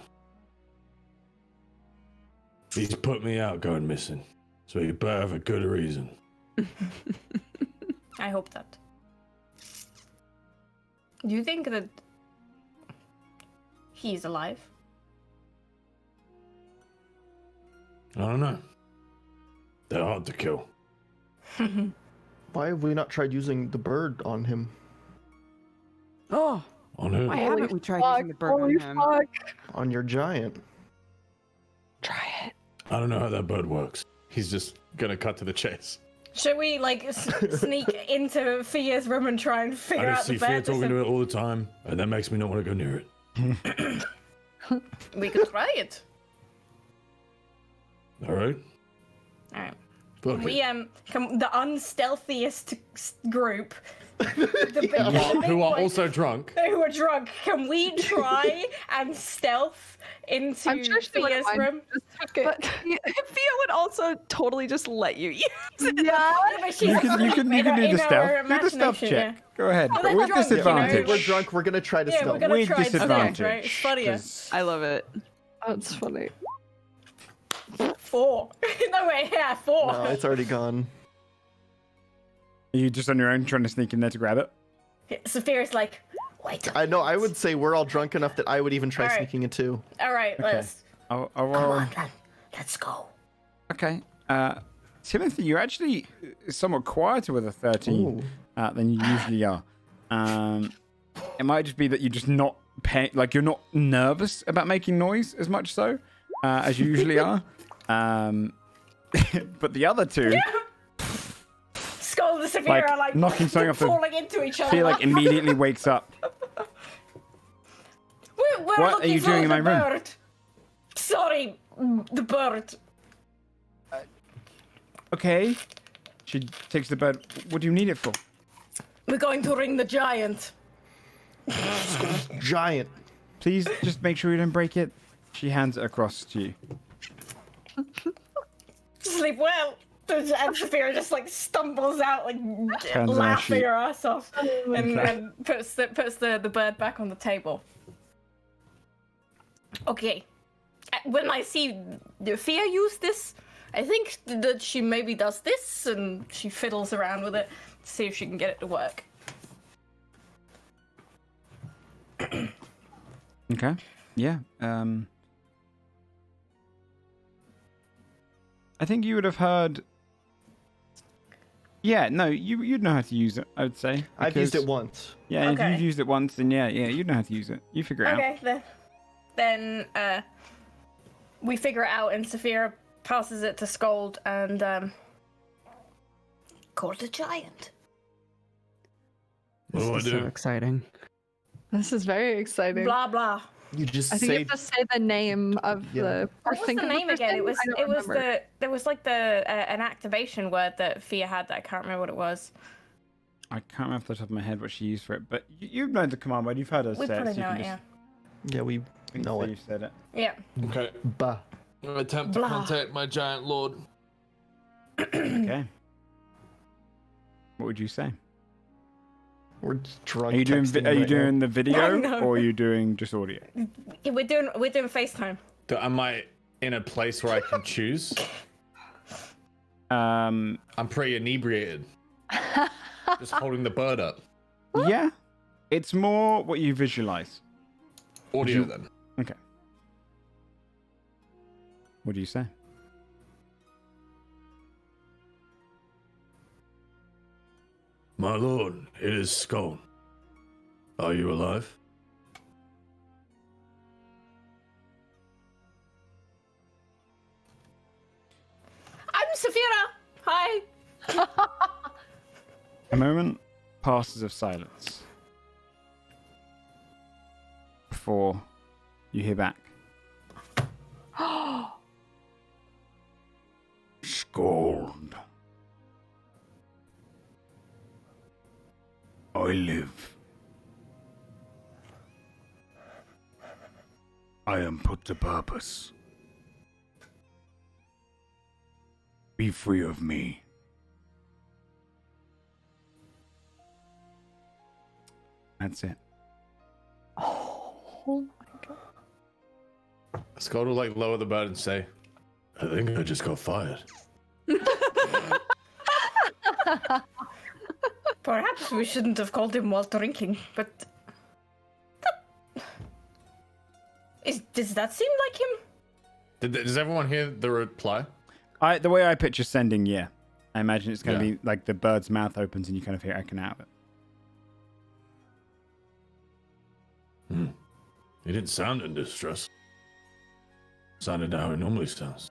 He's put me out going missing, so he better have a good reason. I hope that. Do you think that he's alive? I don't know. They're hard to kill. Why have we not tried using the bird on him? Oh, On who? why haven't we tried using the bird on Holy him? fuck. On your giant. Try it. I don't know how that bird works. He's just gonna cut to the chase. Should we, like, sneak into Fia's room and try and I figure just out see the Fear bed? talking to it all the time, and that makes me not want to go near it. We could try it. All right? Alright. Fuck We, it. the unstealthiest group. The big Who are one- also drunk. who are drunk. Can we try and stealth into I'm sure she wouldn't Fia's mind. room? Just took it. But Fia would also totally just let you use it. Yeah. Yeah, but she's You can asleep do in the our stealth. Do the stealth imagination, check. Go ahead. Oh, they're With drunk, you know. disadvantage. We're drunk. We're gonna try to Yeah, we're stealth. gonna With try stealth, disadvantage. right? It's funnier. 'cause I love it. That's funny. 4. No, wait, yeah, 4. No, it's already gone. Are you just on your own trying to sneak in there to grab it? Saphira's like, wait. I know. I would say we're all drunk enough that I would even try All right. sneaking in too. All right, let's. I'll Come roll. on, then. Let's go. Okay. Timothy, you're actually somewhat quieter with a 13 than you usually are. It might just be that you're just not you're not nervous about making noise as much so as you usually are. But the other two, Skull and Severe are like knocking something off falling into each other. Feel like immediately wakes up. We're What are you looking doing for in my the room? bird. Sorry, the bird. Okay. She takes the bird. What do you need it for? We're going to ring the giant. Giant. Please just make sure you don't break it. She hands it across to you. Sleep well. And Sophia just like stumbles out, like Turns on her laughing sheet. her ass off, and puts the bird back on the table. Okay. When I see Fia use this, I think that she maybe does this, and she fiddles around with it to see if she can get it to work. Okay. Yeah. I think you would have heard. Yeah, no, you'd know how to use it, I would say. I've used it because- once. Yeah, Okay. if you've used it once, then yeah, you'd know how to use it. You figure it out. Okay, then we figure it out, and Sophia passes it to Scold and call the giant. What do I This is so do? exciting. This is very exciting. Blah blah. You just I think you say have to say the name of Yeah. the. What was the name again? It was there was like an activation word that Fia had that I can't remember what it was. I can't remember off the top of my head what she used for it, but you've known the command word. You've heard her We say put it. it So you out, can yeah. just yeah, we think know that it. you've said it. Yeah. Okay. Bah. I attempt to Blah. contact my giant lord. Okay. What would you say? We're just drunk. Are you doing texting are you right now. doing the video No. or are you doing just audio? Yeah, we're doing FaceTime. Am I in a place where I can choose? Um, I'm pretty inebriated. Just holding the bird up. yeah, it's more what you visualize. Audio then. Okay. What do you say? My lord, it is Skull. Are you alive? I'm Saphira. Hi. A moment passes of silence before you hear back. Scold. I live. I am put to purpose. Be free of me. That's it. Oh my god. Skull will like lower the bird and say, I think I just got fired. Perhaps we shouldn't have called him while drinking, but does that seem like him? Does everyone hear the reply? The way I picture sending, yeah. I imagine it's going to Yeah. be like the bird's mouth opens and you kind of hear echoing out of it. He didn't sound in distress. Sounded how he normally sounds.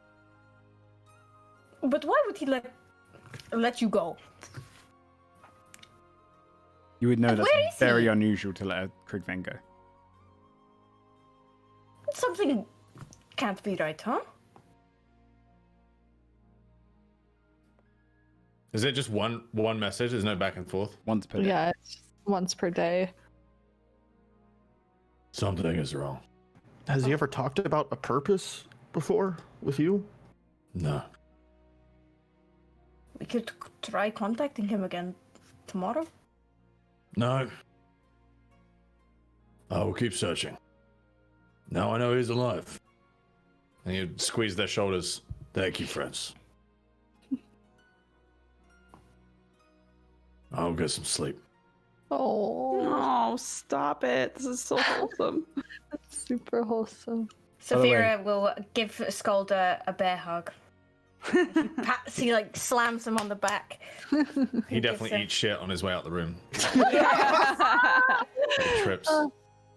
But why would he let you go? You would know And that's where is very he? unusual to let a Krigven go. Something can't be right, huh? Is it just one message? There's no back and forth? Once per day. Yeah, it's just once per day. Something is wrong. Has he ever talked about a purpose before with you? No. We could try contacting him again tomorrow. No. I will keep searching. Now I know he's alive. And you squeeze their shoulders. Thank you, friends. I'll get some sleep. Oh, Oh, stop it. This is so wholesome. that's super wholesome. By the way- Saphira will give Scold a bear hug. He like slams him on the back. He definitely eats shit on his way out the room. He trips.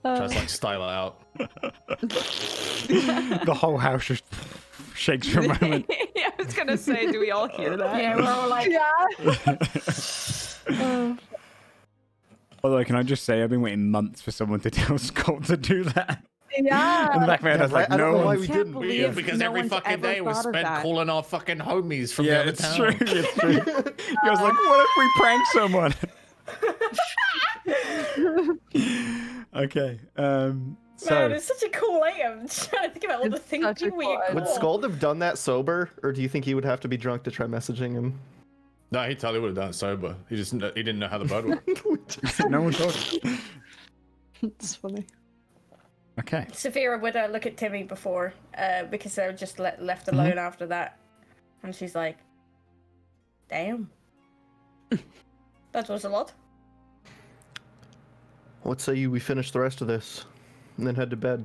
Tries to like style it out. The whole house just shakes for a moment. Yeah, I was gonna say, do we all hear that? Yeah, we're all like, Although, can I just say, I've been waiting months for someone to tell Scott to do that. Yeah. In the back of my head, I was like, I don't no know why one. we Can't didn't. believe Because no every one's fucking ever day was thought of spent that. calling our fucking homies from the Yeah, other it's town. true. It's true. I was like, what if we prank someone? Okay. man, So it's such a cool item. I'm trying to think about all the It's things such a people we cool get item. Would caught. Scald have done that sober, or do you think he would have to be drunk to try messaging him? No, he totally would have done it sober. He didn't know how the boat worked. no one told you. It's funny. Okay. Saphira would look at Timmy before, because they were just left alone after that. And she's like, damn. That was a lot. What say we finish the rest of this, and then head to bed?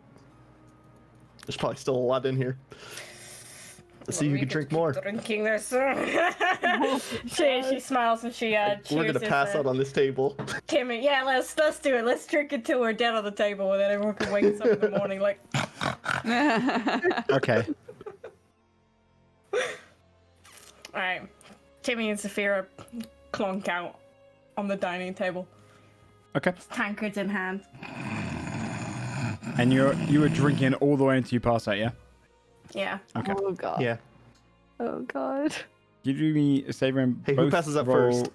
There's probably still a lot in here. Let's see who We can could drink keep more. Drinking this. she smiles and she We're cheers. gonna pass out on this table. Timmy, yeah, let's do it. Let's drink until we're dead on the table, and then everyone can wake us up in the morning. Like, Okay. all right, Timmy and Saphira clonk out on the dining table, Okay. tankards in hand. And you were drinking all the way until you pass out, yeah? Yeah. Okay. Oh god. Yeah. Oh god. You do me a saving and Hey, who both passes up roll- first?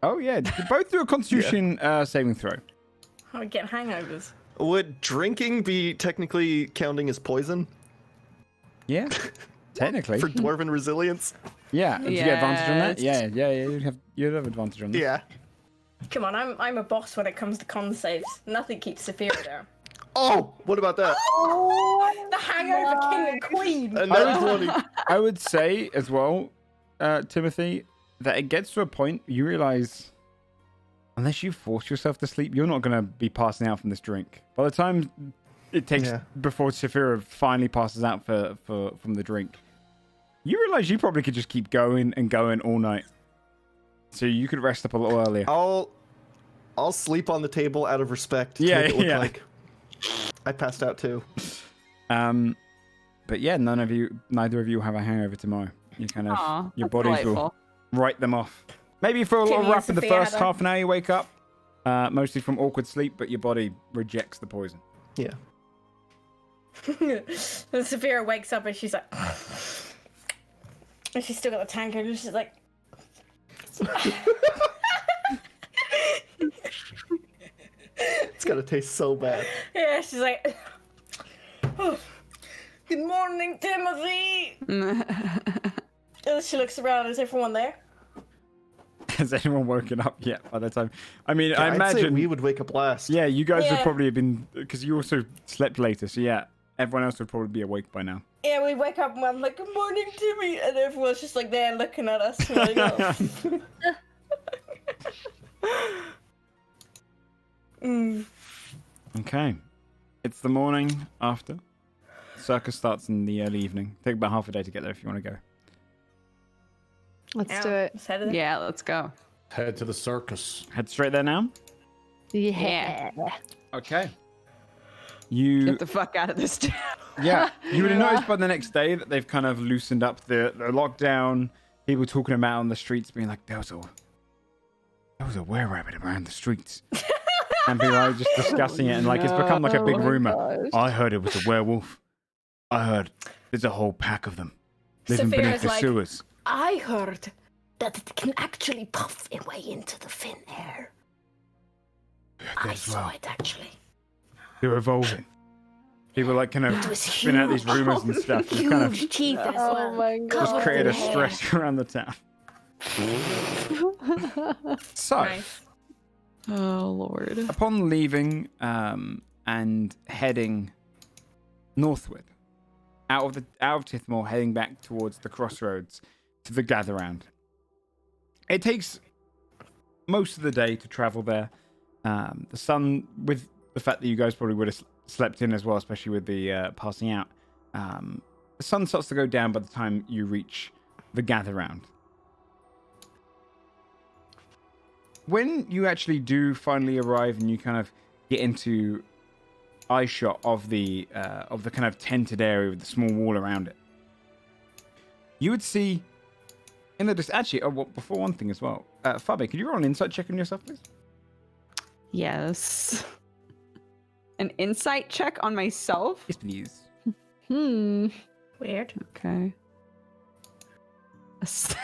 Oh yeah, you both do a Constitution saving throw. I get hangovers. Would drinking be technically counting as poison Yeah, technically. for dwarven resilience? Yeah. Did you get advantage on that? Yes. Yeah. You'd have advantage on that. Yeah. Come on, I'm a boss when it comes to con saves. Nothing keeps Saphira there. Oh, what about that? The hangover king and queen. Another 20. I would say as well, Timothy, that it gets to a point you realize, unless you force yourself to sleep, you're not going to be passing out from this drink. By the time it takes Yeah. before Saphira finally passes out from the drink, you realize you probably could just keep going and going all night. So you could rest up a little earlier. I'll sleep on the table out of respect. To Yeah, make it look yeah. like I passed out too. But yeah, neither of you have a hangover tomorrow. You kind of, Aw, your that's bodies will delightful. write them off. Maybe for a little Timmy and wrap in the Sophia first had a- half an hour you wake up, mostly from awkward sleep, but your body rejects the poison. Yeah. And Saphira wakes up and she's like, and she's still got the tankard and she's like, It's gonna taste so bad. yeah, she's like, oh, good morning, Timothy. And she looks around, is everyone there? Has anyone woken up yet by the time? I mean, I I'd say imagine. we would wake up last. Yeah, you guys would Yeah. probably have been, because you also slept later. So yeah, everyone else would probably be awake by now. Yeah, we wake up and I'm like, good morning, Timmy. And everyone's just like there looking at us. We're like, oh. Okay, it's the morning after. Circus starts in the early evening. Take about half a day to get there if you want to go. Let's Yeah, do it. let's head in. Yeah, let's go. Head to the circus. Head straight there now. Yeah. Okay. You Get the fuck out of this town. Yeah, you would have noticed by the next day that they've kind of loosened up the lockdown. People talking about on the streets, being like, there was a were-rabbit around the streets. And people are just discussing it, and like it's become like a big Oh my rumor. gosh. I heard it was a werewolf. I heard there's a whole pack of them living Saphira's beneath the like- sewers. I heard that it can actually puff away into the thin air. I As saw well. it actually. They're evolving. People like kind of It was spin out these huge. rumors and stuff. You've kind of Huge teeth as Oh well. my just god. created a hair. stress around the town. So. Nice. Oh lord. Upon leaving and heading northward, out of Tithmor, heading back towards the crossroads to the gather round. It takes most of the day to travel there. The sun, with the fact that you guys probably would have slept in as well, especially with the passing out, the sun starts to go down by the time you reach the gather round. When you actually do finally arrive and you kind of get into eye shot of the kind of tented area with the small wall around it, you would see in the actually. Oh, well, before one thing as well, Fabe, could you roll an insight check on yourself, please? Yes. An insight check on myself? Yes, please. Weird. Okay. A 7.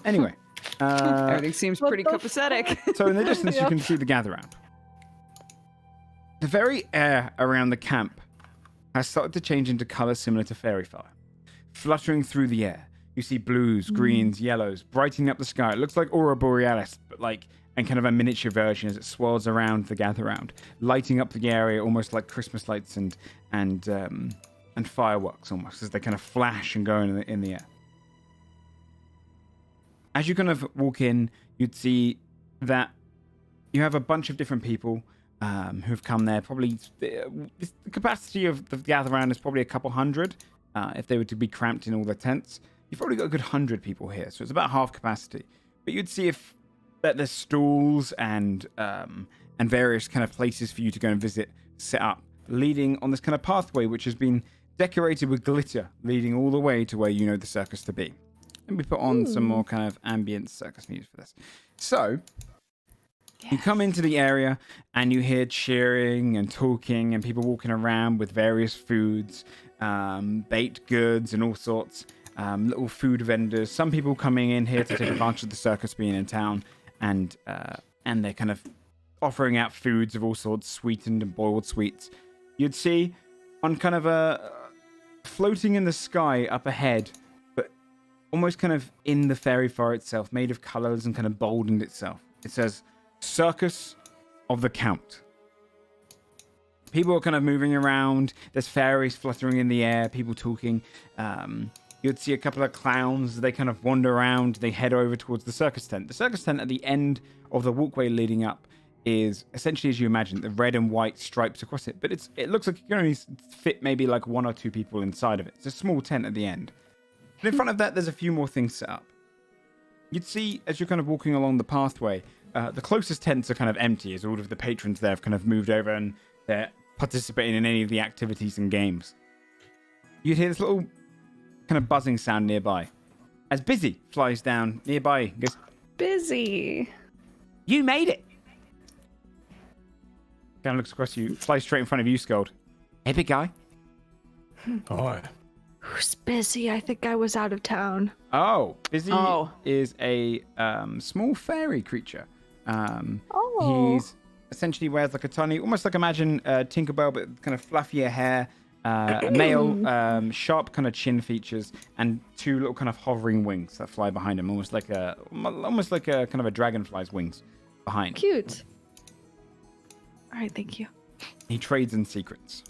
Anyway, Everything seems pretty the copacetic. so in the distance you Yep. can see the gather round. The very air around the camp has started to change into colours similar to fairy fire. Fluttering through the air, you see blues, greens, yellows, brightening up the sky. It looks like Aurora Borealis, but and kind of a miniature version as it swirls around the gather round, lighting up the area almost like Christmas lights and fireworks almost as they kind of flash and go in the air. As you kind of walk in, you'd see that you have a bunch of different people who've come there. Probably the capacity of the gather round is probably a couple hundred. If they were to be cramped in all the tents, you've probably got a good 100 people here, so it's about half capacity. But you'd see that there's stalls and various kind of places for you to go and visit set up, leading on this kind of pathway which has been decorated with glitter, leading all the way to where you know the circus to be. Let me put on some more kind of ambient circus music for this. So, you come into the area and you hear cheering and talking and people walking around with various foods, baked goods and all sorts, little food vendors. Some people coming in here to take advantage of the circus being in town, and they're kind of offering out foods of all sorts, sweetened and boiled sweets. You'd see on kind of a floating in the sky up ahead, but almost kind of in the fairy fire itself, made of colors and kind of boldened itself. It says, Circus of the Count. People are kind of moving around. There's fairies fluttering in the air, people talking. You'd see a couple of clowns. They kind of wander around. They head over towards the circus tent. The circus tent at the end of the walkway leading up is essentially as you imagine, the red and white stripes across it. But it looks like you can only fit maybe like 1 or 2 people inside of it. It's a small tent at the end. And in front of that, there's a few more things set up. You'd see, as you're kind of walking along the pathway, the closest tents are kind of empty as all of the patrons there have kind of moved over and they're participating in any of the activities and games. You'd hear this little kind of buzzing sound nearby as Busy flies down nearby and goes, Busy. You made it! Kind of looks across you, flies straight in front of you, Scold. Hey, big guy. Hi. Who's busy? I think I was out of town. Oh, Busy Oh. is a small fairy creature. Oh. He's essentially wears like a tiny, almost like imagine Tinkerbell, but kind of fluffier hair, a male, sharp kind of chin features, and 2 little kind of hovering wings that fly behind him, almost like a kind of a dragonfly's wings behind. Cute. All right, thank you. He trades in secrets.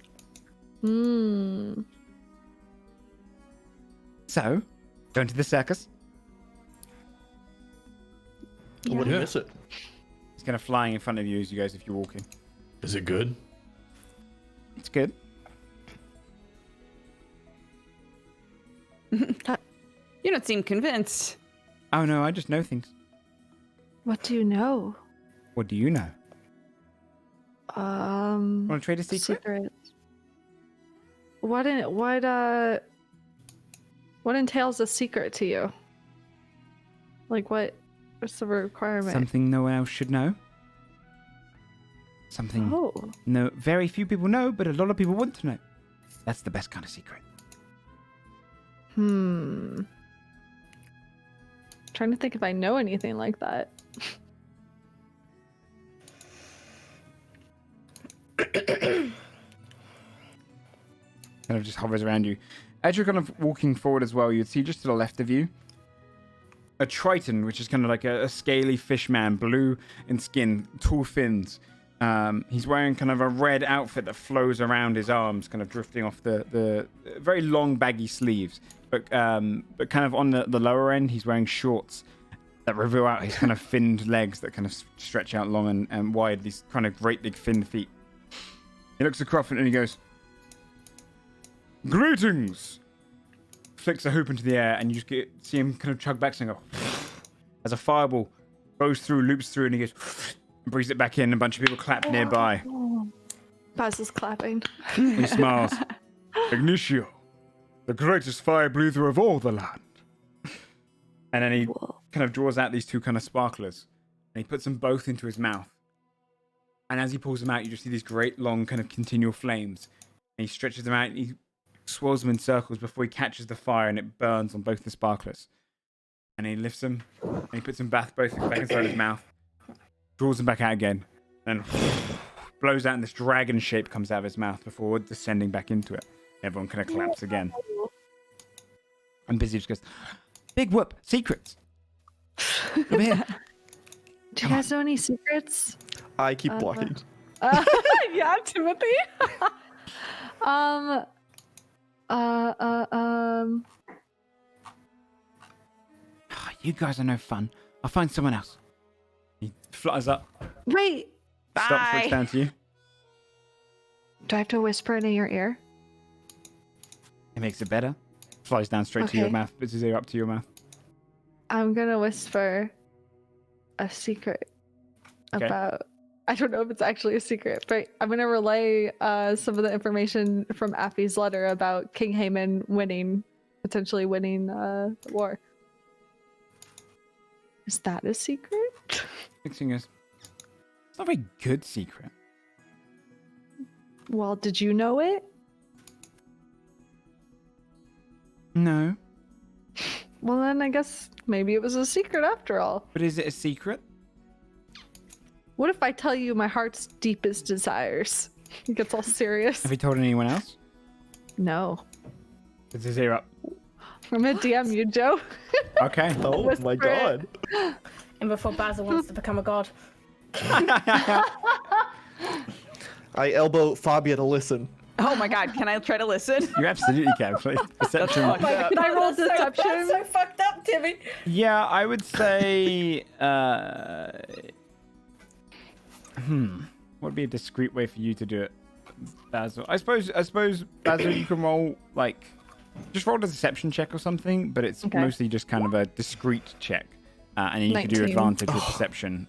So, going to the circus. I wouldn't Yeah. miss it. He's kind of flying in front of you as you guys, if you're walking. Is it good? It's good. You don't seem convinced. Oh no, I just know things. What do you know? What do you know? Want to trade a secret? Secrets. What entails a secret to you? Like what's the requirement? Something no one else should know. Something Oh. no very few people know, but a lot of people want to know. That's the best kind of secret. Trying to think if I know anything like that. Kind of just hovers around you. As you're kind of walking forward as well, you'd see just to the left of you a Triton, which is kind of like a scaly fish man, blue in skin, tall fins. He's wearing kind of a red outfit that flows around his arms, kind of drifting off the very long, baggy sleeves. But kind of on the lower end, he's wearing shorts that reveal out his kind of finned legs that kind of stretch out long and wide, these kind of great big finned feet. He looks across and he goes, Greetings, flicks a hoop into the air, and you just see him kind of chug back and go as a fireball goes through, loops through, and he goes and brings it back in. And a bunch of people clap nearby. Basil's clapping. He smiles. Ignitio, the greatest fire breather of all the land. And then he kind of draws out these two kind of sparklers, and he puts them both into his mouth. And as he pulls them out, you just see these great long kind of continual flames. And he stretches them out, and he swirls them in circles before he catches the fire, and it burns on both the sparklers. And he lifts them, and he puts them both back inside his mouth, draws them back out again, and blows out, and this dragon shape comes out of his mouth before descending back into it. Everyone kind of claps again. And Busy just goes, big whoop, secrets. Over here. Do you guys know any secrets? I keep blocking. Yeah, Timothy. Oh, you guys are no fun. I'll find someone else. He flutters up, wait. stops, looks down to you. Do I have to whisper it in your ear? It makes it better. Flies down straight to your Okay. mouth, puts his ear up to your mouth. I'm gonna whisper a secret Okay. about. I don't know if it's actually a secret, but I'm gonna relay some of the information from Affy's letter about King Haemon potentially winning the war. Is that a secret? Fixing is. It's not a very good secret. Well, did you know it? No. Well, then I guess maybe it was a secret after all. But is it a secret? What if I tell you my heart's deepest desires? It gets all serious. Have you told anyone else? No. Puts his ear up. I'm gonna DM you, Joe. Okay. Oh Whisper my it. god. And before Basil wants to become a god. I elbow Fabia to listen. Oh my god, can I try to listen? You absolutely can. Please. Perception. fucked up. Can I roll That's deception? so fucked up, Timmy. Yeah, I would say. What would be a discreet way for you to do it, Basil? I suppose Basil, you can roll just roll a deception check or something, but it's Okay. mostly just kind of a discreet check, and then you can do 19. advantage with perception.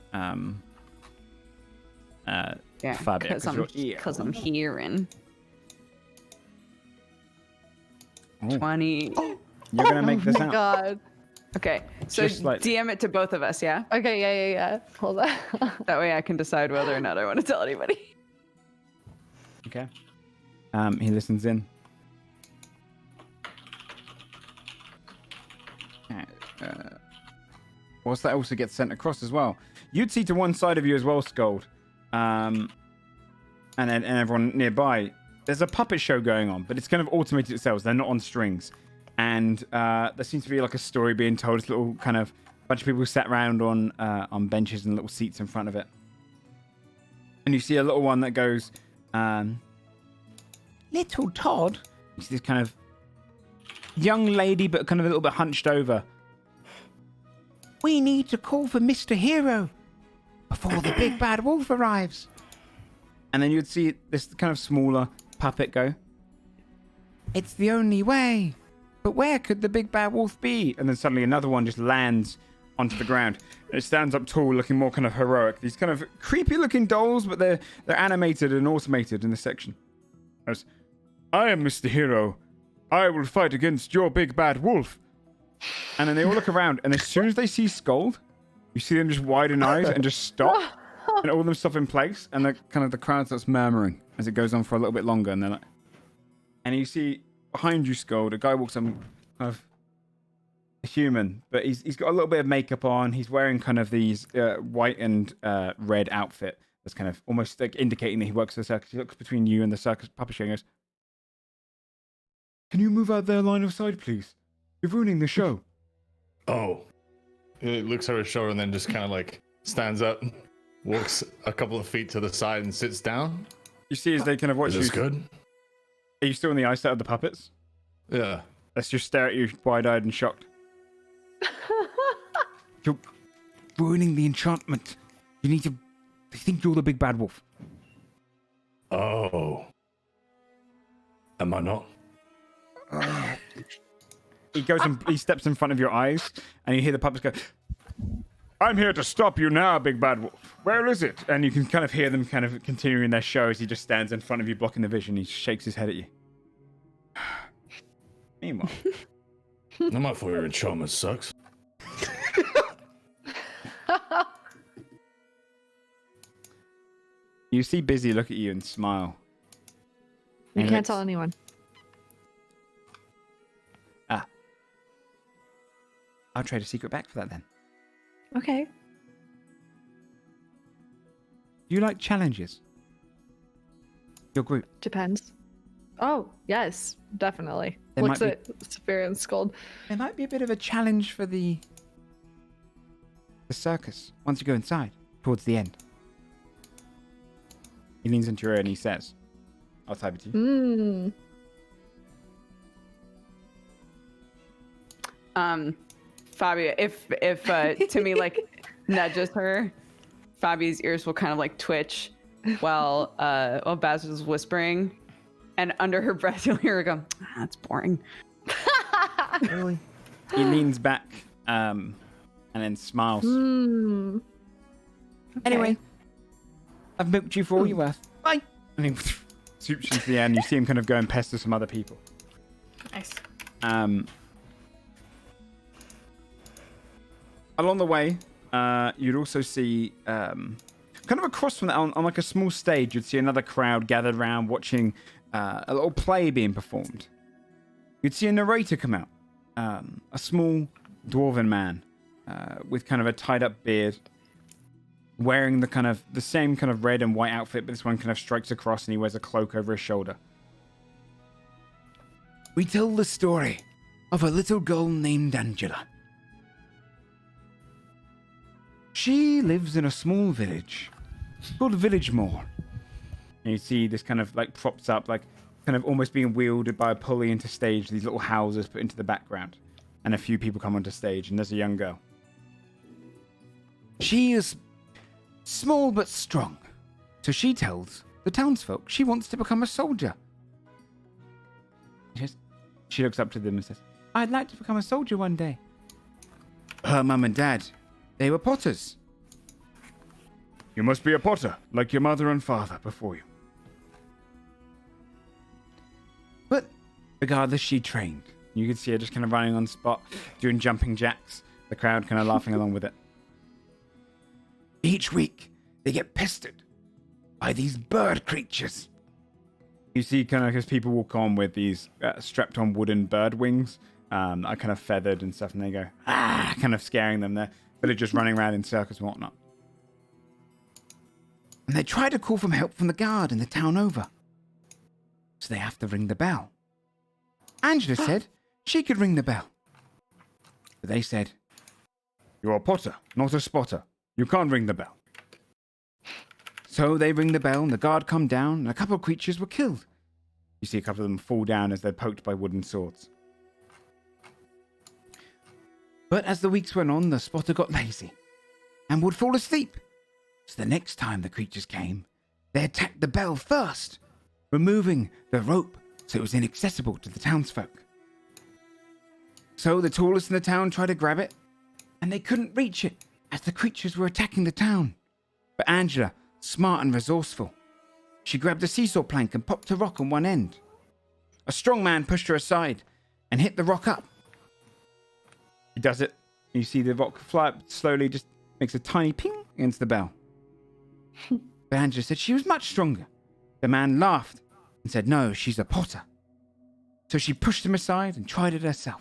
Yeah, Fabia, because I'm hearing. Oh. 20. You're gonna make this Oh my out. god. Okay, so Just like- DM it to both of us, yeah? Okay, yeah. Hold on. That way I can decide whether or not I want to tell anybody. Okay. He listens in. Whilst that also gets sent across as well. You'd see to one side of you as well, Scold, and everyone nearby. There's a puppet show going on, but it's kind of automated itself. They're not on strings, and there seems to be like a story being told. It's a little kind of bunch of people sat around on benches and little seats in front of it, and you see a little one that goes, "Little Todd." You see this kind of young lady, but kind of a little bit hunched over. We need to call for Mr. Hero before the big bad wolf arrives. And then you'd see this kind of smaller puppet go, "It's the only way. But where could the big bad wolf be?" And then suddenly another one just lands onto the ground. And it stands up tall, looking more kind of heroic. These kind of creepy looking dolls, but they're animated and automated in this section. Goes, "I am Mr. Hero. I will fight against your big bad wolf." And then they all look around, and as soon as they see Scold, you see them just widen eyes and just stop, and all of them stop in place, and the crowd starts murmuring as it goes on for a little bit longer, and they're like, and you see behind you, Scold, a guy walks up, kind of a human, but he's got a little bit of makeup on. He's wearing kind of these white and red outfit that's kind of almost like indicating that he works for the circus. He looks between you and the circus puppet show and goes, "Can you move out their line of sight, please? You're ruining the show." Oh. It looks over his shoulder and then just kind of like stands up, walks a couple of feet to the side and sits down. You see as they kind of watch Is you. this good? Are you still in the eyesight of the puppets? Yeah. Let's just stare at you wide-eyed and shocked. You're ruining the enchantment. You need to... They think you're the big bad wolf. Oh. Am I not? he goes and he steps in front of your eyes, and you hear the puppets go, "I'm here to stop you now, big bad wolf. Where is it?" And you can kind of hear them kind of continuing their show as he just stands in front of you, blocking the vision. He shakes his head at you. Meanwhile, I'm not for hearing trauma sucks. you see Busy look at you and smile. You And can't looks- tell anyone. I'll trade a secret back for that then. Okay. Do you like challenges? Your group. Depends. Oh, yes, definitely. There Looks might at Saphira and Scold. There might be a bit of a challenge for the circus once you go inside, towards the end. He leans into your ear and he says, I'll type it to you. Fabio, if Timmy like nudges her, Fabi's ears will kind of like twitch while Basil's whispering, and under her breath you'll hear her go, "That's boring." Really? He leans back and then smiles. Anyway, I've milked you for all you're worth. Bye. And he swoops into the air and you see him kind of go and pester some other people. Nice. Along the way, you'd also see, kind of across from that, on like a small stage, you'd see another crowd gathered around watching a little play being performed. You'd see a narrator come out, a small dwarven man with kind of a tied-up beard, wearing the same kind of red and white outfit, but this one kind of strikes across and he wears a cloak over his shoulder. We tell the story of a little girl named Angela. She lives in a small village called Villagemore. And you see this kind of like props up, like kind of almost being wielded by a pulley into stage, these little houses put into the background. And a few people come onto stage, and there's a young girl. She is small but strong. So she tells the townsfolk she wants to become a soldier. She looks up to them and says, I'd like to become a soldier one day. Her mum and dad, they were potters. You must be a potter, like your mother and father before you. But regardless, she trained. You could see her just kind of running on the spot, doing jumping jacks, the crowd kind of laughing along with it. Each week, they get pestered by these bird creatures. You see kind of as people walk on with these strapped on wooden bird wings, are kind of feathered and stuff, and they go, kind of scaring them. They're just running around in circles and whatnot. And they try to call for help from the guard in the town over. So they have to ring the bell. Angela said she could ring the bell. But they said, you're a potter, not a spotter. You can't ring the bell. So they ring the bell and the guard come down and a couple of creatures were killed. You see a couple of them fall down as they're poked by wooden swords. But as the weeks went on, the spotter got lazy and would fall asleep. So the next time the creatures came, they attacked the bell first, removing the rope so it was inaccessible to the townsfolk. So the tallest in the town tried to grab it, and they couldn't reach it as the creatures were attacking the town. But Angela, smart and resourceful, she grabbed a seesaw plank and popped a rock on one end. A strong man pushed her aside and hit the rock up. He does it. You see the rock fly up slowly, just makes a tiny ping against the bell. But Angela said she was much stronger. The man laughed and said, no, she's a potter. So she pushed him aside and tried it herself.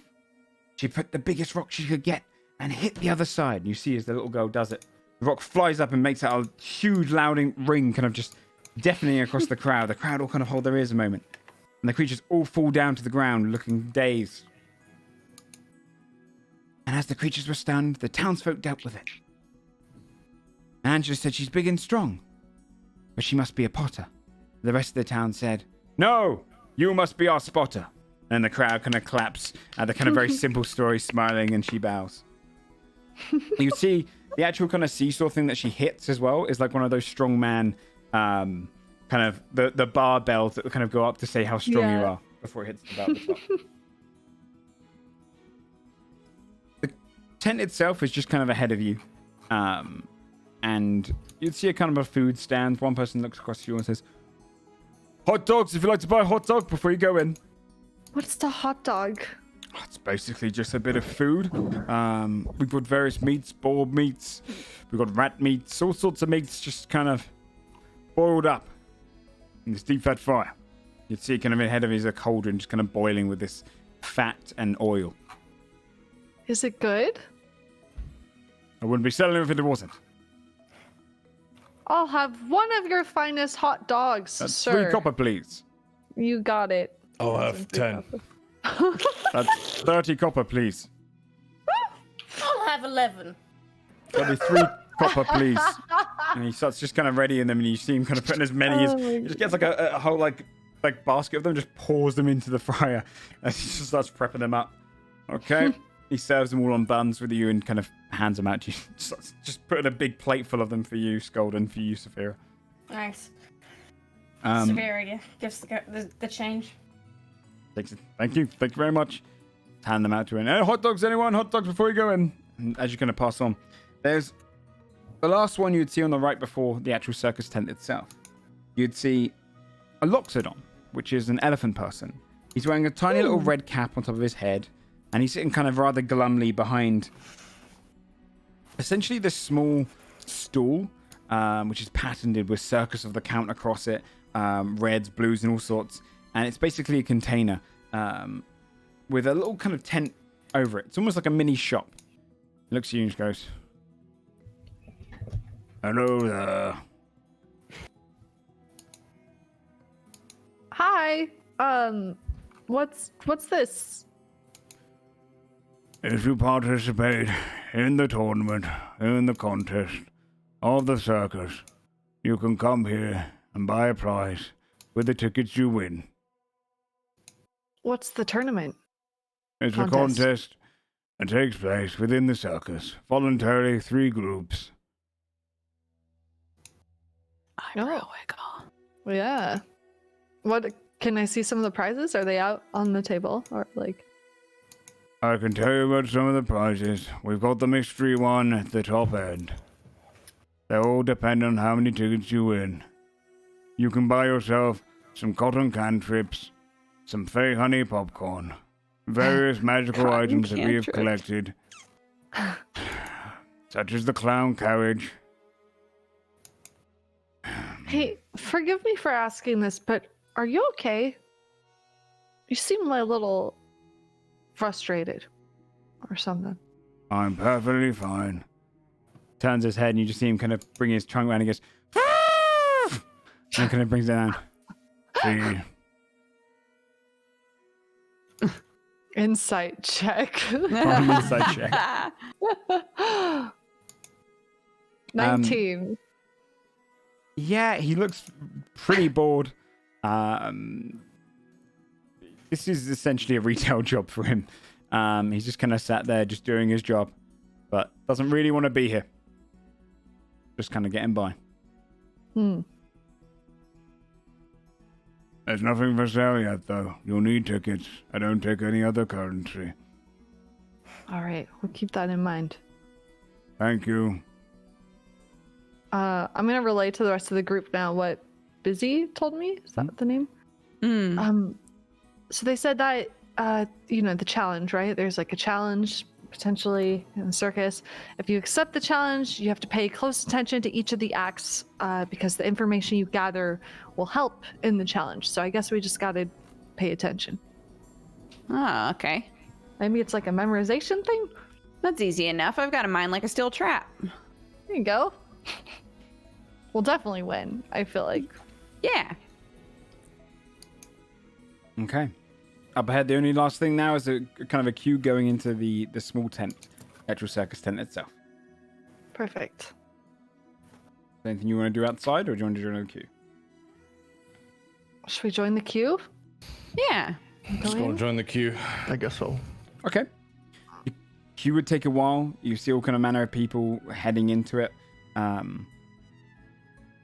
She put the biggest rock she could get and hit the other side. And you see as the little girl does it, the rock flies up and makes out a huge louding ring, kind of just deafening across the crowd. The crowd all kind of hold their ears a moment. And the creatures all fall down to the ground, looking dazed. And as the creatures were stunned, the townsfolk dealt with it. And Angela said she's big and strong, but she must be a potter. The rest of the town said, no, you must be our spotter. And the crowd kind of claps at the kind of very simple story, smiling, and she bows. You see the actual kind of seesaw thing that she hits as well is like one of those strongman kind of the barbells that kind of go up to say how strong you are before it hits the bell at the top. tent itself is just kind of ahead of you. And you'd see a kind of a food stand. One person looks across to you and says, hot dogs, if you'd like to buy a hot dog before you go in. What's the hot dog? It's basically just a bit of food. We've got various meats, boiled meats. We've got rat meats, all sorts of meats just kind of boiled up in this deep fat fire. You'd see kind of ahead of you is a cauldron just kind of boiling with this fat and oil. Is it good? I wouldn't be selling it if it wasn't. I'll have one of your finest hot dogs, That's sir. 3 copper, please. You got it. I'll have 10. That's 30 copper, please. I'll have 11. That'll be 3 copper, please. And he starts just kind of readying them, and you see him kind of putting as many as... He just gets like a whole like basket of them, just pours them into the fire, and he just starts prepping them up. Okay. He serves them all on buns with you and kind of hands them out to you. Just putting a big plate full of them for you, Scold, and for you, Saphira. Nice. Um, Severity gives the change. Thank you very much. Hand them out to him. Hey, hot dogs, anyone? Hot dogs before you go in. And as you're going to pass on, there's the last one you'd see on the right before the actual circus tent itself. You'd see a Loxodon, which is an elephant person. He's wearing a tiny little red cap on top of his head, and he's sitting kind of rather glumly behind essentially this small stool, which is patented with Circus of the Count across it, reds, blues, and all sorts. And it's basically a container with a little kind of tent over it. It's almost like a mini shop. He looks at you and just goes, hello there. Hi. What's this? If you participate in the tournament, in the contest of the circus, you can come here and buy a prize with the tickets you win. What's the tournament? It's Contest. a contest that takes place within the circus. Voluntarily, 3 groups. Oh. Yeah. What, can I see some of the prizes? Are they out on the table? Or like... I can tell you about some of the prizes. We've got the mystery one at the top end. They all depend on how many tickets you win. You can buy yourself some cotton cantrips, some fey honey popcorn, various magical Cotton items that we have cantrips. collected, such as the clown carriage. Hey, forgive me for asking this, but are you okay? You seem a little frustrated or something. I'm perfectly fine. Turns his head and you just see him kind of bring his trunk around and he goes, "Ah!" and kind of brings it down. See, Insight check. inside check. 19. Yeah, he looks pretty bored. This is essentially a retail job for him. He's just kind of sat there just doing his job, but doesn't really want to be here. Just kind of getting by. There's nothing for sale yet, though. You'll need tickets. I don't take any other currency. All right, we'll keep that in mind. Thank you. I'm gonna relay to the rest of the group now what Busy told me. Is that the name? So they said that the challenge, right? There's like a challenge potentially in the circus. If you accept the challenge, you have to pay close attention to each of the acts because the information you gather will help in the challenge. So I guess we just gotta pay attention. Oh, okay. Maybe it's like a memorization thing. That's easy enough. I've got a mind like a steel trap. There you go. We'll definitely win, I feel like. Yeah. Okay. Up ahead, the only last thing now is a kind of a queue going into the small tent, actual circus tent itself. Perfect. Anything you want to do outside, or do you want to join the queue? Should we join the queue? Yeah. Just go and join the queue. I guess so. Okay. The queue would take a while. You see all kind of manner of people heading into it.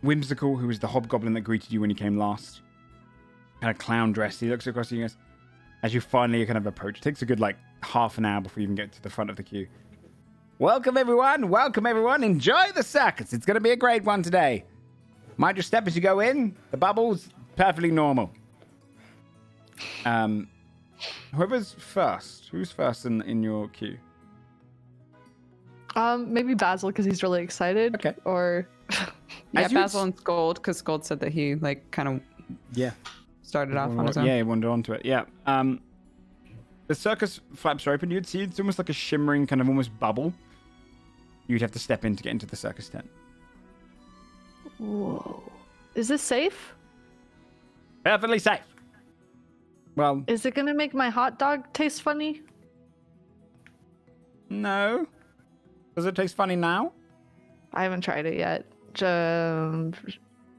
Whimsical, who was the hobgoblin that greeted you when you came last. Kind of clown dressed. He looks across at you guys. As you finally kind of approach, it takes a good like half an hour before you even get to the front of the queue. Welcome, everyone. Welcome, everyone. Enjoy the circus. It's going to be a great one today. Mind your step as you go in. The bubble's perfectly normal. Whoever's first. Who's first in your queue? Maybe Basil because he's really excited. Okay. Or Yeah, Basil and Scold, because Scold said that he like kind of started off on his own. Yeah, he wandered onto it. Yeah. The circus flaps are open. You'd see it's almost like a shimmering kind of almost bubble. You'd have to step in to get into the circus tent. Whoa. Is this safe? Perfectly safe. Well, Is it gonna make my hot dog taste funny? no. Does it taste funny now? I haven't tried it yet.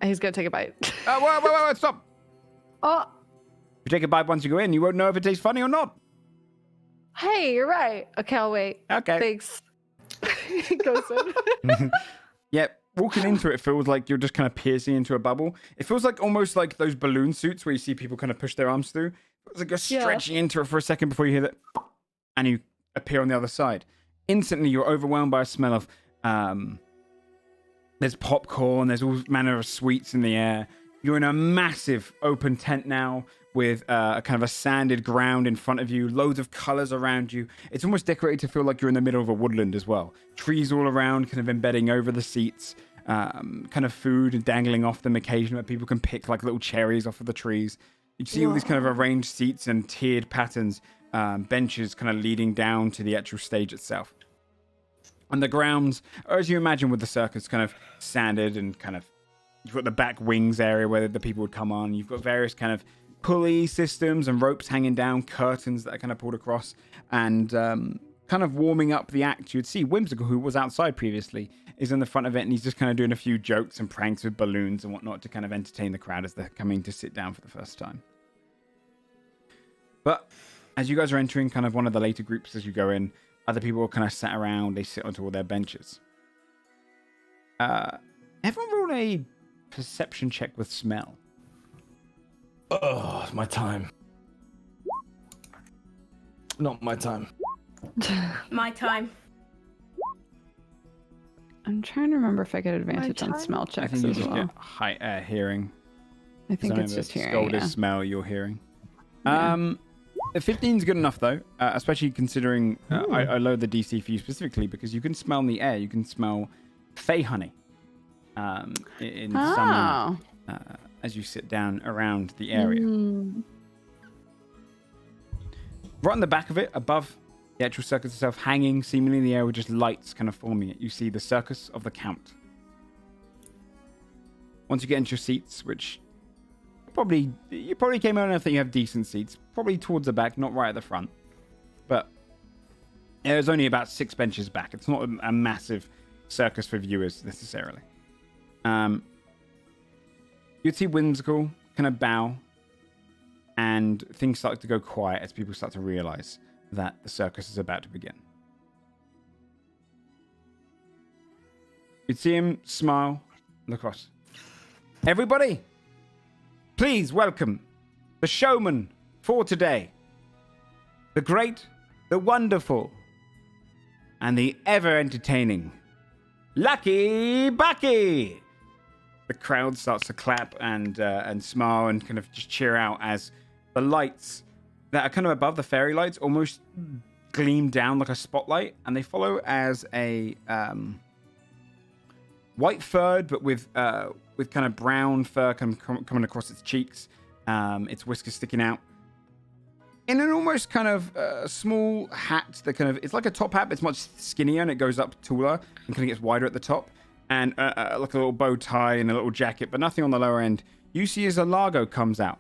He's gonna take a bite. Wait, stop. Oh, If you take a bite once you go in, you won't know if it tastes funny or not. hey, you're right. Okay, I'll wait. Okay. Thanks. He goes in. Yeah, walking into it feels like you're just kind of piercing into a bubble. It feels like almost like those balloon suits where you see people kind of push their arms through. It's like you're stretching into it for a second before you hear that, and you appear on the other side. Instantly, you're overwhelmed by a smell of, there's popcorn, there's all manner of sweets in the air. You're in a massive open tent now with a kind of a sanded ground in front of you, loads of colors around you. It's almost decorated to feel like you're in the middle of a woodland as well. Trees all around, kind of embedding over the seats, kind of food and dangling off them occasionally where people can pick like little cherries off of the trees. You see all these kind of arranged seats and tiered patterns, benches kind of leading down to the actual stage itself. And the grounds, as you imagine with the circus, kind of sanded and kind of, you've got the back wings area where the people would come on. You've got various kind of pulley systems and ropes hanging down, curtains that are kind of pulled across, and kind of warming up the act. You'd see Whimsical, who was outside previously, is in the front of it, and he's just kind of doing a few jokes and pranks with balloons and whatnot to kind of entertain the crowd as they're coming to sit down for the first time. But as you guys are entering kind of one of the later groups as you go in, other people are kind of sat around, they sit onto all their benches. Everyone roll a perception check with smell. Oh, it's my time. Not my time. My time. I'm trying to remember if I get advantage on time? smell I checks think you as just well. get hearing. I think So it's just hearing. Scold is Yeah. smell you're hearing. Yeah. 15's good enough though, especially considering I lowered the DC for you specifically because you can smell in the air. You can smell Fey honey in summer as you sit down around the area. Right on the back of it, above the actual circus itself, hanging seemingly in the air with just lights kind of forming it, you see the Circus of the Count. Once you get into your seats, which you probably came on, I think you have decent seats, probably towards the back, not right at the front, but there's only about 6 benches back. It's not a massive circus for viewers necessarily. You'd see Whimsical kind of bow, and things start to go quiet as people start to realize that the circus is about to begin. You'd see him smile, look across. Everybody, please welcome the showman for today. The great, the wonderful, and the ever-entertaining Lucky Bucky! The crowd starts to clap and smile and kind of just cheer out as the lights that are kind of above the fairy lights almost gleam down like a spotlight, and they follow as a white furred but with kind of brown fur coming across its cheeks, its whiskers sticking out, in an almost kind of small hat that kind of, it's like a top hat, but it's much skinnier and it goes up taller and kind of gets wider at the top, and like a little bow tie and a little jacket, but nothing on the lower end. You see as Alago comes out.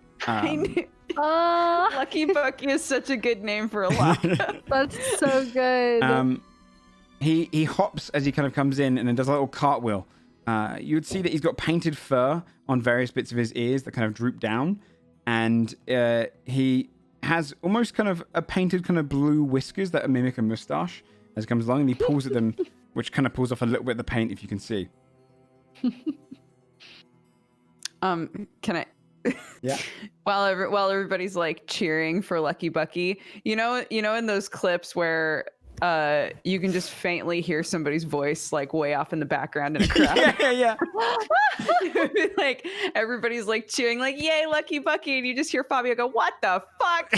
Lucky Bucky is such a good name for a lot. That's so good. He hops as he kind of comes in and then does a little cartwheel. You would see that he's got painted fur on various bits of his ears that kind of droop down, and he has almost kind of a painted kind of blue whiskers that mimic a mustache as he comes along, and he pulls at them, which kind of pulls off a little bit of the paint, if you can see. Can I? Yeah. While everybody's like cheering for Lucky Bucky, you know, in those clips where you can just faintly hear somebody's voice like way off in the background in a crowd. yeah. Like everybody's like cheering, like "Yay, Lucky Bucky!" and you just hear Fabio go, "What the fuck?"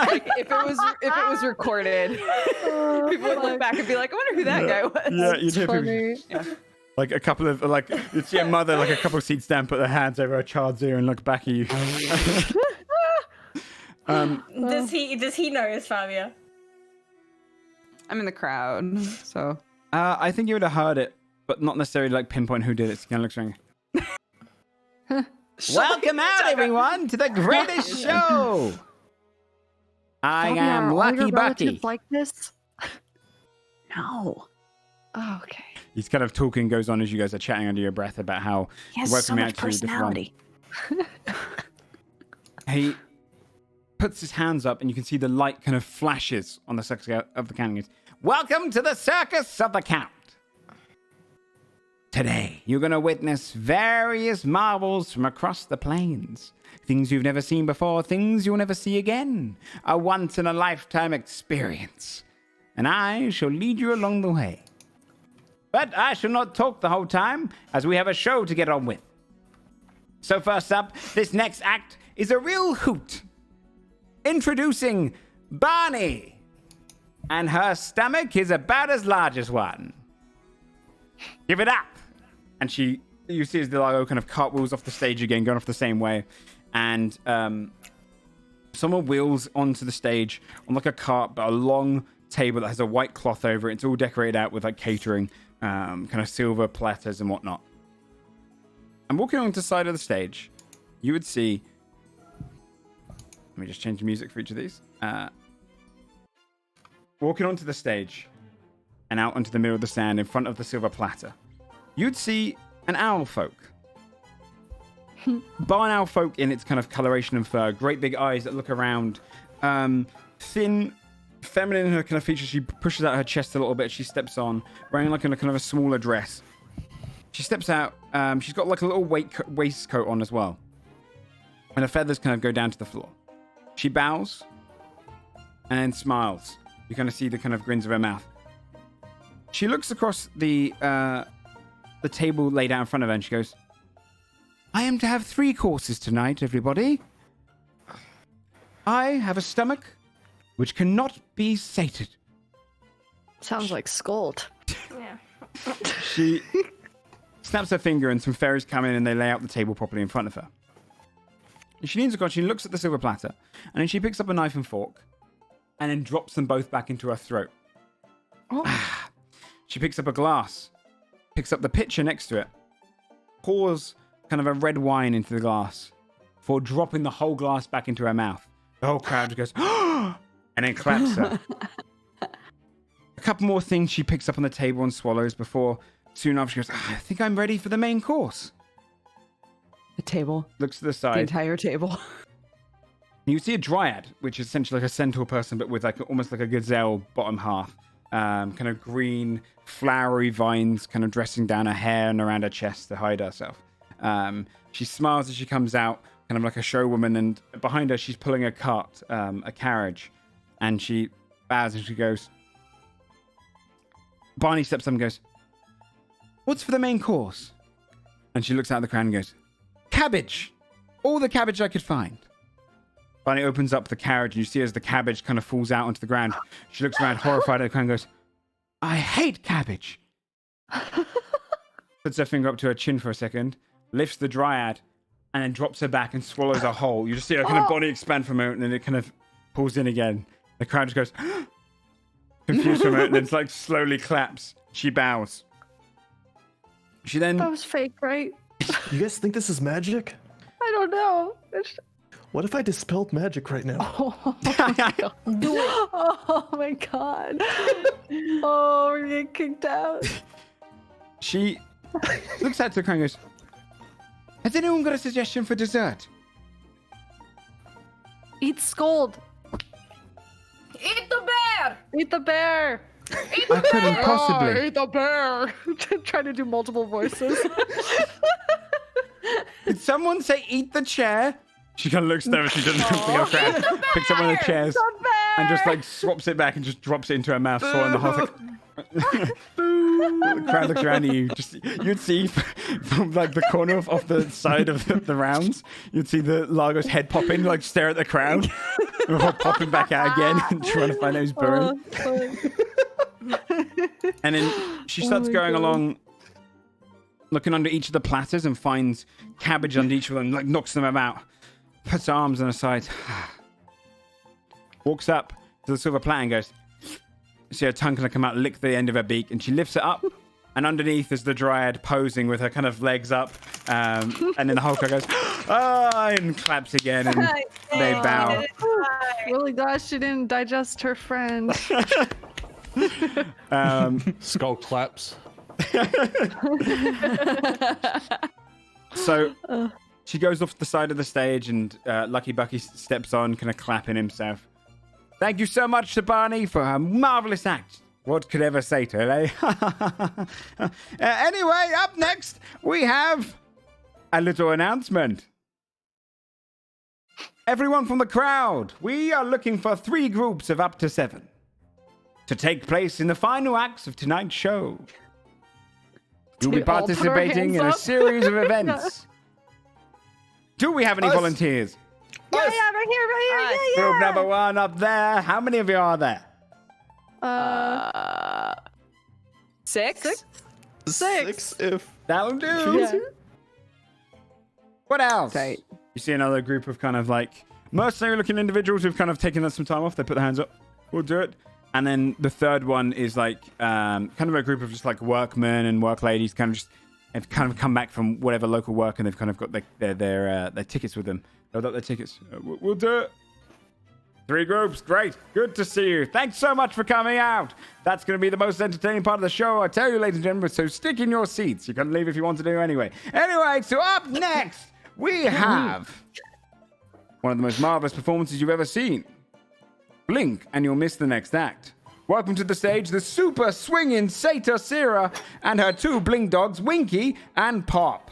Like if it was recorded, people would look back and be like, "I wonder who that guy was." Yeah, you'd hear people. Funny. Yeah. Like a couple of you'd see a mother like a couple of seats down, put their hands over her child's ear and look back at you. Does he notice Fabio? I'm in the crowd, so I think you would have heard it, but not necessarily like pinpoint who did it. So kind of looks ring. Welcome out, everyone, to the greatest show. I Fabio, am are all Lucky your Bucky. relatives like this? no. Oh, okay. He's kind of talking, goes on as you guys are chatting under your breath about how He has so welcoming much actually this one. personality. He puts his hands up, and you can see the light kind of flashes on the circus of the Count. Welcome to the Circus of the Count. Today, you're going to witness various marvels from across the plains. Things you've never seen before, things you'll never see again. A once-in-a-lifetime experience. And I shall lead you along the way. But I shall not talk the whole time, as we have a show to get on with. So first up, this next act is a real hoot. Introducing Barney. And her stomach is about as large as one. Give it up. And you see as the Delago kind of cartwheels off the stage again, going off the same way. And someone wheels onto the stage on like a cart, but a long table that has a white cloth over it. It's all decorated out with like catering, kind of silver platters and whatnot. And walking onto the side of the stage, you would see... Let me just change the music for each of these. Walking onto the stage and out onto the middle of the stand in front of the silver platter, you'd see an owl folk. Barn owl folk in its kind of coloration and fur, great big eyes that look around, thin, feminine in her kind of features. She pushes out her chest a little bit. She steps on, wearing like a kind of a smaller dress. She steps out. She's got like a little waistcoat on as well, and her feathers kind of go down to the floor. She bows and then smiles. You kind of see the kind of grins of her mouth. She looks across the table laid out in front of her, and she goes, "I am to have 3 courses tonight, everybody. I have a stomach which cannot be sated." Sounds like Scold. Yeah. She snaps her finger, and some fairies come in and they lay out the table properly in front of her. She leans across, she looks at the silver platter, and then she picks up a knife and fork and then drops them both back into her throat. Oh. She picks up a glass, picks up the pitcher next to it, pours kind of a red wine into the glass before dropping the whole glass back into her mouth. The whole crowd goes, and then claps her. A couple more things she picks up on the table and swallows before soon after she goes, "I think I'm ready for the main course." The table. Looks to the The side. entire table. You see a dryad, which is essentially like a centaur person, but with like almost like a gazelle bottom half. Kind of green, flowery vines kind of dressing down her hair and around her chest to hide herself. She smiles as she comes out, kind of like a showwoman, and behind her she's pulling a cart, a carriage, and she bows and she goes... Barney steps up and goes, "What's for the main course?" And she looks out at the crowd and goes, "Cabbage! All the cabbage I could find." Barney opens up the carriage, and you see as the cabbage kind of falls out onto the ground. She looks around horrified at the crowd and goes, "I hate cabbage." Puts her finger up to her chin for a second, lifts the dryad, and then drops her back and swallows her whole. You just see her kind of body expand for a moment, and then it kind of pulls in again. The crowd just goes, confused for a moment, and then it's like slowly claps. She bows. She then... That was fake, right? You guys think this is magic? I don't know. What if I dispelled magic right now? Oh my god. Oh my god. Oh, we're getting kicked out. She looks out to the crowd and goes, "Has anyone got a suggestion for dessert?" Eat Scold. Eat the bear! Eat the bear. I couldn't possibly. Oh, eat the bear. Trying to do multiple voices. Did someone say eat the chair? She kind of looks there and she doesn't think her crowd. Picks up one of the chairs. The bear. and just like swaps it back and just drops it into her mouth, swallowing the whole thing. The crowd looks around at you. You'd see from like the corner of the side of the rounds, you'd see the Largo's head pop in, like stare at the crowd, before popping back out again and trying to find out who's buried. And then she starts going along, looking under each of the platters and finds cabbage under each of them, like knocks them about, puts her arms on her side, walks up to the silver platter and goes, see her tongue kind of come out, lick the end of her beak, and she lifts it up, and underneath is the dryad posing with her kind of legs up, and then the Hulk goes, and claps again, and they bow. Really glad she didn't digest her friend. Skull claps. So she goes off to the side of the stage, and Lucky Bucky steps on, kind of clapping himself. Thank you so much to Barney for her marvelous act. What could ever say to her, eh? Anyway, up next, we have a little announcement. Everyone from the crowd, we are looking for 3 groups of up to 7 to take place in the final acts of tonight's show. You'll be We all put our participating in a hands up. series of events. Do we have any Us. volunteers? Yeah, right here. Group number 1 up there. How many of you are there? 6? 6 if... That'll do. Yeah. What else? Tight. You see another group of kind of like mercenary-looking individuals who've kind of taken some time off. They put their hands up. We'll do it. And then the third one is like kind of a group of just like workmen and work ladies, kind of just have kind of come back from whatever local work, and they've kind of got their tickets with them. Load up their tickets. We'll do it. 3 groups. Great. Good to see you. Thanks so much for coming out. That's going to be the most entertaining part of the show, I tell you, ladies and gentlemen. So stick in your seats. You can leave if you want to do anyway. Anyway, so up next, we have one of the most marvelous performances you've ever seen. Blink, and you'll miss the next act. Welcome to the stage, the super swinging Satyr Sira and her 2 blink dogs, Winky and Pop.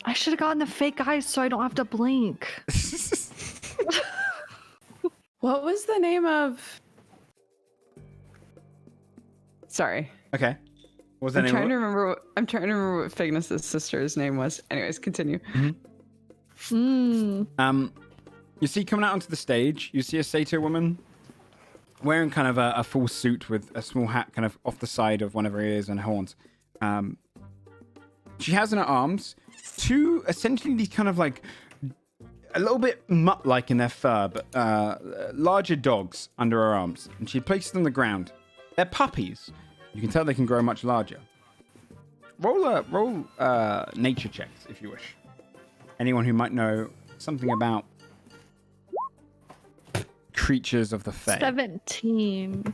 I should have gotten the fake eyes so I don't have to blink. What was the name of... Sorry. Okay. What was the I'm name trying of to it? remember what Fignus's sister's name was. Anyways, continue. You see coming out onto the stage, you see a satyr woman wearing kind of a full suit with a small hat kind of off the side of one of her ears and horns. She has in her arms 2 essentially these kind of like a little bit mutt-like in their fur, but larger dogs under her arms. And she places them on the ground. They're puppies. You can tell they can grow much larger. Roll nature checks if you wish. Anyone who might know something about creatures of the Fae. 17.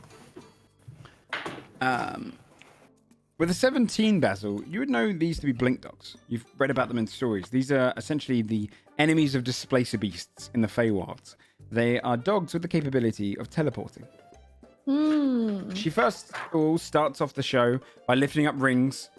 With a 17, Basil, you would know these to be blink dogs. You've read about them in stories. These are essentially the enemies of displacer beasts in the Feywilds. They are dogs with the capability of teleporting. She first of all starts off the show by lifting up rings,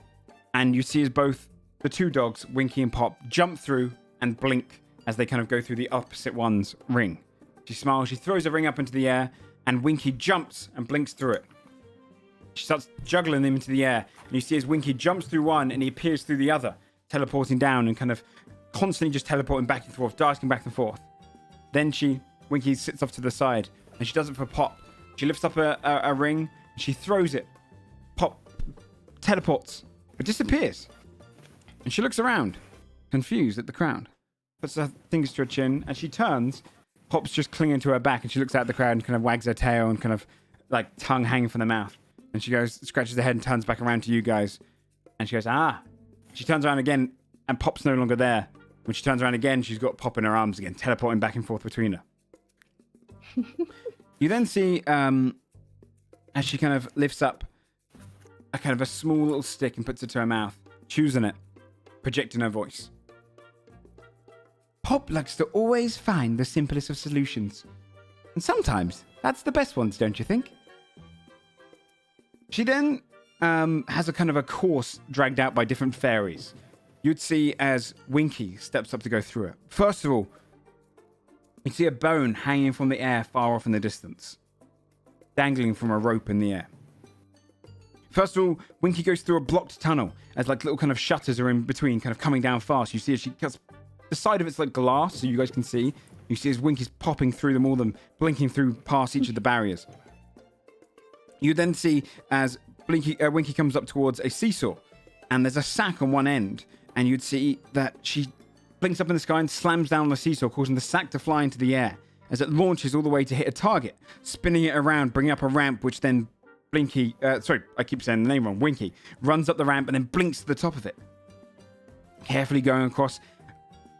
and you see as both the 2 dogs, Winky and Pop, jump through and blink as they kind of go through the opposite one's ring. She smiles, she throws a ring up into the air, and Winky jumps and blinks through it. She starts juggling them into the air, and you see as Winky jumps through one and he appears through the other, teleporting down and kind of constantly just teleporting back and forth, darting back and forth. Then Winky sits off to the side, and she does it for Pop. She lifts up a ring, and she throws it. Pop teleports, but disappears. And she looks around, confused at the crowd. Puts her fingers to her chin, and she turns. Pop's just clinging to her back, and she looks at the crowd and kind of wags her tail and kind of like tongue hanging from the mouth. And she goes, scratches her head and turns back around to you guys. And she goes, ah. She turns around again, and Pop's no longer there. When she turns around again, she's got Pop in her arms again, teleporting back and forth between her. You then see, as she kind of lifts up a kind of a small little stick and puts it to her mouth, chews on it, projecting her voice. Pop likes to always find the simplest of solutions. And sometimes that's the best ones, don't you think? She then has a kind of a course dragged out by different fairies. You'd see as Winky steps up to go through it. First of all, You see a bone hanging from the air far off in the distance, dangling from a rope in the air. First of all, Winky goes through a blocked tunnel as like little kind of shutters are in between, kind of coming down fast. You see as she cuts the side of it's like glass, so you guys can see. You see as Winky's popping through them, all of them, blinking through past each of the barriers. You then see as Winky comes up towards a seesaw, and there's a sack on one end, and you'd see that she blinks up in the sky and slams down the seesaw, causing the sack to fly into the air as it launches all the way to hit a target, spinning it around, bringing up a ramp, which then Winky runs up the ramp and then blinks to the top of it. Carefully going across,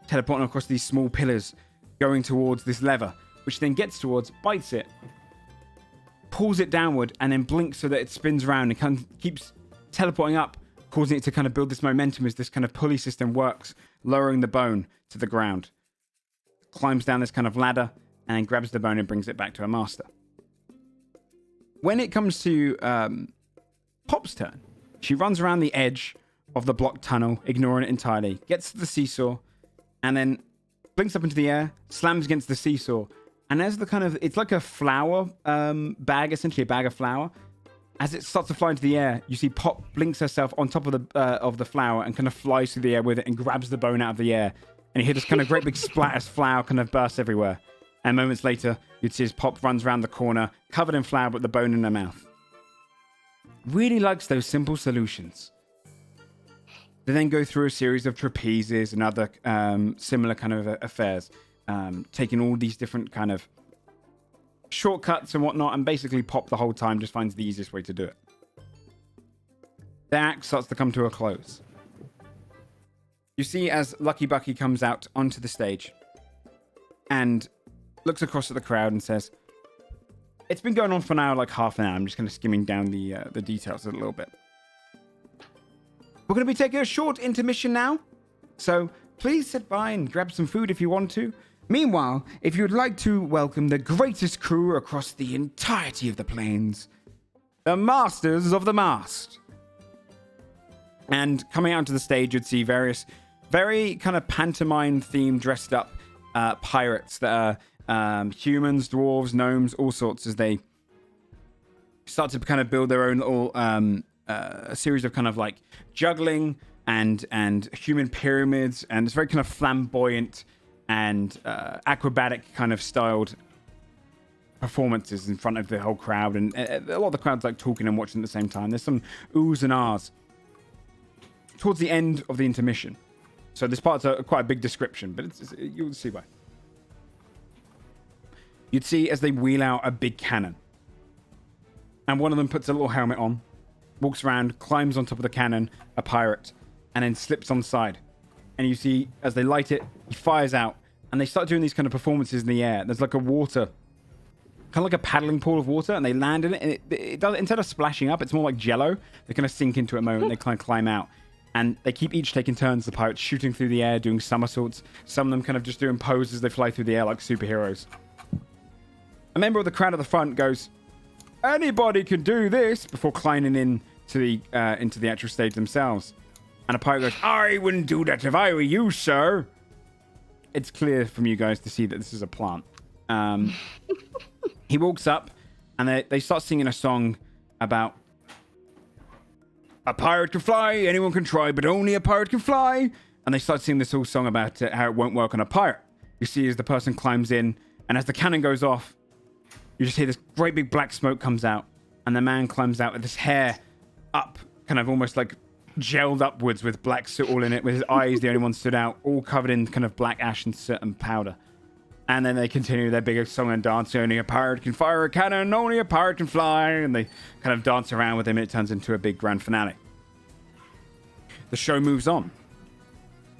teleporting across these small pillars, going towards this lever, which then gets towards, bites it, pulls it downward, and then blinks so that it spins around and kind of keeps teleporting up, causing it to kind of build this momentum as this kind of pulley system works, lowering the bone to the ground. Climbs down this kind of ladder and then grabs the bone and brings it back to her master. When it comes to Pop's turn, she runs around the edge of the blocked tunnel, ignoring it entirely, gets to the seesaw, and then blinks up into the air, slams against the seesaw, and as the kind of, it's like a flour bag, essentially a bag of flour. As it starts to fly into the air, you see Pop blinks herself on top of the flour and kind of flies through the air with it and grabs the bone out of the air. And you hear this kind of great big splat as flour kind of bursts everywhere. And moments later, you'd see as Pop runs around the corner, covered in flour with the bone in her mouth. Really likes those simple solutions. They then go through a series of trapezes and other similar kind of affairs, taking all these different kind of shortcuts and whatnot, and basically Pop the whole time just finds the easiest way to do it. The act starts to come to a close. You see as Lucky Bucky comes out onto the stage and looks across at the crowd and says, "It's been going on for now like half an hour. I'm just kind of skimming down the details a little bit. We're going to be taking a short intermission now, so please sit by and grab some food if you want to. Meanwhile, if you'd like to welcome the greatest crew across the entirety of the plains, the Masters of the Mast." And coming out onto the stage, you'd see various very kind of pantomime-themed, dressed-up pirates that are humans, dwarves, gnomes, all sorts, as they start to kind of build their own little a series of kind of like juggling and human pyramids, and it's very kind of flamboyant and acrobatic kind of styled performances in front of the whole crowd, and a lot of the crowd's like talking and watching at the same time. There's some oohs and ahs towards the end of the intermission. So this part's quite a big description, but you'll see why. You'd see as they wheel out a big cannon, and one of them puts a little helmet on, walks around, climbs on top of the cannon, a pirate, and then slips on the side. And you see as they light it, he fires out, and they start doing these kind of performances in the air. There's like a water, kind of like a paddling pool of water, and they land in it, and it does, instead of splashing up, it's more like jello. They kind of sink into it a moment, they kind of climb out. And they keep each taking turns, the pirates shooting through the air, doing somersaults. Some of them kind of just doing poses as they fly through the air like superheroes. A member of the crowd at the front goes, "Anybody can do this," before climbing into the actual stage themselves. And a pirate goes, "I wouldn't do that if I were you, sir." It's clear from you guys to see that this is a plant. He walks up, and they start singing a song about a pirate can fly, anyone can try, but only a pirate can fly. And they start singing this whole song about how it won't work on a pirate. You see as the person climbs in, and as the cannon goes off, you just hear this great big black smoke comes out, and the man climbs out with his hair up, kind of almost like gelled upwards with black soot all in it, with his eyes the only one stood out, all covered in kind of black ash and soot and powder. And then they continue their big song and dance. Only a pirate can fire a cannon, only a pirate can fly. And they kind of dance around with him, and it turns into a big grand finale. The show moves on.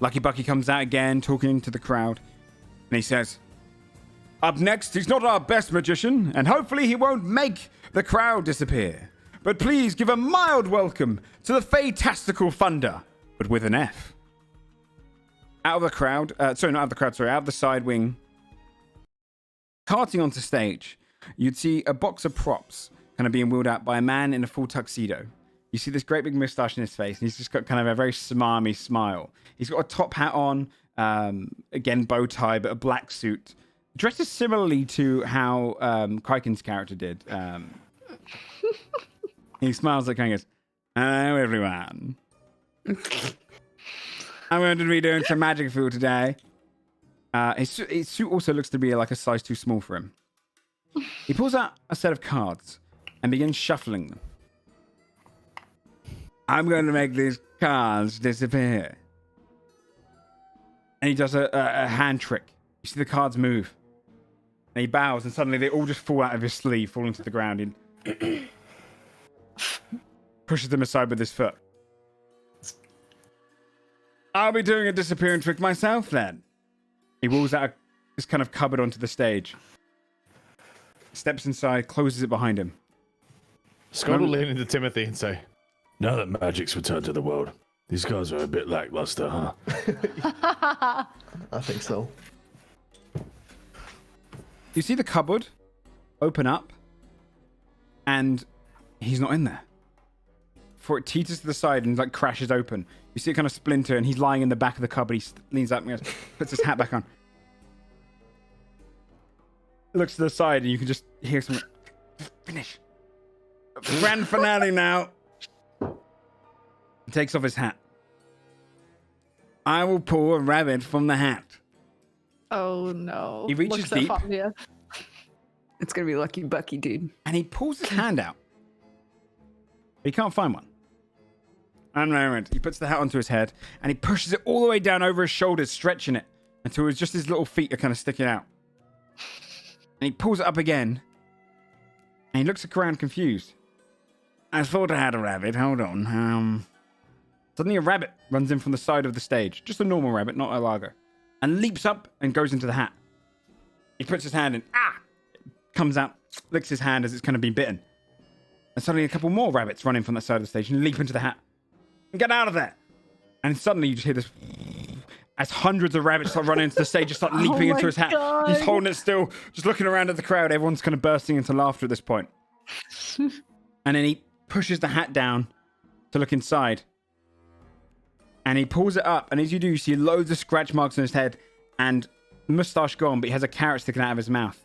Lucky Bucky comes out again, talking to the crowd. And he says, "Up next, he's not our best magician, and hopefully he won't make the crowd disappear. But please give a mild welcome to the Fatastical Thunder, but with an F." Out of the crowd, out of the side wing, carting onto stage, you'd see a box of props kind of being wheeled out by a man in a full tuxedo. You see this great big moustache in his face, and he's just got kind of a very smarmy smile. He's got a top hat on, again, bow tie, but a black suit. dresses similarly to how Kraiken's character did. He smiles at Kraken and goes, "Hello, everyone. I'm going to be doing some magic for you today." His suit also looks to be like a size too small for him. He pulls out a set of cards and begins shuffling them. "I'm going to make these cards disappear." And he does a hand trick. You see the cards move. And he bows, and suddenly they all just fall out of his sleeve, falling to the ground. He pushes them aside with his foot. "I'll be doing a disappearing trick myself, then." He walls out this kind of cupboard onto the stage. Steps inside, closes it behind him. Scott will lean into Timothy and say, "Now that magic's returned to the world, these guys are a bit lackluster, huh?" I think so. You see the cupboard open up, and he's not in there. Before it teeters to the side and like crashes open, you see it kind of splinter, and he's lying in the back of the cupboard. He leans up and goes, puts his hat back on. Looks to the side, and you can just hear something. "Finish. Grand finale now." He takes off his hat. "I will pull a rabbit from the hat." Oh no. He reaches Looks at deep. Fabia. It's gonna be Lucky Bucky, dude. And he pulls his hand out. But he can't find one. And moment, he puts the hat onto his head, and he pushes it all the way down over his shoulders, stretching it until it's just his little feet are kind of sticking out. And he pulls it up again, and he looks around confused. "I thought I had a rabbit. Hold on. Suddenly a rabbit runs in from the side of the stage. Just a normal rabbit, not a lager. And leaps up and goes into the hat. He puts his hand in. Comes out, licks his hand as it's kind of been bitten. And suddenly a couple more rabbits run in from that side of the stage and leap into the hat. "Get out of there!" And suddenly you just hear this as hundreds of rabbits start running into the stage, just start leaping into his hat. God. He's holding it still, just looking around at the crowd. Everyone's kind of bursting into laughter at this point. And then he pushes the hat down to look inside. And he pulls it up, and as you do, you see loads of scratch marks on his head and mustache gone, but he has a carrot sticking out of his mouth.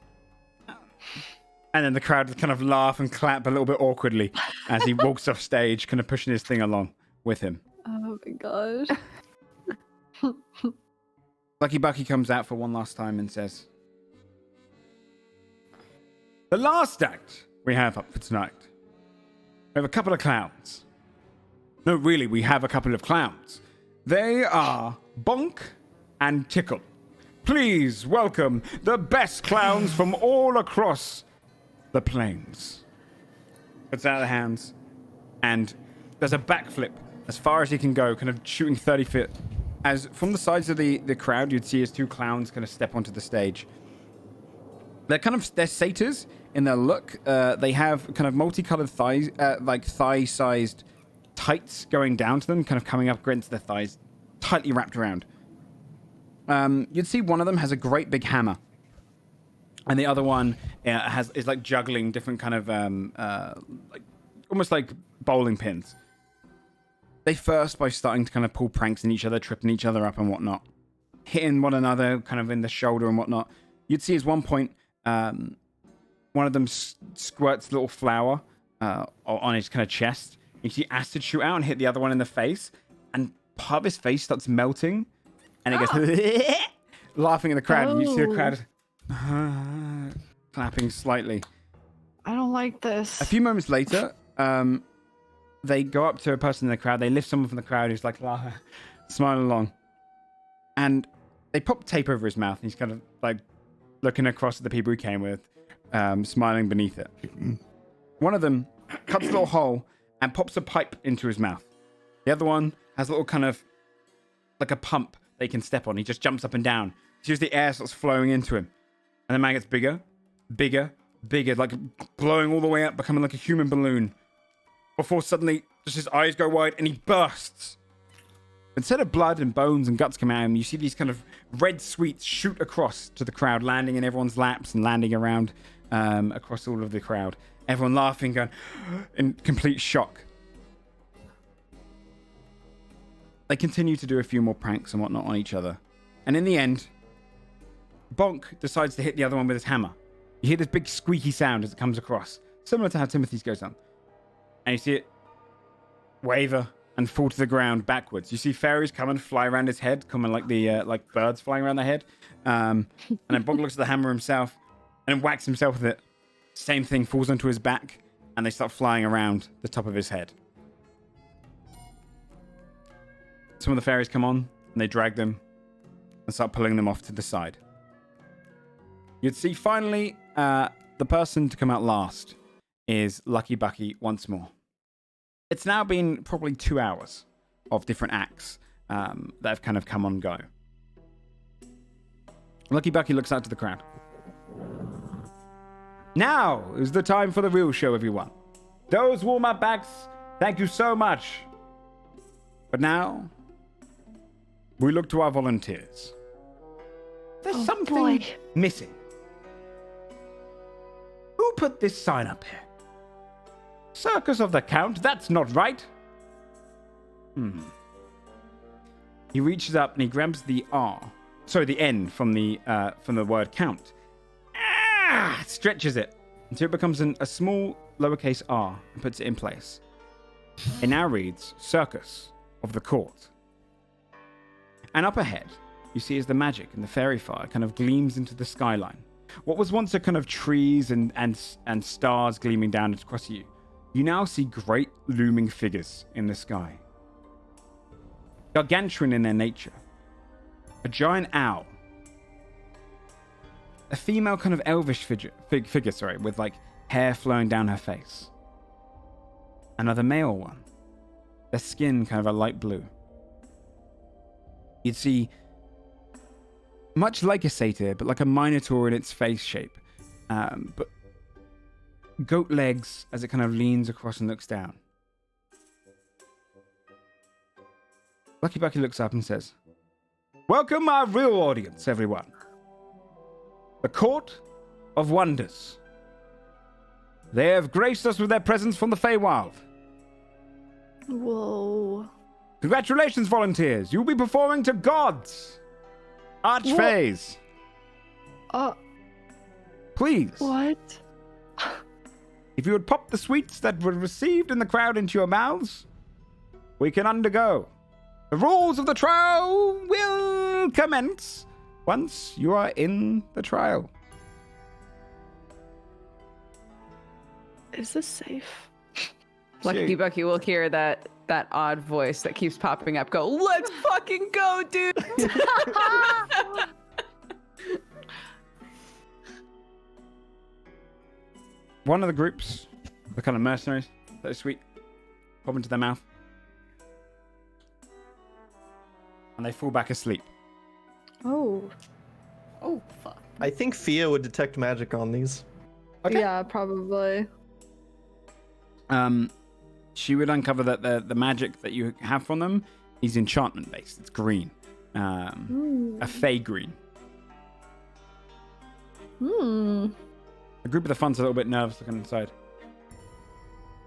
And then the crowd kind of laugh and clap a little bit awkwardly as he walks off stage, kind of pushing his thing along with him. Oh my gosh. Lucky Bucky comes out for one last time and says, "The last act we have up for tonight. We have a couple of clowns. No, really, we have a couple of clowns. They are Bonk and Tickle. Please welcome the best clowns from all across the plains." Puts out the hands and does a backflip as far as he can go, kind of shooting 30 feet. As from the sides of the crowd, you'd see as two clowns kind of step onto the stage. They're satyrs in their look. They have kind of multicolored thighs, like thigh-sized tights going down to them, kind of coming up against their thighs, tightly wrapped around. You'd see one of them has a great big hammer, and the other one is like juggling different kind of like almost like bowling pins. They first by starting to kind of pull pranks on each other, tripping each other up and whatnot, hitting one another kind of in the shoulder and whatnot. You'd see at one point one of them squirts a little flour on his kind of chest. You see acid shoot out and hit the other one in the face, and part of his face starts melting, and it goes laughing in the crowd. And you see the crowd clapping slightly. I don't like this. A few moments later, they go up to a person in the crowd. They lift someone from the crowd who's like smiling along, and they pop tape over his mouth. And he's kind of like looking across at the people he came with, smiling beneath it. One of them cuts a little hole and pops a pipe into his mouth. The other one has a little kind of like a pump they can step on. He just jumps up and down. He sees the air starts flowing into him. And the man gets bigger, bigger, bigger, like blowing all the way up, becoming like a human balloon. Before suddenly just his eyes go wide and he bursts. Instead of blood and bones and guts coming out of him, you see these kind of red sweets shoot across to the crowd, landing in everyone's laps and landing around across all of the crowd. Everyone laughing, going in complete shock. They continue to do a few more pranks and whatnot on each other. And in the end, Bonk decides to hit the other one with his hammer. You hear this big squeaky sound as it comes across, similar to how Timothy's goes on. And you see it waver and fall to the ground backwards. You see fairies come and fly around his head, coming like the like birds flying around their head. And then Bonk looks at the hammer himself and whacks himself with it. Same thing, falls onto his back, and they start flying around the top of his head. Some of the fairies come on, and they drag them and start pulling them off to the side. You'd see finally the person to come out last is Lucky Bucky once more. It's now been probably 2 hours of different acts that have kind of come on go. Lucky Bucky looks out to the crowd. Now is the time for the real show, everyone. Those warm-up acts, thank you so much. But now, we look to our volunteers. There's something missing. Who put this sign up here? Circus of the Count? That's not right. He reaches up and he grabs the the N from the word count. Stretches it until it becomes a small lowercase r and puts it in place. It now reads Circus of the Court. And up ahead, you see as the magic and the fairy fire kind of gleams into the skyline. What was once a kind of trees and stars gleaming down across you, you now see great looming figures in the sky. Gargantuan in their nature. A giant owl. A female kind of elvish figure, with like hair flowing down her face. Another male one. Their skin kind of a light blue. You'd see, much like a satyr, but like a minotaur in its face shape. But goat legs as it kind of leans across and looks down. Lucky Bucky looks up and says, "Welcome our real audience, everyone. The Court of Wonders. They have graced us with their presence from the Feywild. Whoa. Congratulations, volunteers. You'll be performing to gods. Archfays. Please. What? If you would pop the sweets that were received in the crowd into your mouths, we can undergo. The rules of the trial will commence once you are in the trial." Is this safe? Lucky Bucky will hear that odd voice that keeps popping up. Go, let's fucking go, dude. One of the groups, the kind of mercenaries, that is sweet, pop into their mouth. And they fall back asleep. Oh. Oh, fuck. I think Fia would detect magic on these. Okay. Yeah, probably. She would uncover that the magic that you have from them is enchantment based. It's green. A fey green. The group of the fun's a little bit nervous looking inside.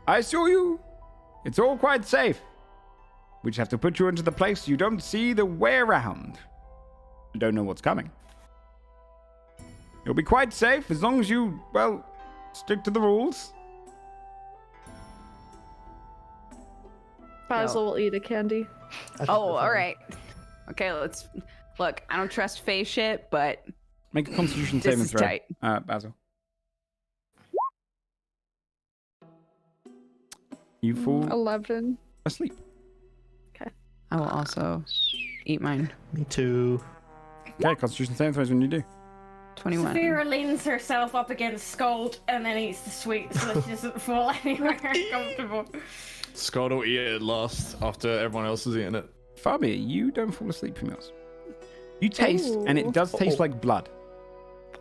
I assure you, it's all quite safe. We just have to put you into the place you don't see the way around. You don't know what's coming. You'll be quite safe as long as you, well, stick to the rules. Basil will eat a candy. Oh, all right. Okay, let's look. I don't trust face shit, but Make a Constitution this saving is throw, tight. Basil. You fall 11. asleep. I will also eat mine. Me too. Okay, Constitution saving throws when you do. 21. Saphira leans herself up against Scald and then eats the sweet so that she doesn't fall anywhere comfortable. Scott will eat it last after everyone else has eaten it. Fabi, you don't fall asleep from yours. You taste, and it does taste like blood.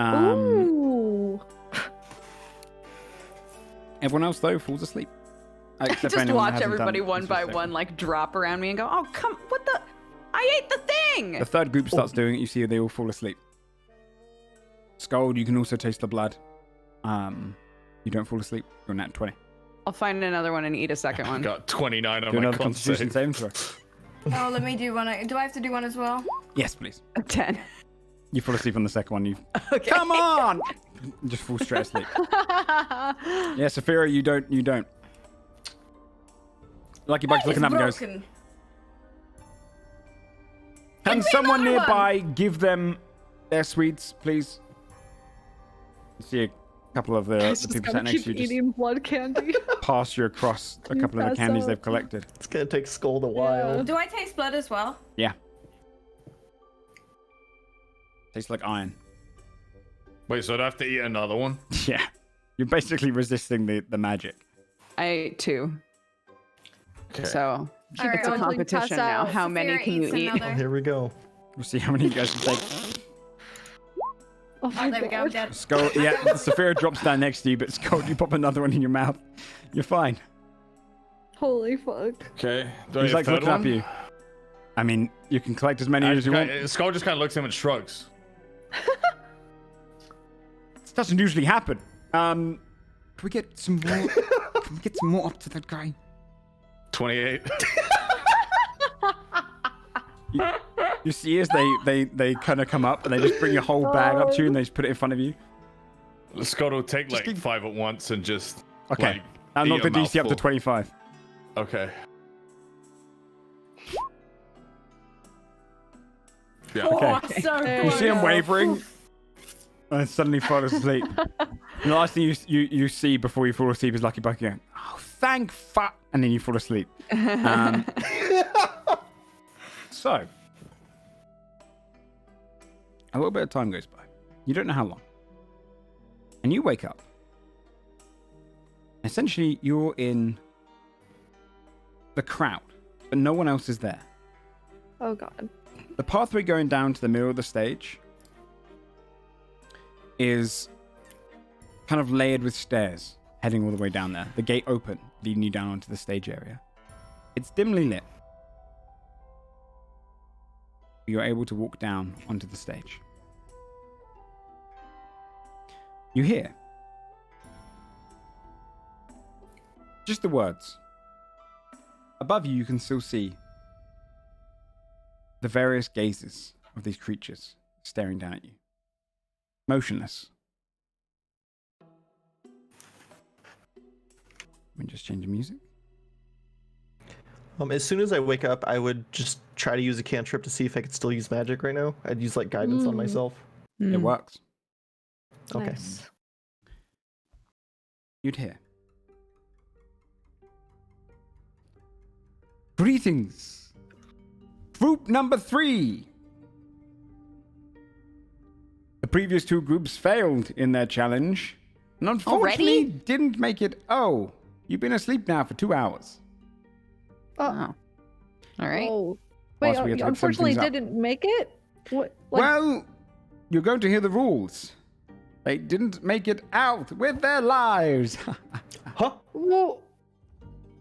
Ooh. Everyone else, though, falls asleep. Except for Just anyone that watch hasn't everybody done one by Constitution one like drop around me and go, oh, come, what the? I ate the thing! saving. The third group starts doing it. You see they all fall asleep. Scold, you can also taste the blood. You don't fall asleep. You're nat 20. I'll find another one and eat a second one. Got 29 on Do my another con Constitution save. saving throw. Oh, let me do one. Do I have to do one as well? Yes, please. 10. You fall asleep on the second one. You Okay. come on, just fall straight asleep. Yeah, Saphira, you don't. Lucky Bug's looking up and goes, broken. "Can me someone another nearby give them their sweets, please?" You see a couple of the Just people gotta sat next to keep you just eating blood candy. pass you across a couple of the pass candies out. they've collected. It's gonna take Scold a while. Do I taste blood as well? Yeah. Tastes like iron. Wait, so I'd have to eat another one? Yeah. You're basically resisting the magic. I ate 2. Okay. So it's Alright, a I'll competition pass now. out. How many Saphira can you eats eat? another. Here we go. We'll see how many you guys can take. Oh my There we go, I'm god. dead. Skull, yeah, Saphira drops down next to you, but Skull, you pop another one in your mouth. You're fine. Holy fuck. Okay. Do I He's get a like third looking up one? at you. I mean, you can collect as many as you want. Skull just kind of looks at him and shrugs. This doesn't usually happen. Can we get some more? Can we get some more up to that guy? 28. You see as they kind of come up and they just bring your whole bag up to you and they just put it in front of you. Skull will take like keep- 5 at once and just. Okay. Like, I'll knock eat a the DC up to mouthful. 25. Okay. Yeah. Okay. Oh, so There You close. see him wavering and suddenly fall asleep. And the last thing you see before you fall asleep is Lucky Buck again. Oh, thank fuck. And then you fall asleep. So, a little bit of time goes by. You don't know how long. And you wake up. Essentially, you're in the crowd, but no one else is there. Oh god. The pathway going down to the middle of the stage is kind of layered with stairs heading all the way down there. The gate open, leading you down onto the stage area. It's dimly lit. You're able to walk down onto the stage. You hear just the words. Above you, you can still see the various gazes of these creatures staring down at you. Motionless. Let me just change the music. As soon as I wake up, I would just try to use a cantrip to see if I could still use magic right now. I'd use like guidance on myself. It works. Okay. Nice. You'd hear. Greetings. Group number 3. The previous 2 groups failed in their challenge and unfortunately Already? didn't make it. Oh, you've been asleep now for 2 hours. Oh. All right. Oh. Wait, Whilst we had to look some unfortunately things up. didn't make it? What? Like, Well, you're going to hear the rules. They didn't make it out with their lives. Huh? well,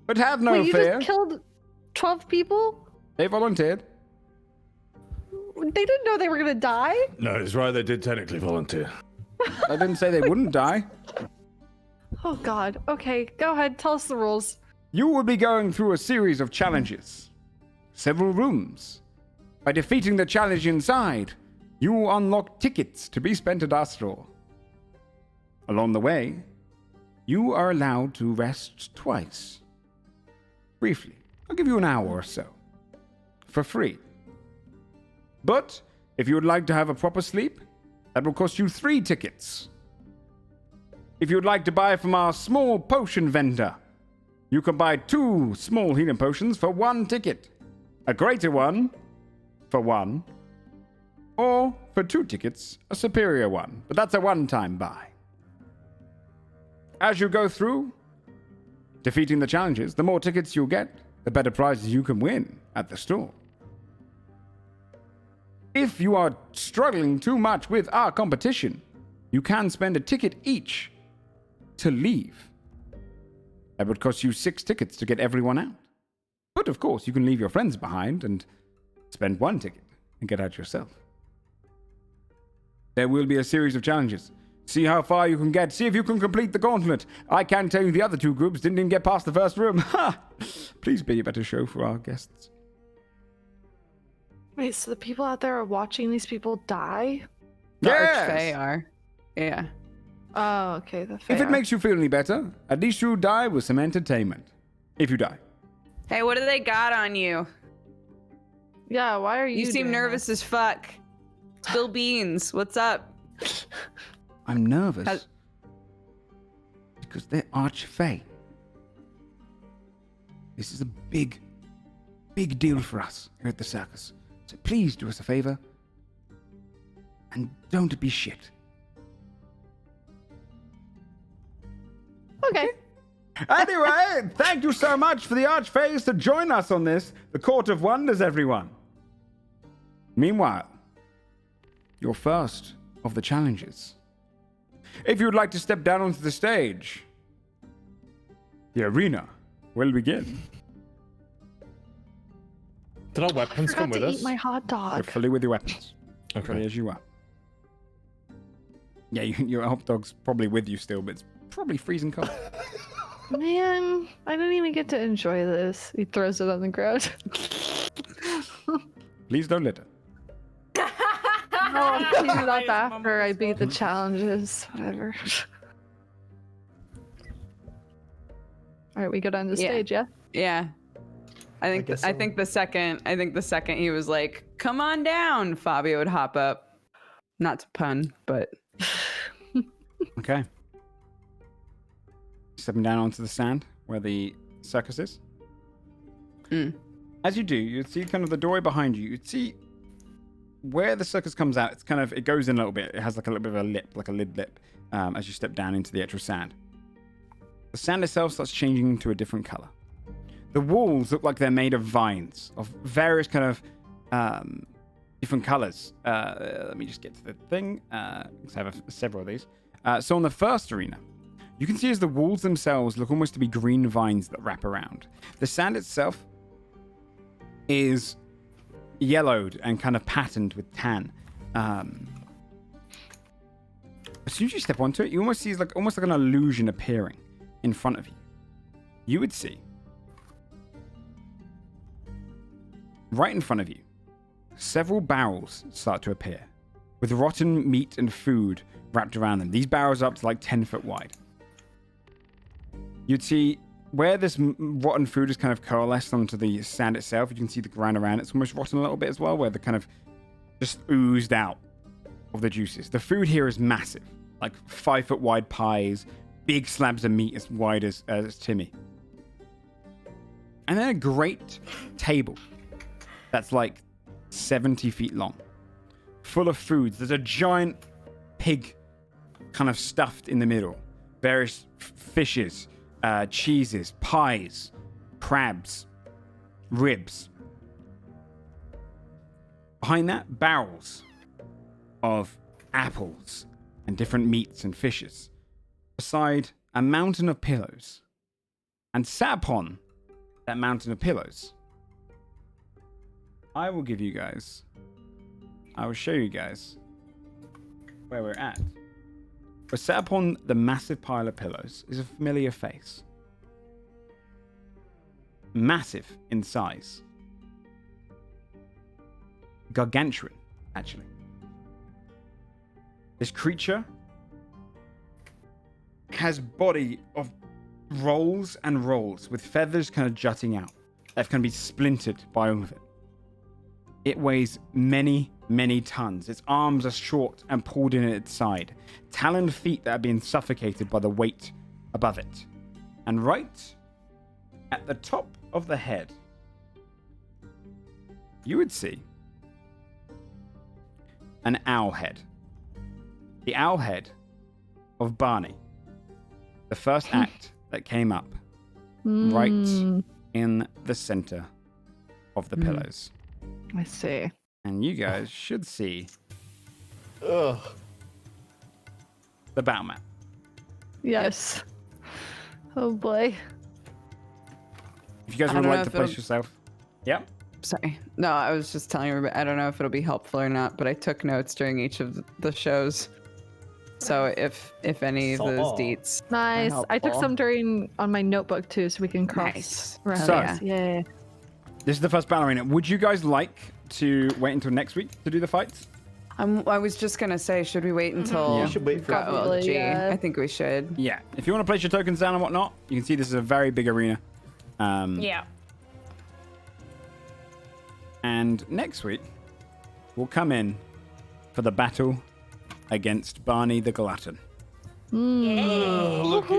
But have no wait, you fear. just killed 12 people? They volunteered. They didn't know they were gonna die? No, he's right. They did technically volunteer. I didn't say they wouldn't die. Oh god. Okay, go ahead, tell us the rules. You will be going through a series of challenges. Several rooms. By defeating the challenge inside, you unlock tickets to be spent at our store. Along the way, you are allowed to rest twice. Briefly. I'll give you an hour or so. For free. But, if you would like to have a proper sleep, that will cost you 3 tickets. If you would like to buy from our small potion vendor, you can buy 2 small healing potions for 1 ticket. A greater one for 1. Or for 2 tickets, a superior one. But that's a one-time buy. As you go through, defeating the challenges, the more tickets you get, the better prizes you can win at the store. If you are struggling too much with our competition, you can spend a ticket each to leave. That would cost you 6 tickets to get everyone out. But of course, you can leave your friends behind and spend 1 ticket and get out yourself. There will be a series of challenges. See how far you can get. See if you can complete the gauntlet. I can tell you the other 2 groups didn't even get past the first room. Ha! Please be a better show for our guests. Wait, so the people out there are watching these people die? The Yes! Archfey are. Yeah. Oh, okay. The If fair. it makes you feel any better, at least you'll die with some entertainment. If you die. Hey, what do they got on you? Yeah, why are you? You seem doing nervous as fuck. Spill beans. What's up? I'm nervous. Has- Because they're Archfey. This is a big, big deal for us here at the circus. So please do us a favor. And don't be shit. that? Okay. Anyway, thank you so much for the Archfays to join us on this. The Court of Wonders, everyone. Meanwhile, your first of the challenges. If you would like to step down onto the stage, the arena will begin. Did our weapons come Forgot with to us? eat my hot You're dog. fully with your weapons. Fully Okay. as you are. Yeah, your hot dog's probably with you still, but it's probably freezing cold. Man, I didn't even get to enjoy this. He throws it on the ground. Please don't litter. No, I'll clean it up after I beat the challenges. Whatever. All right, we go down the Yeah. stage, yeah? Yeah. I think guess I so. think the second he was like, "Come on down," Fabio would hop up. Not to pun, but Okay. Stepping down onto the sand where the circus is. Mm. As you do, you'd see kind of the doorway behind you. You'd see where the circus comes out. It's kind of, it goes in a little bit. It has like a little bit of a lip, like a lid lip, as you step down into the actual sand. The sand itself starts changing into a different color. The walls look like they're made of vines of various kind of different colors. Let me just get to the thing. 'Cause I have several of these. So on the first arena, you can see as the walls themselves look almost to be green vines that wrap around. The sand itself is yellowed and kind of patterned with tan. As soon as you step onto it, you almost see almost like an illusion appearing in front of you. You would see right in front of you several barrels start to appear with rotten meat and food wrapped around them. These barrels are up to like 10 foot wide. You'd see where this rotten food is kind of coalesced onto the sand itself. You can see the ground around it's almost rotten a little bit as well, where the kind of just oozed out of the juices. The food here is massive, like 5 foot wide pies, big slabs of meat as wide as Timmy. And then a great table that's like 70 feet long, full of foods. There's a giant pig kind of stuffed in the middle, various fishes, cheeses, pies, crabs, ribs. Behind that, barrels of apples and different meats and fishes. Beside a mountain of pillows. And sat upon that mountain of pillows, I will show you guys where we're at. But sat upon the massive pile of pillows is a familiar face. Massive in size. Gargantuan, actually. This creature has body of rolls and rolls with feathers kind of jutting out. That can be splintered by all of it. It weighs many, many tons. Its arms are short and pulled in at its side. Taloned feet that are being suffocated by the weight above it. And right at the top of the head, you would see an owl head. The owl head of Barney. The first act that came up right in the center of the pillows. I see. And you guys should see Ugh. the battle map. Yes. Oh boy. If you guys I would don't like know to if place it'll- yourself. Yep. sorry. No, I was just telling everybody. I don't know if it'll be helpful or not, but I took notes during each of the shows. So if any of those So- deets. Nice. I took helpful. some on my notebook too, so we can cross Nice. around. So- Yeah. This is the first battle arena. Would you guys like to wait until next week to do the fights? I was just gonna say, should we wait until We should wait for Probably, yeah. I think we should. Yeah. If you want to place your tokens down and whatnot, you can see this is a very big arena. Yeah. And next week, we'll come in for the battle against Barney the Glutton. Look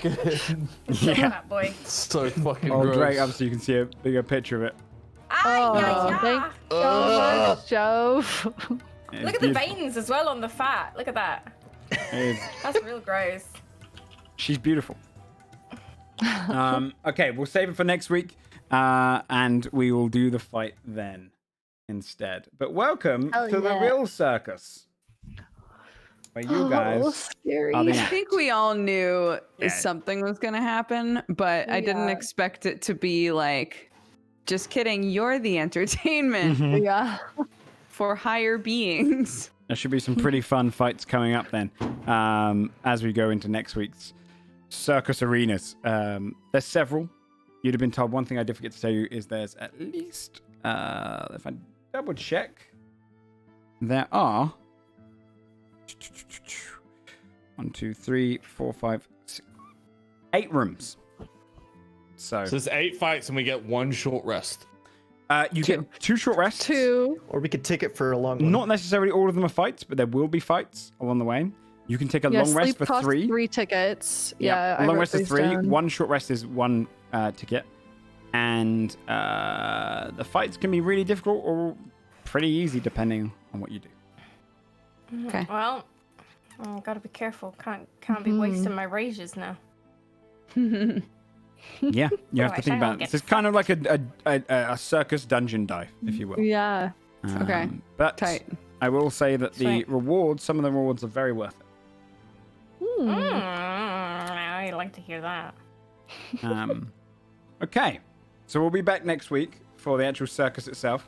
at it. Yeah. That boy. So fucking Oh, gross. great. Obviously, you can see a bigger picture of it. Thank you so much, Jove. It's Look at the beautiful. veins as well on the fat. Look at that. It is. That's real gross. She's beautiful. Okay, we'll save it for next week, and we will do the fight then instead. But welcome Hell to the yeah. real circus, where you guys scary. are the I act. think we all knew Yeah. something was gonna happen, but I didn't Yeah. expect it to be like, just kidding, you're the entertainment Yeah. for higher beings. There should be some pretty fun fights coming up then, as we go into next week's circus arenas. There's several. You'd have been told. One thing I did forget to tell you is there's at least, if I double check, there are 1, 2, 3, 4, 5, 6, 8 rooms. So So there's 8 fights and we get 1 short rest. you get 2 short rests. 2. Or we could take it for a long one. Not necessarily all of them are fights, but there will be fights along the way. You can take a long rest sleep for costs 3. 3 tickets. Yeah, a I long wrote rest is these 3. down. 1 short rest is 1 ticket. And the fights can be really difficult or pretty easy depending on what you do. Okay. Well, gotta be careful. Can't be wasting my rages now. Yeah, you have to Otherwise think I about won't it. get This is kind of like a circus dungeon dive, if you will. Yeah. Okay. But Tight. I will say that the Sweet. rewards, some of the rewards are very worth it. I like to hear that. Okay, so we'll be back next week for the actual circus itself.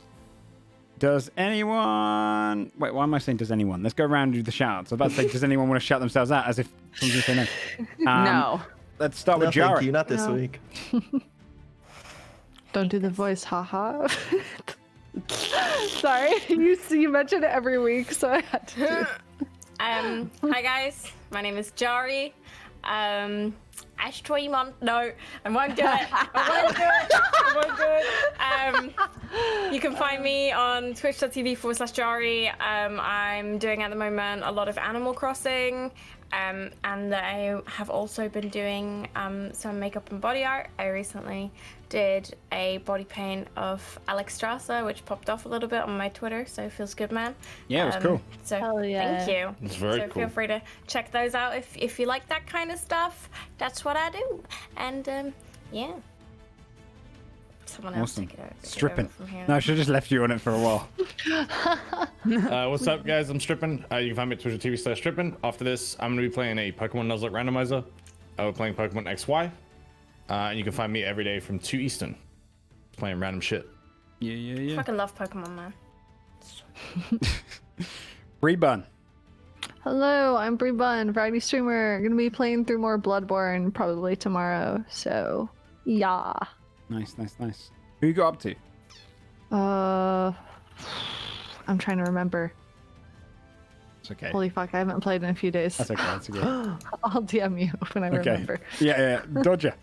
Does anyone... Wait, why am I saying does anyone? Let's go around and do the shout-outs. I was about to say, does anyone want to shout themselves out as if someone's going to say no? No. Let's start No, with thank Jari. you. Not this No. week. Don't do the voice, haha. Sorry, you mention it every week, so I had to do it. Hi guys, my name is Jari. Ash Tweemon. No, I won't do it. I won't do it. You can find me on twitch.tv/Jari. I'm doing at the moment a lot of Animal Crossing. And I have also been doing some makeup and body art. I recently did a body paint of Alex Strasser, which popped off a little bit on my Twitter, so feels good, man. Yeah, it was cool. So Hell yeah. thank you. It's very so cool. feel free to check those out if you like that kind of stuff. That's what I do. And yeah. Someone else Awesome. take it over Stripping. from here. No, I should have just left you on it for a while. What's up, guys? I'm Strippin. You can find me at twitch.tv/Strippin. After this, I'm going to be playing a Pokemon Nuzlocke randomizer. We're playing Pokemon XY. And you can find me every day from 2 Eastern. Playing random shit. Yeah. Fucking love Pokemon, man. Rebun. Hello, I'm Brie Bun, variety streamer. Gonna be playing through more Bloodborne probably tomorrow. So, yeah. Nice. Who you got up to? I'm trying to remember. It's okay. Holy fuck, I haven't played in a few days. That's okay. That's okay. I'll DM you when I Okay. remember. Yeah. Dodger.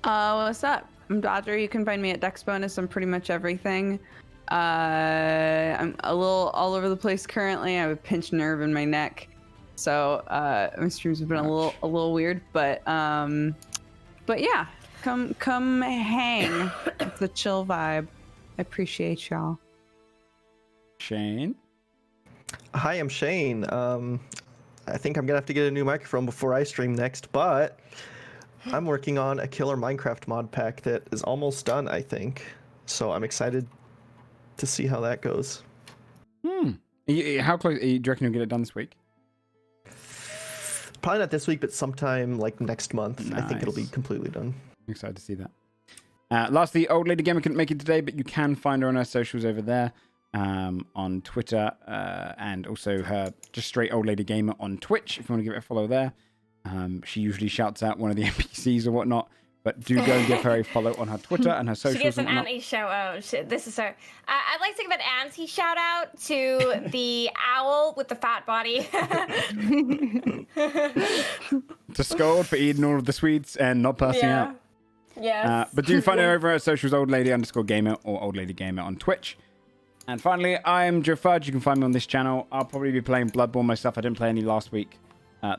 What's up? I'm Dodger. You can find me at Dex Bonus on pretty much everything. I'm a little all over the place currently. I have a pinched nerve in my neck, so my streams have been a little weird. But yeah, come hang. It's a chill vibe. I appreciate y'all. Shane. Hi, I'm Shane. I think I'm gonna have to get a new microphone before I stream next, but I'm working on a killer Minecraft mod pack that is almost done, I think. So I'm excited to see how that goes. How close? Do you reckon you'll get it done this week? Probably not this week, but sometime like next month. I think it'll be Nice. completely done. I'm excited to see that. Lastly, Old Lady Gamer couldn't make it today, but you can find her on her socials over there. On Twitter and also her just straight Old Lady Gamer on Twitch if you want to give it a follow there. She usually shouts out one of the NPCs or whatnot But do go and give her a follow on her Twitter and her She socials. gives an and whatnot. anti shout out. This is her. I'd like to give an anti shout out to the owl with the fat body. To Scold for eating all of the sweets and not passing out. Yes. But do find her over at socials oldlady_gamer or oldladygamer on Twitch. And finally, I'm Joe Fudge. You can find me on this channel. I'll probably be playing Bloodborne myself. I didn't play any last week.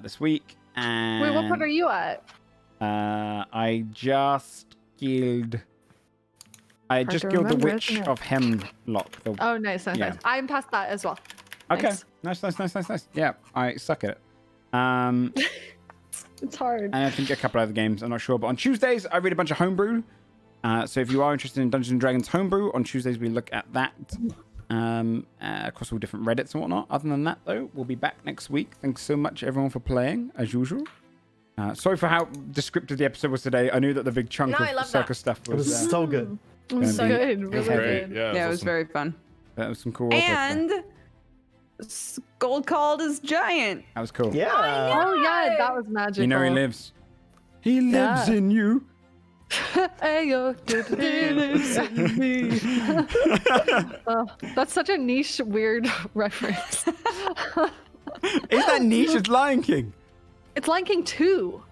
This week. And Wait, what part are you at? I just killed. I Hard just to killed the remember, witch isn't it? of Hemlock. The... Oh, nice. Yeah. I'm past that as well. Okay. Nice. Nice. Yeah, I suck at it. It's hard. And I think a couple other games. I'm not sure. But on Tuesdays, I read a bunch of homebrew. So if you are interested in Dungeons and Dragons homebrew, on Tuesdays we look at that across all different Reddits and whatnot. Other than that, though, we'll be back next week. Thanks so much, everyone, for playing, as usual. Sorry for how descriptive the episode was today. I knew that the big chunk No, I of love Circus stuff It was so good. It was so good. was Really heavy. good. Yeah, Yeah, it was awesome. very fun. That was some cool roleplay stuff. And Gold called is giant. That was cool. Yeah. Oh, yeah, that was magical. You know he lives. He lives Yeah. in you. Ayo. Oh, that's such a niche, weird reference. Is that niche as Lion King? It's Lion King 2.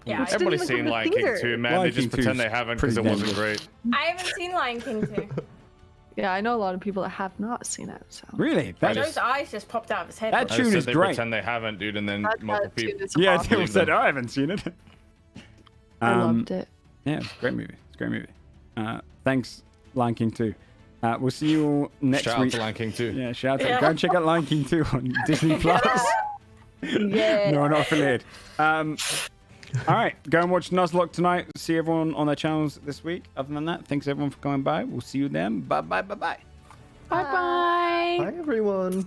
Yeah, Which Everybody's didn't seen look Lion like King either. 2, man. Lion They just King 2 pretend is they haven't pretty because it wasn't damn great. I haven't seen Lion King 2. Yeah, I know a lot of people that have not seen it. So Really? That Joe's eyes just popped out of his head. That I tune just is said they great. pretend they haven't, dude, and then that multiple tune people. is Yeah, awesome. people said, I haven't seen it. I loved it. Yeah, it's a great movie. It's a great movie. Thanks, Lion King 2. We'll see you all next Shout out week. to Lion King 2. Yeah, shout out. Go and check out Lion King 2 on Disney Plus. Yeah. No, not affiliated. All right, go and watch Nuzlocke tonight. See everyone on their channels this week. Other than that, thanks everyone for coming by. We'll see you then. Bye. Bye bye. Bye, everyone.